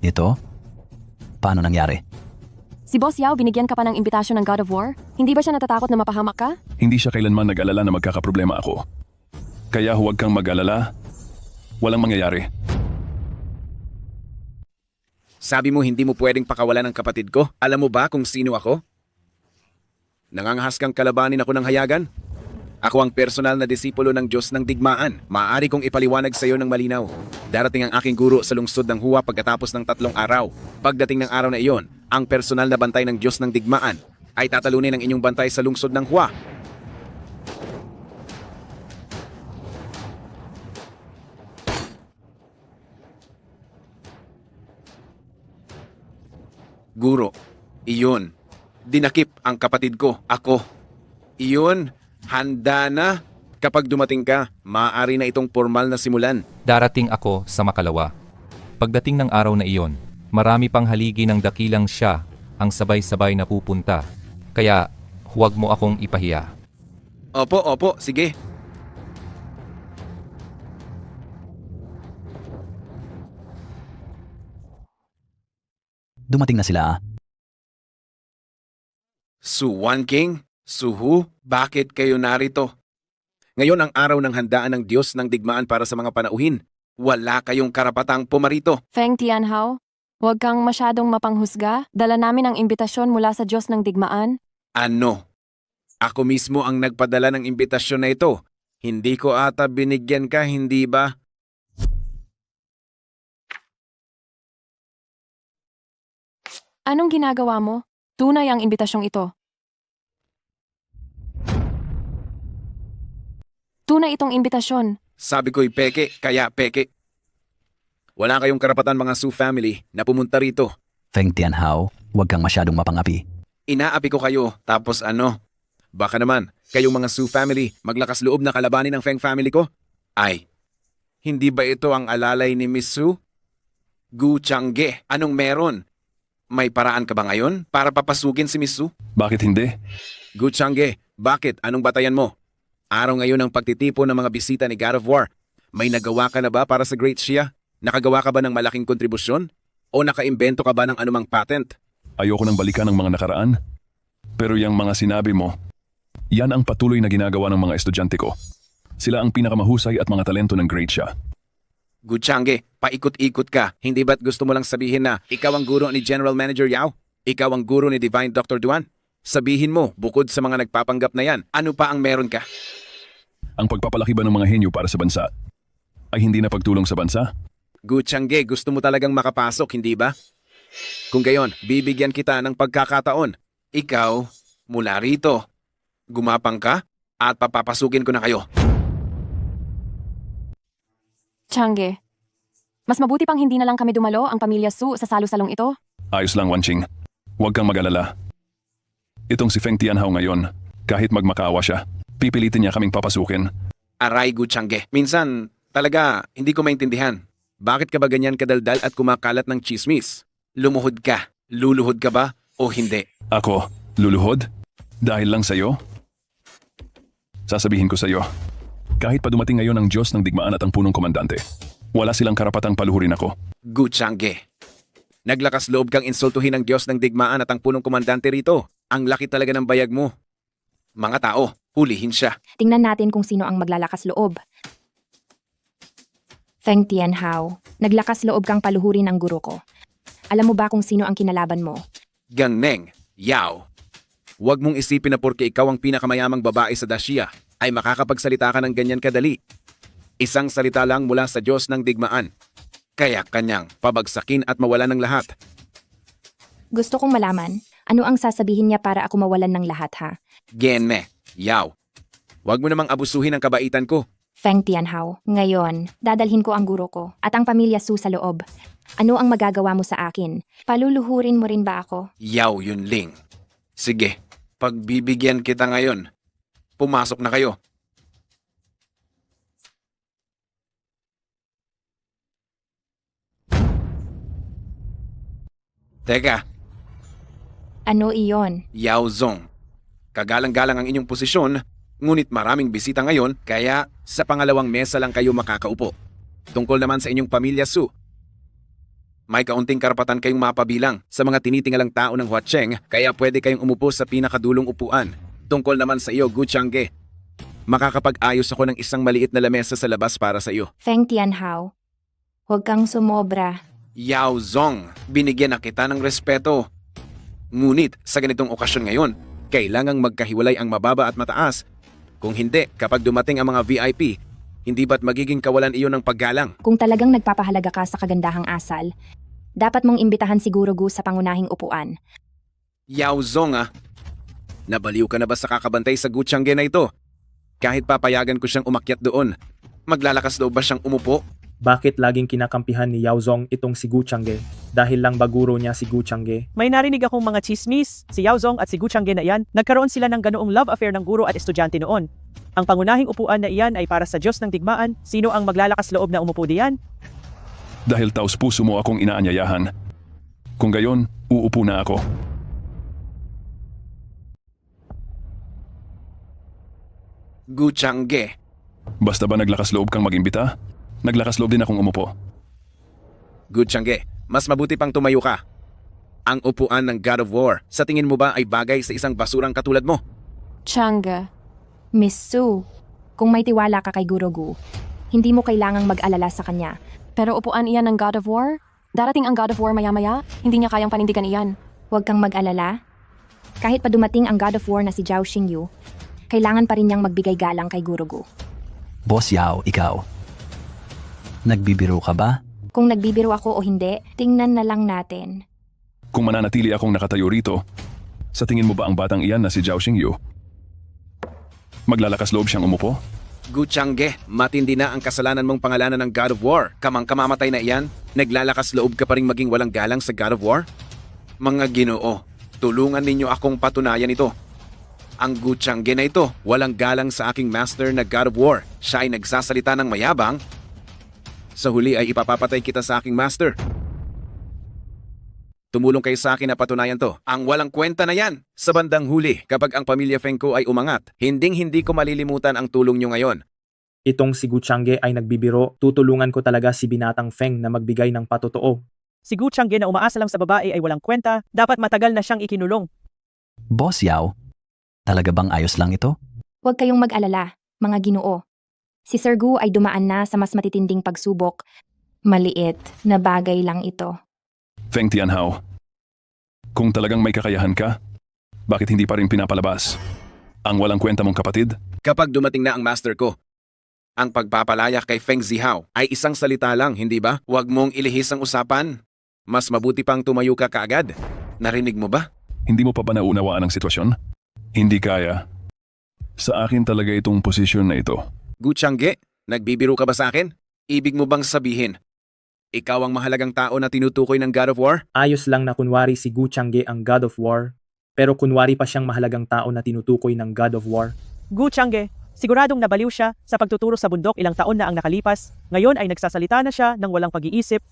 Ito? Paano nangyari? Si Boss Yao binigyan ka pa ng imbitasyon ng God of War? Hindi ba siya natatakot na mapahamak ka? Hindi siya kailanman nag-alala na magkakaproblema ako. Kaya huwag kang mag-alala. Walang mangyayari. Sabi mo hindi mo pwedeng pakawalan ng kapatid ko? Alam mo ba kung sino ako? Nangangahas kang kalabanin ako ng hayagan? Ako ang personal na disipulo ng Diyos ng Digmaan. Maaari kong ipaliwanag sa iyo ng malinaw. Darating ang aking guro sa lungsod ng Hua pagkatapos ng 3 araw. Pagdating ng araw na iyon, ang personal na bantay ng Diyos ng Digmaan ay tatalunin ang inyong bantay sa lungsod ng Hua. Guro, iyon. Dinakip ang kapatid ko, ako. Iyon, handa na. Kapag dumating ka, maaari na itong formal na simulan. Darating ako sa Makalawa. Pagdating ng araw na iyon, marami pang haligi ng dakilang siya ang sabay-sabay na pupunta. Kaya huwag mo akong ipahiya. Opo, sige. Dumating na sila. Su Wan King? Suhu? Bakit kayo narito? Ngayon ang araw ng handaan ng Diyos ng digmaan para sa mga panauhin. Wala kayong karapatang pumarito. Feng Tianhao, huwag kang masyadong mapanghusga. Dala namin ang imbitasyon mula sa Diyos ng digmaan. Ano? Ako mismo ang nagpadala ng imbitasyon na ito. Hindi ko ata binigyan ka, hindi ba? Anong ginagawa mo? Tunay ang imbitasyong ito. Tunay itong imbitasyon. Sabi ko'y peke, kaya peke. Wala kayong karapatan mga Su family na pumunta rito. Feng Tianhao, huwag kang masyadong mapangapi. Inaapi ko kayo, tapos ano? Baka naman, kayong mga Su family, maglakas loob na kalabanin ng Feng family ko? Ay, hindi ba ito ang alalay ni Miss Su? Gu Changge, anong meron? May paraan ka ba ngayon para papasugin si Miss Su? Bakit hindi? Gu Changge, bakit? Anong batayan mo? Araw ngayon ng pagtitipon ng mga bisita ni God of War. May nagawa ka na ba para sa Great Xia? Nakagawa ka ba ng malaking kontribusyon? O nakaimbento ka ba ng anumang patent? Ayoko nang balikan ang mga nakaraan. Pero yung mga sinabi mo, yan ang patuloy na ginagawa ng mga estudyante ko. Sila ang pinakamahusay at mga talento ng Great Xia. Gu Changge, paikot-ikot ka. Hindi ba't gusto mo lang sabihin na ikaw ang guro ni General Manager Yao? Ikaw ang guro ni Divine Dr. Duan? Sabihin mo, bukod sa mga nagpapanggap na yan, ano pa ang meron ka? Ang pagpapalaki ba ng mga henyo para sa bansa ay hindi na pagtulong sa bansa? Gu Changge, gusto mo talagang makapasok, hindi ba? Kung gayon, bibigyan kita ng pagkakataon. Ikaw, mula rito. Gumapang ka at papapasukin ko na kayo. Changge, mas mabuti pang hindi na lang kami dumalo ang pamilya Su sa salo-salong ito. Ayos lang, Wanching. Huwag kang mag-alala. Itong si Feng Tianhao ngayon, kahit magmakaawa siya, pipilitin niya kaming papasukin. Aray, Gu Changge. Minsan, talaga, hindi ko maintindihan. Bakit ka ba ganyan kadaldal at kumakalat ng chismis? Lumuhod ka. Luluhod ka ba o hindi? Ako, luluhod? Dahil lang sa'yo? Sasabihin ko sa'yo, kahit pa dumating ngayon ang Diyos ng digmaan at ang punong komandante, wala silang karapatang paluhurin ako. Gu Changge. Naglakas loob kang insultuhin ang Diyos ng digmaan at ang punong komandante rito. Ang laki talaga ng bayag mo. Mga tao, hulihin siya. Tingnan natin kung sino ang maglalakas loob. Feng Tianhao, naglakas loob kang paluhurin ang guro ko. Alam mo ba kung sino ang kinalaban mo? Ganeng, Yao. Huwag mong isipin na porke ikaw ang pinakamayamang babae sa Dacia, ay makakapagsalita ka ng ganyan kadali. Isang salita lang mula sa Diyos ng digmaan. Kaya kanyang pabagsakin at mawalan ng lahat. Gusto kong malaman, ano ang sasabihin niya para ako mawalan ng lahat ha? Genme, Yao. Huwag mo namang abusuhin ang kabaitan ko. Feng Tianhao, ngayon, dadalhin ko ang guro ko at ang pamilya Su sa loob. Ano ang magagawa mo sa akin? Paluluhurin mo rin ba ako? Yao Yunling. Sige, pagbibigyan kita ngayon. Pumasok na kayo. Teka, Ano iyon? Yao Zong. Kagalang-galang ang inyong posisyon, ngunit maraming bisita ngayon, kaya sa pangalawang mesa lang kayo makakaupo. Tungkol naman sa inyong pamilya Su, may kaunting karapatan kayong mapabilang sa mga tinitingalang tao ng Huacheng, kaya pwede kayong umupo sa pinakadulong upuan. Tungkol naman sa iyo, Gu Changge, makakapag-ayos ako ng isang maliit na lamesa sa labas para sa iyo. Feng Tianhao, huwag kang sumobra. Yao Zong, binigyan na kita ng respeto. Ngunit sa ganitong okasyon ngayon, kailangang magkahiwalay ang mababa at mataas. Kung hindi, kapag dumating ang mga VIP, hindi ba't magiging kawalan iyon ng paggalang? Kung talagang nagpapahalaga ka sa kagandahang asal, dapat mong imbitahan siguro Gu sa pangunahing upuan. Yao Zong nabaliw ka na ba sa kakabantay sa Gu Changge na ito? Kahit papayagan ko siyang umakyat doon, maglalakas loob ba siyang umupo? Bakit laging kinakampihan ni Yao Zong itong si Gu Changge? Dahil lang ba guro niya si Gu Changge? May narinig akong mga chismis. Si Yao Zong at si Gu Changge na iyan, nagkaroon sila ng ganoong love affair ng guro at estudyante noon. Ang pangunahing upuan na iyan ay para sa Diyos ng digmaan. Sino ang maglalakas loob na umupo diyan? Dahil taos puso mo akong inaanyayahan. Kung gayon, uupo na ako. Gu Changge. Basta ba naglakas loob kang mag-imbita? Naglakas loob din akong umupo. Gu Changge, mas mabuti pang tumayo ka. ang upuan ng God of War. Sa tingin mo ba ay bagay sa isang basurang katulad mo? Changge. Miss Sue, kung may tiwala ka kay Guro Gu, hindi mo kailangang mag-alala sa kanya. Pero upuan iyan ng God of War? Darating ang God of War maya-maya, hindi niya kayang panindigan iyan. Huwag kang mag-alala. Kahit pa dumating ang God of War na si Zhao Xingyu, kailangan pa rin niyang magbigay galang kay Guro Gu. Boss Yao, ikaw. Nagbibiro ka ba? Kung nagbibiro ako o hindi, tingnan na lang natin. Kung mananatili akong nakatayo rito, sa tingin mo ba ang batang iyan na si Zhao Xingyu? Maglalakas loob siyang umupo? Gu Changge, matindi na ang kasalanan mong pangalanan ng God of War. Kamang kamamatay na iyan, naglalakas loob ka pa rin maging walang galang sa God of War? Mga Ginoo, tulungan ninyo akong patunayan ito. Ang Gu Changge na ito, walang galang sa aking master na God of War. Siya ay nagsasalita ng mayabang. Sa huli ay ipapapatay kita sa aking master. Tumulong kayo sa akin na patunayan to. Ang walang kwenta na yan. Sa bandang huli, kapag ang pamilya Feng ko ay umangat, hindi ko malilimutan ang tulong nyo ngayon. Itong si Gu Changge ay nagbibiro, tutulungan ko talaga si binatang Feng na magbigay ng patotoo. Si Gu Changge na umaasa lang sa babae ay walang kwenta, dapat matagal na siyang ikinulong. Boss Yao, talaga bang ayos lang ito? Huwag kayong mag-alala, mga Ginoo. Si Sir Gu ay dumaan na sa mas matitinding pagsubok. Maliit na bagay lang ito. Feng Tianhao, kung talagang may kakayahan ka, bakit hindi pa rin pinapalabas ang walang kwenta mong kapatid? Kapag dumating na ang master ko, ang pagpapalaya kay Feng Zihao ay isang salita lang, hindi ba? Huwag mong ilihis ang usapan. Mas mabuti pang tumayo ka kaagad. Narinig mo ba? Hindi mo pa ba naunawaan ang sitwasyon? Hindi kaya. Sa akin talaga itong posisyon na ito. Gu Changge, nagbibiro ka ba sa akin? Ibig mo bang sabihin, ikaw ang mahalagang tao na tinutukoy ng God of War? Ayos lang na kunwari si Gu Changge ang God of War, pero kunwari pa siyang mahalagang tao na tinutukoy ng God of War. Gu Changge, siguradong nabaliw siya sa pagtuturo sa bundok ilang taon na ang nakalipas. Ngayon ay nagsasalita na siya ng walang pag-iisip.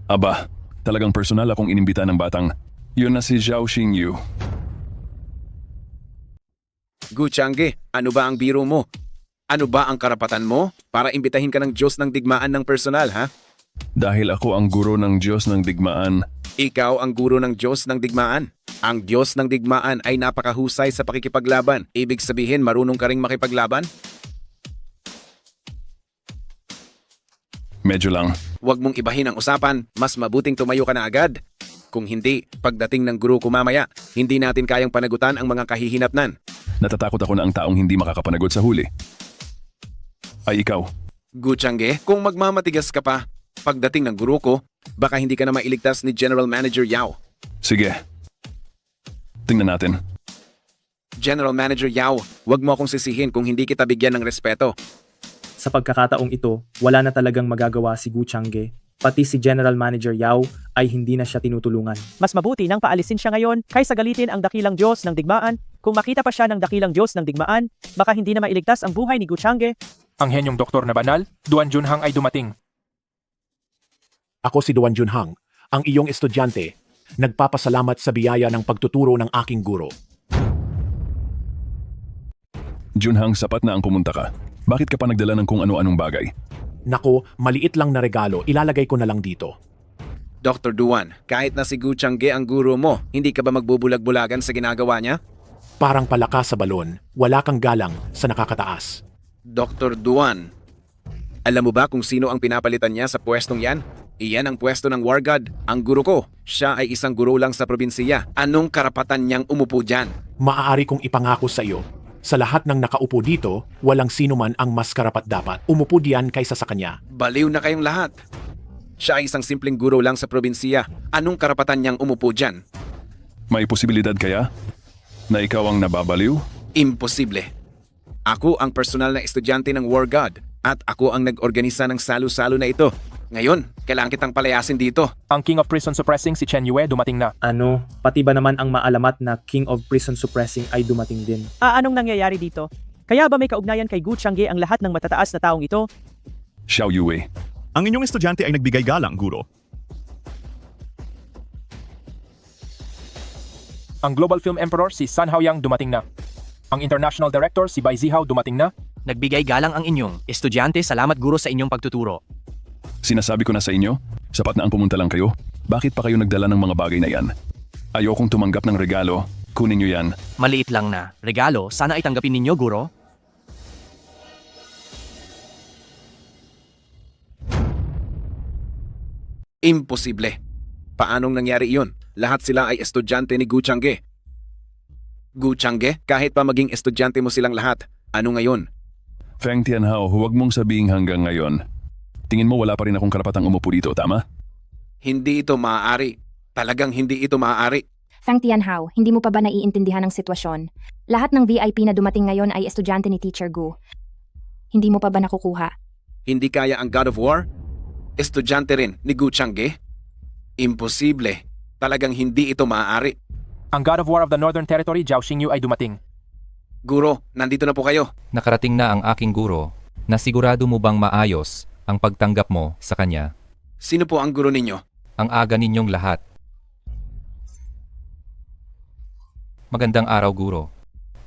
Aba, talagang personal akong inimbita ng batang. Yun na si Zhao Xingyu. Gu Changge, ano ba ang biro mo? Ano ba ang karapatan mo para imbitahin ka ng Diyos ng digmaan ng personal, ha? Dahil ako ang guro ng Diyos ng digmaan. Ikaw ang guro ng Diyos ng digmaan. Ang Diyos ng digmaan ay napakahusay sa pakikipaglaban. Ibig sabihin, marunong ka ring makipaglaban? Medyo lang. Huwag mong ibahin ang usapan. Mas mabuting tumayo ka na agad. Kung hindi, pagdating ng guro ko mamaya, hindi natin kayang panagutan ang mga kahihinatnan. Natatakot ako na ang taong hindi makakapanagot sa huli ay ikaw. Gu Changge, kung magmamatigas ka pa, pagdating ng guro ko, baka hindi ka na mailigtas ni General Manager Yao. Sige. Tingnan natin. General Manager Yao, huwag mo akong sisihin kung hindi kita bigyan ng respeto. Sa pagkakataong ito, wala na talagang magagawa si Gu Changge. Pati si General Manager Yao ay hindi na siya tinutulungan. Mas mabuti nang paalisin siya ngayon kaysa galitin ang dakilang Diyos ng digmaan. Kung makita pa siya ng dakilang Diyos ng digmaan, baka hindi na mailigtas ang buhay ni Gu Changge. Ang henyong doktor na banal, Duan Junhang ay dumating. Ako si Duan Junhang, ang iyong estudyante. Nagpapasalamat sa biyaya ng pagtuturo ng aking guro. Junhang, sapat na ang pumunta ka. Bakit ka pa nagdala ng kung ano-anong bagay? Nako, maliit lang na regalo, ilalagay ko na lang dito. Dr. Duan, kahit na si Gu Changge ang guro mo, hindi ka ba magbubulag-bulagan sa ginagawa niya? Parang palaka sa balon, wala kang galang sa nakakataas. Dr. Duan, alam mo ba kung sino ang pinapalitan niya sa pwestong yan? Iyan ang pwesto ng War God, ang guro ko. Siya ay isang guro lang sa probinsiya. Anong karapatan niyang umupo dyan? Maaari kong ipangako sa iyo, sa lahat ng nakaupo dito, walang sino man ang mas karapat-dapat umupo diyan kaysa sa kanya. Baliw na kayong lahat. Siya ay isang simpleng guro lang sa probinsiya. Anong karapatan niyang umupo dyan? May posibilidad kaya na ikaw ang nababaliw? Imposible. Ako ang personal na estudyante ng War God at ako ang nag-organisa ng salo-salo na ito. Ngayon, kailangan kitang palayasin dito. Ang King of Prison Suppressing si Chen Yue dumating na. Ano, pati ba naman ang maalamat na King of Prison Suppressing ay dumating din? Anong nangyayari dito? Kaya ba may kaugnayan kay Gu Changge ang lahat ng matataas na taong ito? Xiao Yue. Ang inyong estudyante ay nagbigay galang, guro. Ang Global Film Emperor si San Haoyang dumating na. Ang International Director si Bai Zihao dumating na. Nagbigay galang ang inyong estudyante, salamat guro sa inyong pagtuturo. Sinasabi ko na sa inyo, sapat na ang pumunta lang kayo. Bakit pa kayo nagdala ng mga bagay na yan? Ayokong tumanggap ng regalo. Kunin niyo yan. Maliit lang na. Regalo, sana ay tanggapin ninyo, guro. Imposible. Paanong nangyari iyon? Lahat sila ay estudyante ni Gu Changge. Gu Changge, kahit pa maging estudyante mo silang lahat, ano ngayon? Feng Tianhao, huwag mong sabihin hanggang ngayon. Tingin mo wala pa rin akong karapatang umupo dito, tama? Hindi ito maaari. Talagang hindi ito maaari. Feng Tianhao, hindi mo pa ba naiintindihan ang sitwasyon? Lahat ng VIP na dumating ngayon ay estudyante ni Teacher Gu. Hindi mo pa ba nakukuha? Hindi kaya ang God of War? Estudyante rin ni Gu Changge? Imposible. Talagang hindi ito maaari. Ang God of War of the Northern Territory, Zhao Xingyu, ay dumating. Guro, nandito na po kayo. Nakarating na ang aking guro. Nasigurado mo bang maayos ang pagtanggap mo sa kanya? Sino po ang guro ninyo? Ang aga ninyong lahat. Magandang araw, guro.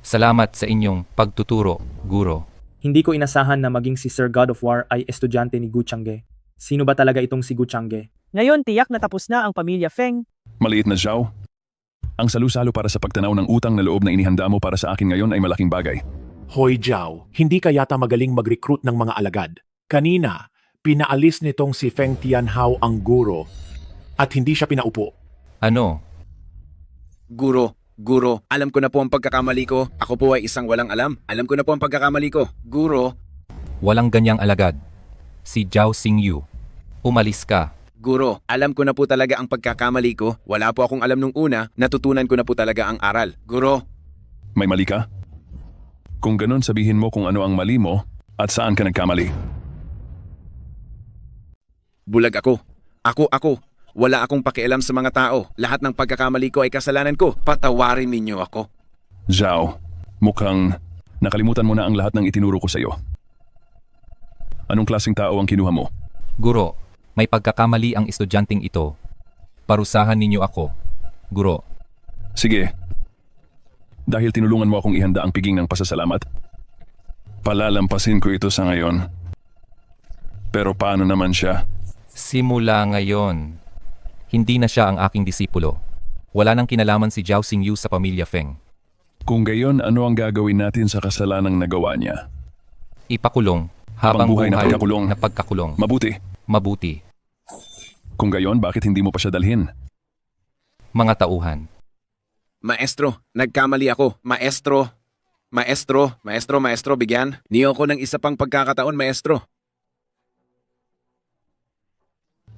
Salamat sa inyong pagtuturo, guro. Hindi ko inasahan na maging si Sir God of War ay estudyante ni Gu Changge. Sino ba talaga itong si Gu Changge? Ngayon, tiyak na tapos na ang pamilya Feng. Maliit na Zhao. Ang salusalo para sa pagtanaw ng utang na loob na inihanda mo para sa akin ngayon ay malaking bagay. Hoy Zhao, hindi ka yata magaling mag-recruit ng mga alagad. Kanina, pinaalis nitong si Feng Tianhao ang guro at hindi siya pinaupo. Ano? Guro, alam ko na po ang pagkakamali ko. Ako po ay isang walang alam. Alam ko na po ang pagkakamali ko. Guro, Walang ganyang alagad. Si Zhao Xingyu. Umalis ka. Guro, alam ko na po talaga ang pagkakamali ko. Wala po akong alam nung una. Natutunan ko na po talaga ang aral. Guro, May mali ka? Kung ganun, sabihin mo kung ano ang mali mo at saan ka nagkamali. bulag ako. Ako. Wala akong pakialam sa mga tao. Lahat ng pagkakamali ko ay kasalanan ko. Patawarin ninyo ako. Zhao, mukhang nakalimutan mo na ang lahat ng itinuro ko sa iyo. Anong klaseng tao ang kinuha mo? Guro, may pagkakamali ang estudyanteng ito. Parusahan ninyo ako. Guro. Sige. Dahil tinulungan mo akong ihanda ang piging ng pasasalamat, palalampasin ko ito sa ngayon. Pero paano naman siya? Simula ngayon, hindi na siya ang aking disipulo. Wala nang kinalaman si Zhao Xingyu sa pamilya Feng. Kung gayon, ano ang gagawin natin sa kasalanang nagawa niya? Ipakulong habang buhay na pagkakulong. na pagkakulong. Mabuti. Kung gayon, bakit hindi mo pa siya dalhin? Mga tauhan. Maestro, nagkamali ako. Maestro, bigyan. Niyo ko ng isa pang pagkakataon, maestro.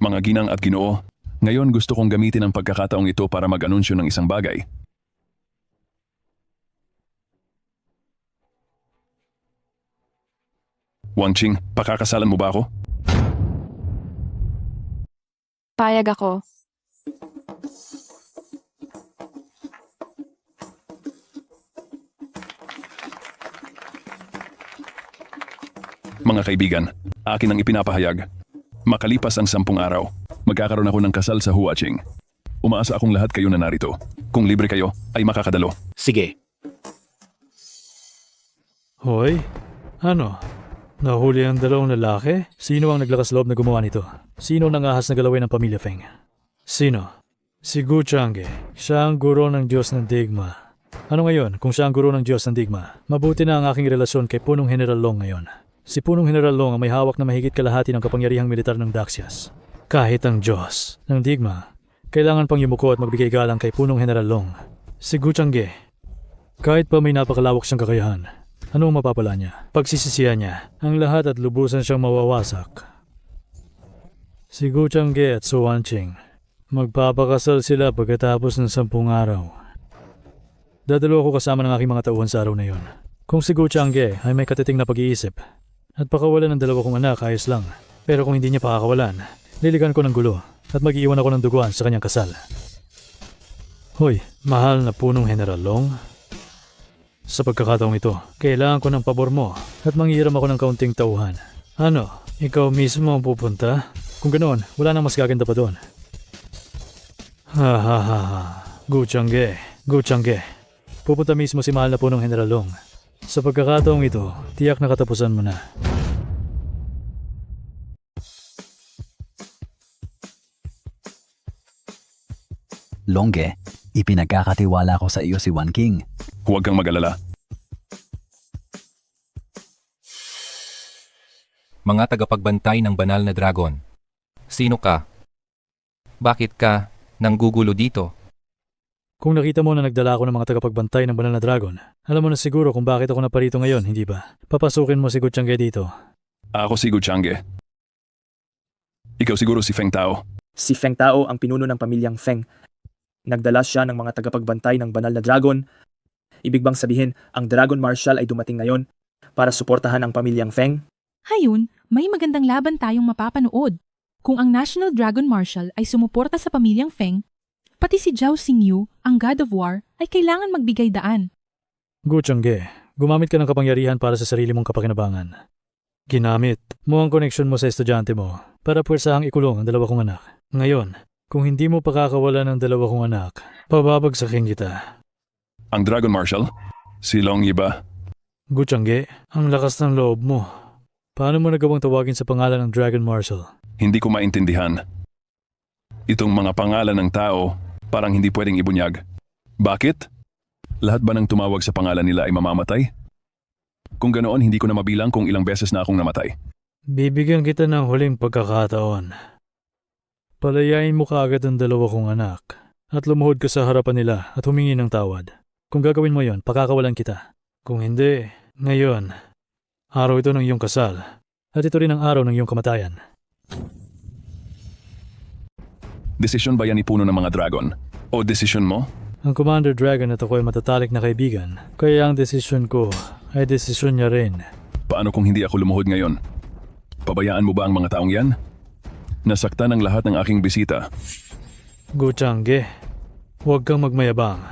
Mga ginang at ginoo, ngayon gusto kong gamitin ang pagkakataong ito para mag-anunsyo ng isang bagay. Wanqing, pakakasalan mo ba ako? Payag ako. Mga kaibigan, akin ang ipinapahayag. Makalipas ang 10 araw, magkakaroon ako ng kasal sa Huaching. Umaasa akong lahat kayo na narito. Kung libre kayo, ay makakadalo. Sige. Hoy, ano? Nahuli ang dalawang lalaki? Sino ang naglakas loob na gumawa nito? Sino nangahas na galawin ng pamilya Feng? Sino? Si Gu Changge. Siya ang guro ng Diyos ng Digma. Ano ngayon kung siya ang guro ng Diyos ng Digma? Mabuti na ang aking relasyon kay Punong General Long ngayon. Si Punong General Long ang may hawak na mahigit kalahati ng kapangyarihang militar ng Daxias. Kahit ang Diyos ng Digma, kailangan pang yumuko at magbigay galang kay Punong General Long. Si Gu Changge, kahit pa may napakalawak siyang kakayahan, ano ang mapapala niya? Pagsisisihan niya ang lahat at lubusan siyang mawawasak. Si Gu Changge at Su Wanqing, magpapakasal sila pagkatapos ng 10 araw. Dadalo ako kasama ng aking mga tauhan sa araw na yon. Kung si Gu Changge ay may katiting na pag-iisip at pakawalan ng 2 kong anak, ayos lang. Pero kung hindi niya pakakawalan, liligan ko ng gulo at mag-iwan ako ng duguan sa kanyang kasal. Hoy, mahal na Punong General Long. Sa pagkakataong ito, kailangan ko ng pabor mo at manghiram ako ng kaunting tauhan. Ano, ikaw mismo ang pupunta? Kung ganoon, wala nang mas gaganda pa doon. Gu Changge. Pupunta mismo si mahal na Punong General Long. Sa pagkakataong ito, tiyak na katapusan mo na. Longge, Ipinagkakatiwala ko sa iyo si Wan King. Huwag kang mag-alala. Mga tagapagbantay ng banal na dragon. Sino ka? Bakit ka nanggugulo dito? Kung nakita mo na nagdala ako ng mga tagapagbantay ng banal na dragon, alam mo na siguro kung bakit ako naparito ngayon, hindi ba? Papasukin mo si Gu Changge dito. Ako si Gu Changge. Ikaw siguro si Feng Tao. Si Feng Tao ang pinuno ng pamilyang Feng. Nagdala siya ng mga tagapagbantay ng banal na dragon. Ibig bang sabihin, ang Dragon Marshal ay dumating ngayon para suportahan ang pamilyang Feng? Hayun, may magandang laban tayong mapapanood. Kung ang National Dragon Marshal ay sumuporta sa pamilyang Feng, pati si Zhao Xingyu, ang God of War, ay kailangan magbigay daan. Gu Changge, gumamit ka ng kapangyarihan para sa sarili mong kapakinabangan. Ginamit mo ang koneksyon mo sa estudyante mo para puwersahang ikulong ang dalawa kong anak. Ngayon, kung hindi mo pakakawalan ang dalawa kong anak, pababagsakin kita. Ang Dragon Marshal? Si Long Yi ba? Gu Changge, ang lakas ng loob mo. Paano mo nagawang tawagin sa pangalan ng Dragon Marshal? Hindi ko maintindihan. Itong mga pangalan ng tao, parang hindi pwedeng ibunyag. Bakit? Lahat ba ng tumawag sa pangalan nila ay mamamatay? Kung ganoon, hindi ko na mabilang kung ilang beses na akong namatay. Bibigyan kita ng huling pagkakataon. Palayain mo kaagad ang dalawa kong anak at lumuhod ka sa harapan nila at humingi ng tawad. Kung gagawin mo yon, pakakawalan kita. Kung hindi, ngayon, araw ito ng iyong kasal at ito rin ang araw ng iyong kamatayan. Desisyon ba yan ni puno ng mga dragon? O desisyon mo? Ang Commander Dragon at ako ay matatalik na kaibigan, kaya ang desisyon ko ay desisyon niya rin. Paano kung hindi ako lumuhod ngayon? Pabayaan mo ba ang mga taong yan? Nasaktan ang lahat ng aking bisita. Gu Changge, huwag kang magmayabang.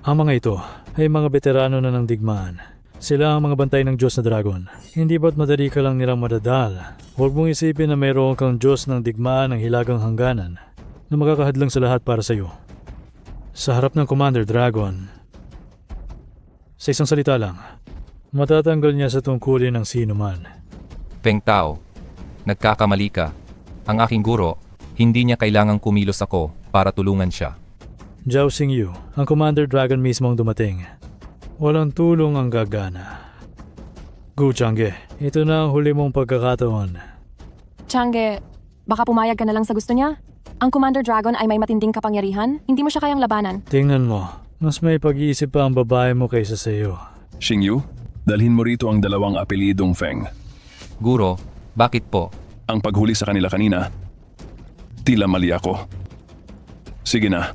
Ang mga ito ay mga veterano na ng digmaan. Sila ang mga bantay ng Diyos na Dragon. Hindi ba't madali ka lang nilang madadal? Huwag mong isipin na mayroon kang Diyos ng digmaan ng hilagang hangganan na makakahadlang sa lahat para sa iyo. Sa harap ng Commander Dragon, sa isang salita lang, matatanggal niya sa tungkulin ng sino man. Feng Tao, nagkakamali ka. Ang aking guro, hindi niya kailangang kumilos ako para tulungan siya. Zhao Xingyu, ang Commander Dragon mismo ang dumating. Walang tulong ang gagana. Gu Changge, ito na ang huli mong pagkakataon. Changge, baka pumayag ka na lang sa gusto niya? Ang Commander Dragon ay may matinding kapangyarihan, hindi mo siya kayang labanan. Tingnan mo, mas may pag-iisip pa ang babae mo kaysa sa iyo. Xingyu, dalhin mo rito ang dalawang apelidong Feng. Guro, bakit po? Ang paghuli sa kanila kanina, tila mali ako. Sige na.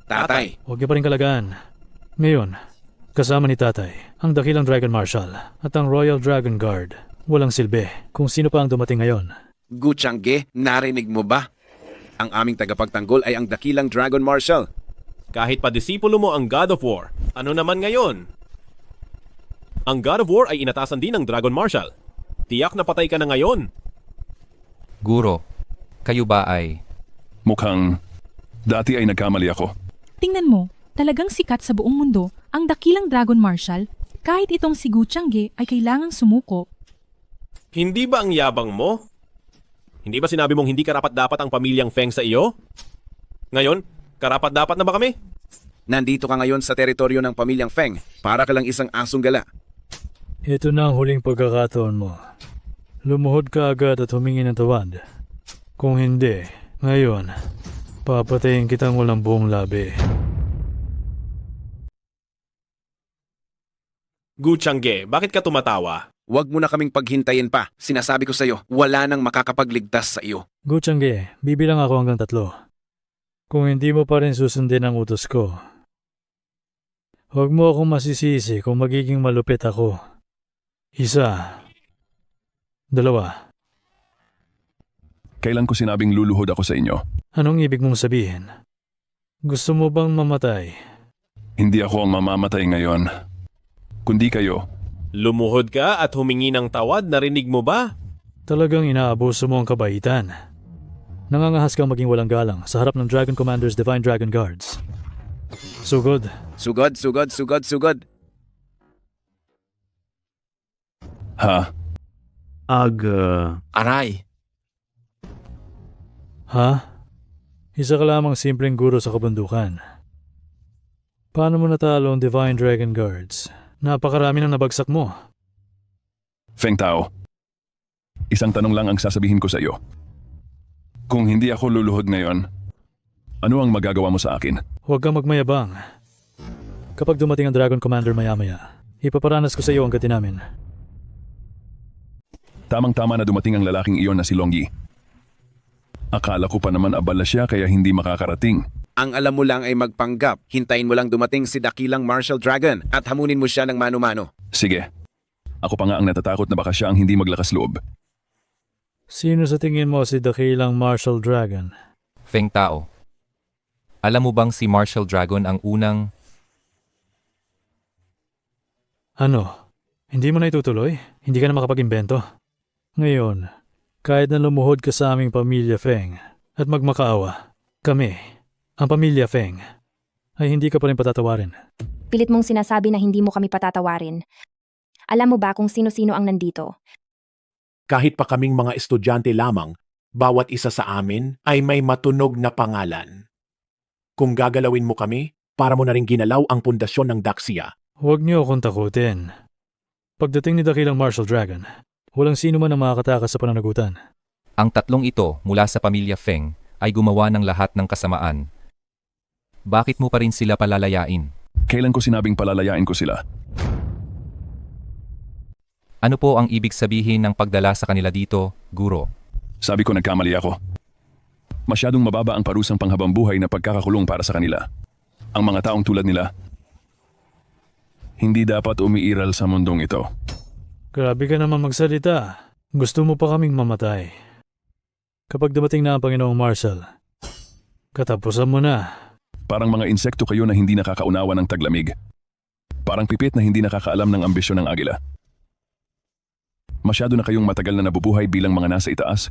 Tatay, Huwag niyo pa rin kalagaan. Ngayon, kasama ni Tatay, ang dakilang Dragon Marshal at ang Royal Dragon Guard. Walang silbi kung sino pa ang dumating ngayon. Gu Changge, narinig mo ba? Ang aming tagapagtanggol ay ang dakilang Dragon Marshal. Kahit pa disipulo mo ang God of War, ano naman ngayon? Ang God of War ay inatasan din ng Dragon Marshal. Tiyak na patay ka na ngayon. Guro, kayo ba ay... Mukhang dati ay nagkamali ako. Tingnan mo, talagang sikat sa buong mundo ang dakilang Dragon Marshal. Kahit itong si Gu Changge ay kailangang sumuko. Hindi ba ang yabang mo? Hindi ba sinabi mong hindi karapat-dapat ang pamilyang Feng sa iyo? Ngayon, karapat-dapat na ba kami? Nandito ka ngayon sa teritoryo ng pamilyang Feng, para ka lang isang asong gala. Ito na ang huling pagkakataon mo. Lumuhod ka agad at humingi ng tawad. Kung hindi, ngayon, papatayin kitang walang buong labi. Gu Changge, bakit ka tumatawa? Huwag mo na kaming paghintayin pa. Sinasabi ko sa iyo, wala nang makakapagligtas sa iyo. Gu Changge, bibilang ako hanggang 3. Kung hindi mo pa rin susundin ang utos ko, huwag mo akong masisisi kung magiging malupit ako. 1, 2. Kailan ko sinabing luluhod ako sa inyo? Anong ibig mong sabihin? Gusto mo bang mamatay? Hindi ako ang mamamatay ngayon, kundi kayo. Lumuhod ka at humingi ng tawad, narinig mo ba? Talagang inaabuso mo ang kabaitan. Nangangahas kang maging walang galang sa harap ng Dragon Commander's Divine Dragon Guards. Sugod. Sugod, sugod, sugod, sugod. Ha? Aray. Ha? Isa ka lamang simpleng guro sa kabundukan. Paano mo natalo ang Divine Dragon Guards? Napakarami nang nabagsak mo. Feng Tao, isang tanong lang ang sasabihin ko sa iyo. Kung hindi ako luluhod ngayon, ano ang magagawa mo sa akin? Huwag kang magmayabang. Kapag dumating ang Dragon Commander maya-maya, ipaparanas ko sa iyo ang gati namin. Tamang-tama na dumating ang lalaking iyon na si Longyi. Akala ko pa naman abala siya kaya hindi makakarating. Ang alam mo lang ay magpanggap. Hintayin mo lang dumating si dakilang Martial Dragon at hamunin mo siya ng mano-mano. Sige. Ako pa nga ang natatakot na baka siya ang hindi maglakas loob. Sino sa tingin mo si dakilang Martial Dragon? Feng Tao. Alam mo bang si Martial Dragon ang unang... Ano? Hindi mo na itutuloy? Hindi ka na makapag-imbento? Ngayon, kahit na lumuhod ka sa aming pamilya Feng at magmakaawa, kami, ang pamilya Feng, ay hindi ka pa rin patatawarin. Pilit mong sinasabi na hindi mo kami patatawarin. Alam mo ba kung sino-sino ang nandito? Kahit pa kaming mga estudyante lamang, bawat isa sa amin ay may matunog na pangalan. Kung gagalawin mo kami, para mo na rin ginalaw ang pundasyon ng Daxia. Huwag niyo akong takutin. Pagdating ni dakilang Martial Dragon, walang sino man ang makakatakas sa pananagutan. Ang tatlong ito mula sa pamilya Feng ay gumawa ng lahat ng kasamaan. Bakit mo pa rin sila palalayain? Kailan ko sinabing palalayain ko sila? Ano po ang ibig sabihin ng pagdala sa kanila dito, guro? Sabi ko nagkamali ako. Masyadong mababa ang parusang panghabambuhay na pagkakakulong para sa kanila. Ang mga taong tulad nila, hindi dapat umiiral sa mundong ito. Grabe ka naman magsalita. Gusto mo pa kaming mamatay. Kapag dumating na ang Panginoong Marshall, katapusan mo na. Parang mga insekto kayo na hindi nakakaunawa ng taglamig. Parang pipit na hindi nakakaalam ng ambisyon ng agila. Masyado na kayong matagal na nabubuhay bilang mga nasa itaas.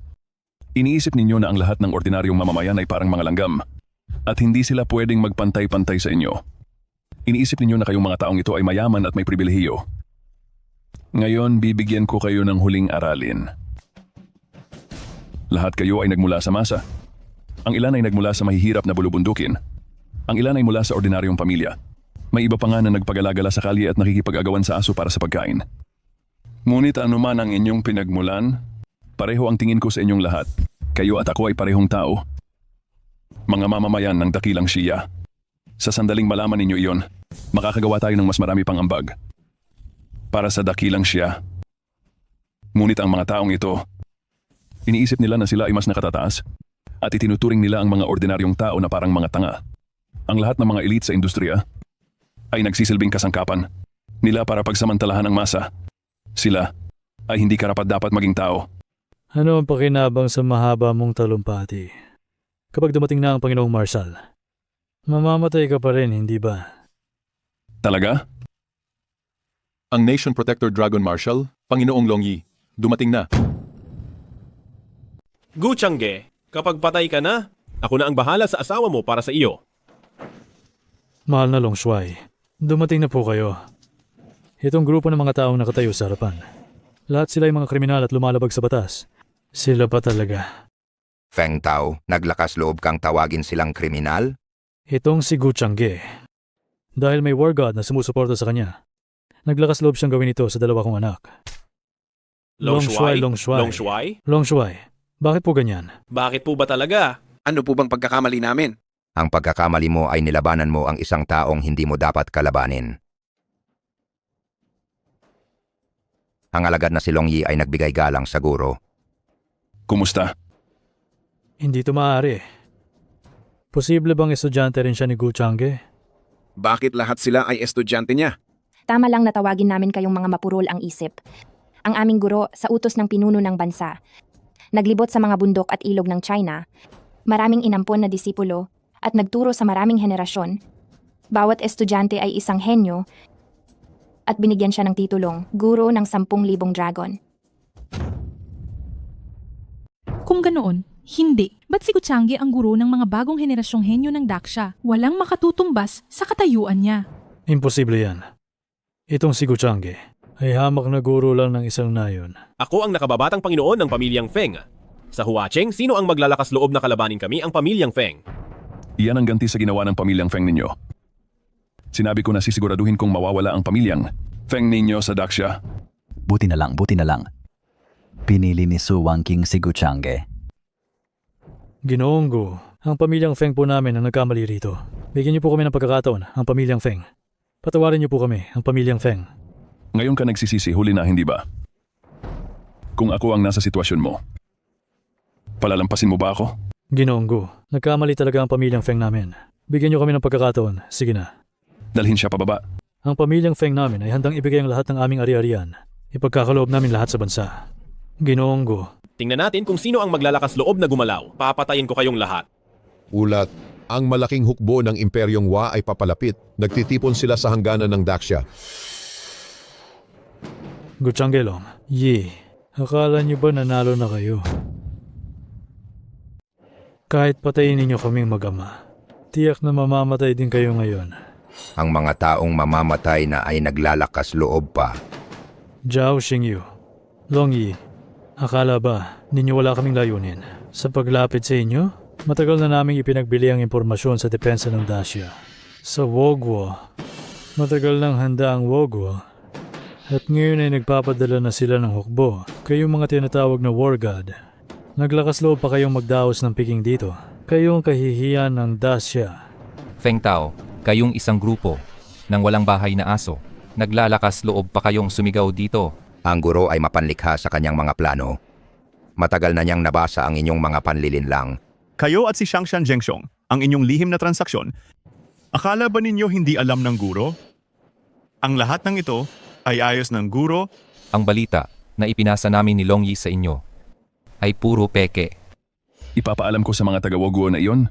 Iniisip ninyo na ang lahat ng ordinaryong mamamayan ay parang mga langgam at hindi sila pwedeng magpantay-pantay sa inyo. Iniisip ninyo na kayong mga taong ito ay mayaman at may pribilehiyo. Ngayon, bibigyan ko kayo ng huling aralin. Lahat kayo ay nagmula sa masa. Ang ilan ay nagmula sa mahihirap na bulubundukin. Ang ilan ay mula sa ordinaryong pamilya. May iba pa nga na nagpagalagala sa kalye at nakikipag-agawan sa aso para sa pagkain. Ngunit anuman ang inyong pinagmulan, pareho ang tingin ko sa inyong lahat. Kayo at ako ay parehong tao. Mga mamamayan ng dakilang Shia. Sa sandaling malaman ninyo iyon, makakagawa tayo ng mas marami pang ambag. Para sa dakilang Shia. Ngunit ang mga taong ito, iniisip nila na sila ay mas nakatataas at itinuturing nila ang mga ordinaryong tao na parang mga tanga. Ang lahat ng mga elite sa industriya ay nagsisilbing kasangkapan nila para pagsamantalahan ang masa. Sila ay hindi karapat-dapat maging tao. Ano ang pakinabang sa mahaba mong talumpati? Kapag dumating na ang Panginoong Marshall, mamamatay ka pa rin, hindi ba? Talaga? Ang Nation Protector Dragon Marshal, Panginoong Longyi, dumating na. Gu Changge, kapag patay ka na, ako na ang bahala sa asawa mo para sa iyo. Mahal na Long Shuai, dumating na po kayo. Itong grupo ng mga taong nakatayo sa harapan. Lahat sila ay mga kriminal at lumalabag sa batas. Sila pa talaga. Feng Tao, naglakas loob kang tawagin silang kriminal? Itong si Gu Changge. Dahil may war god na sumusuporta sa kanya, naglakas loob siyang gawin ito sa dalawa kong anak. Long Shuai? Long Shuai. Long Shuai? Long Shuai. Bakit po ganyan? Bakit po ba talaga? Ano po bang pagkakamali namin? Ang pagkakamali mo ay nilabanan mo ang isang taong hindi mo dapat kalabanin. Ang alagad na si Longyi ay nagbigay galang sa guro. Kumusta? Hindi ito maaari. Posible bang estudyante rin siya ni Gu Changge? Bakit lahat sila ay estudyante niya? Tama lang na tawagin namin kayong mga mapurol ang isip. Ang aming guro sa utos ng pinuno ng bansa. Naglibot sa mga bundok at ilog ng China. Maraming inampon na disipulo at nagturo sa maraming henerasyon. Bawat estudyante ay isang henyo at binigyan siya ng titulong, guro ng 10,000 dragon. Kung ganoon, hindi. Ba't si Gu Changge ang guro ng mga bagong henerasyong henyo ng Daxia? Walang makatutumbas sa katayuan niya. Imposible yan. Itong si Gu Changge ay hamak na guro lang ng isang nayon. Ako ang nakababatang Panginoon ng pamilyang Feng. Sa Huacheng, sino ang maglalakas loob na kalabanin kami ang pamilyang Feng? Iyan ang ganti sa ginawa ng pamilyang Feng ninyo. Sinabi ko na sisiguraduhin kong mawawala ang pamilyang Feng ninyo sa Daxia. Buti na lang. Pinili ni Su Wangking si Guchange. Ginoong Gu, ang pamilyang Feng po namin ang nagkamali rito. Bigyan niyo po kami ng pagkakataon, ang pamilyang Feng. Patawarin niyo po kami, ang pamilyang Feng. Ngayon ka nagsisisi, huli na, hindi ba? Kung ako ang nasa sitwasyon mo, palalampasin mo ba ako? Ginoong Gu, nagkamali talaga ang pamilyang Feng namin. Bigyan niyo kami ng pagkakataon, sige na. Dalhin siya pababa. Ang pamilyang Feng namin ay handang ibigay ang lahat ng aming ari-arian. Ipagkakaloob namin lahat sa bansa. Ginoong Gu. Tingnan natin kung sino ang maglalakas loob na gumalaw. Papatayin ko kayong lahat. Ulat, ang malaking hukbo ng Imperyong Wa ay papalapit. Nagtitipon sila sa hangganan ng Daxia. Guchangelong, Yi, akala niyo ba nanalo na kayo? Kahit patayin ninyo kaming mag-ama, tiyak na mamamatay din kayo ngayon. Ang mga taong mamamatay na ay naglalakas loob pa. Zhao Xingyu, Long Yi, akala ba ninyo wala kaming layunin? Sa paglapit sa inyo, matagal na naming ipinagbili ang impormasyon sa depensa ng Daxia. Sa Wogwo, matagal nang handa ang Wogwo. At ngayon ay nagpapadala na sila ng hukbo. Kayong mga tinatawag na War God. Naglakas loob pa kayong magdaos ng piking dito. Kayong kahihiyan ng Daxia. Feng Tao, kayong isang grupo ng walang bahay na aso. Naglalakas loob pa kayong sumigaw dito. Ang guro ay mapanlikha sa kanyang mga plano. Matagal na niyang nabasa ang inyong mga panlilinlang. Kayo at si Xiangshan Zhengxiong, ang inyong lihim na transaksyon. Akala ba ninyo hindi alam ng guro? Ang lahat ng ito ay ayos ng guro. Ang balita na ipinasa namin ni Long Yi sa inyo ay puro peke. Ipapaalam ko sa mga taga-Wogwo na iyon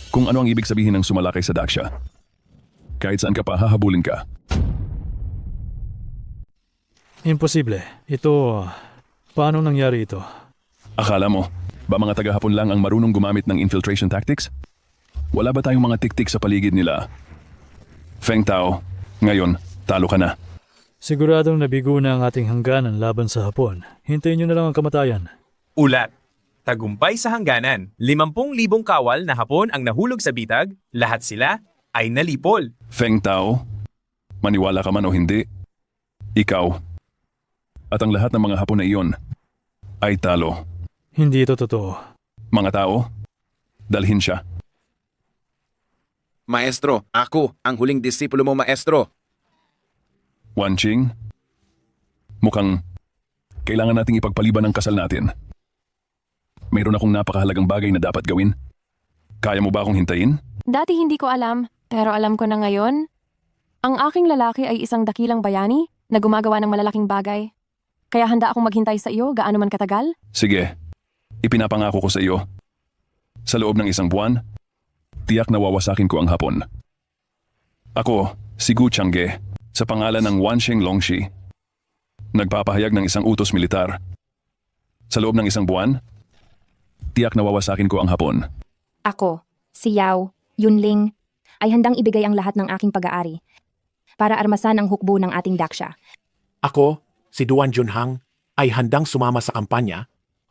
kung ano ang ibig sabihin ng sumalakay sa Daxia. Kahit saan ka pa, hahabulin ka. Imposible. Ito, paano nangyari ito? Akala mo, ba mga taga-Hapon lang ang marunong gumamit ng infiltration tactics? Wala ba tayong mga tiktik sa paligid nila? Feng Tao, ngayon, talo ka na. Siguradong nabigo na ang ating hangganan laban sa Hapon. Hintayin nyo na lang ang kamatayan. Ulat. Tagumpay sa hangganan. 50,000 kawal na Hapon ang nahulog sa bitag. Lahat sila ay nalipol. Feng Tao, maniwala ka man o hindi, ikaw at ang lahat ng mga Hapon na iyon ay talo. Hindi ito totoo. Mga tao, dalhin siya. Maestro, ako ang huling disipulo mo, maestro. Wanqing, mukhang kailangan nating ipagpaliban ang kasal natin. Mayroon akong napakahalagang bagay na dapat gawin. Kaya mo ba akong hintayin? Dati hindi ko alam, pero alam ko na ngayon. Ang aking lalaki ay isang dakilang bayani na gumagawa ng malalaking bagay. Kaya handa akong maghintay sa iyo gaano man katagal. Sige, ipinapangako ko sa iyo. Sa loob ng 1 buwan, tiyak na wawasakin ko ang Hapon. Ako, si Guchange, sa pangalan ng Wanqing Longxi, nagpapahayag ng isang utos militar. Sa loob ng 1 buwan, tiyak na wawasakin ko ang Hapon. Ako, si Yao Yunling, ay handang ibigay ang lahat ng aking pag-aari para armasan ang hukbo ng ating Daxia. Ako, si Duan Junhang, ay handang sumama sa kampanya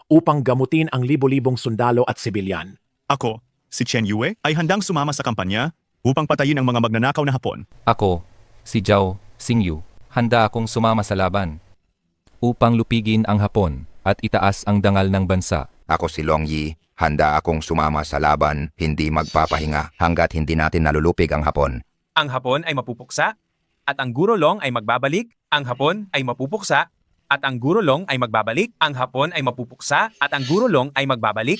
upang gamutin ang libo-libong sundalo at sibilyan. Ako, si Chen Yue, ay handang sumama sa kampanya upang patayin ang mga magnanakaw na Hapon. Ako, si Zhao Xingyu, handa akong sumama sa laban upang lupigin ang Hapon at itaas ang dangal ng bansa. Ako si Long Yi, handa akong sumama sa laban, hindi magpapahinga hanggat hindi natin nalulupig ang Hapon. Ang Hapon ay mapupuksa at ang Guro Long ay magbabalik. Ang Hapon ay mapupuksa at ang Guro Long ay magbabalik. Ang Hapon ay mapupuksa at ang Guro Long ay magbabalik.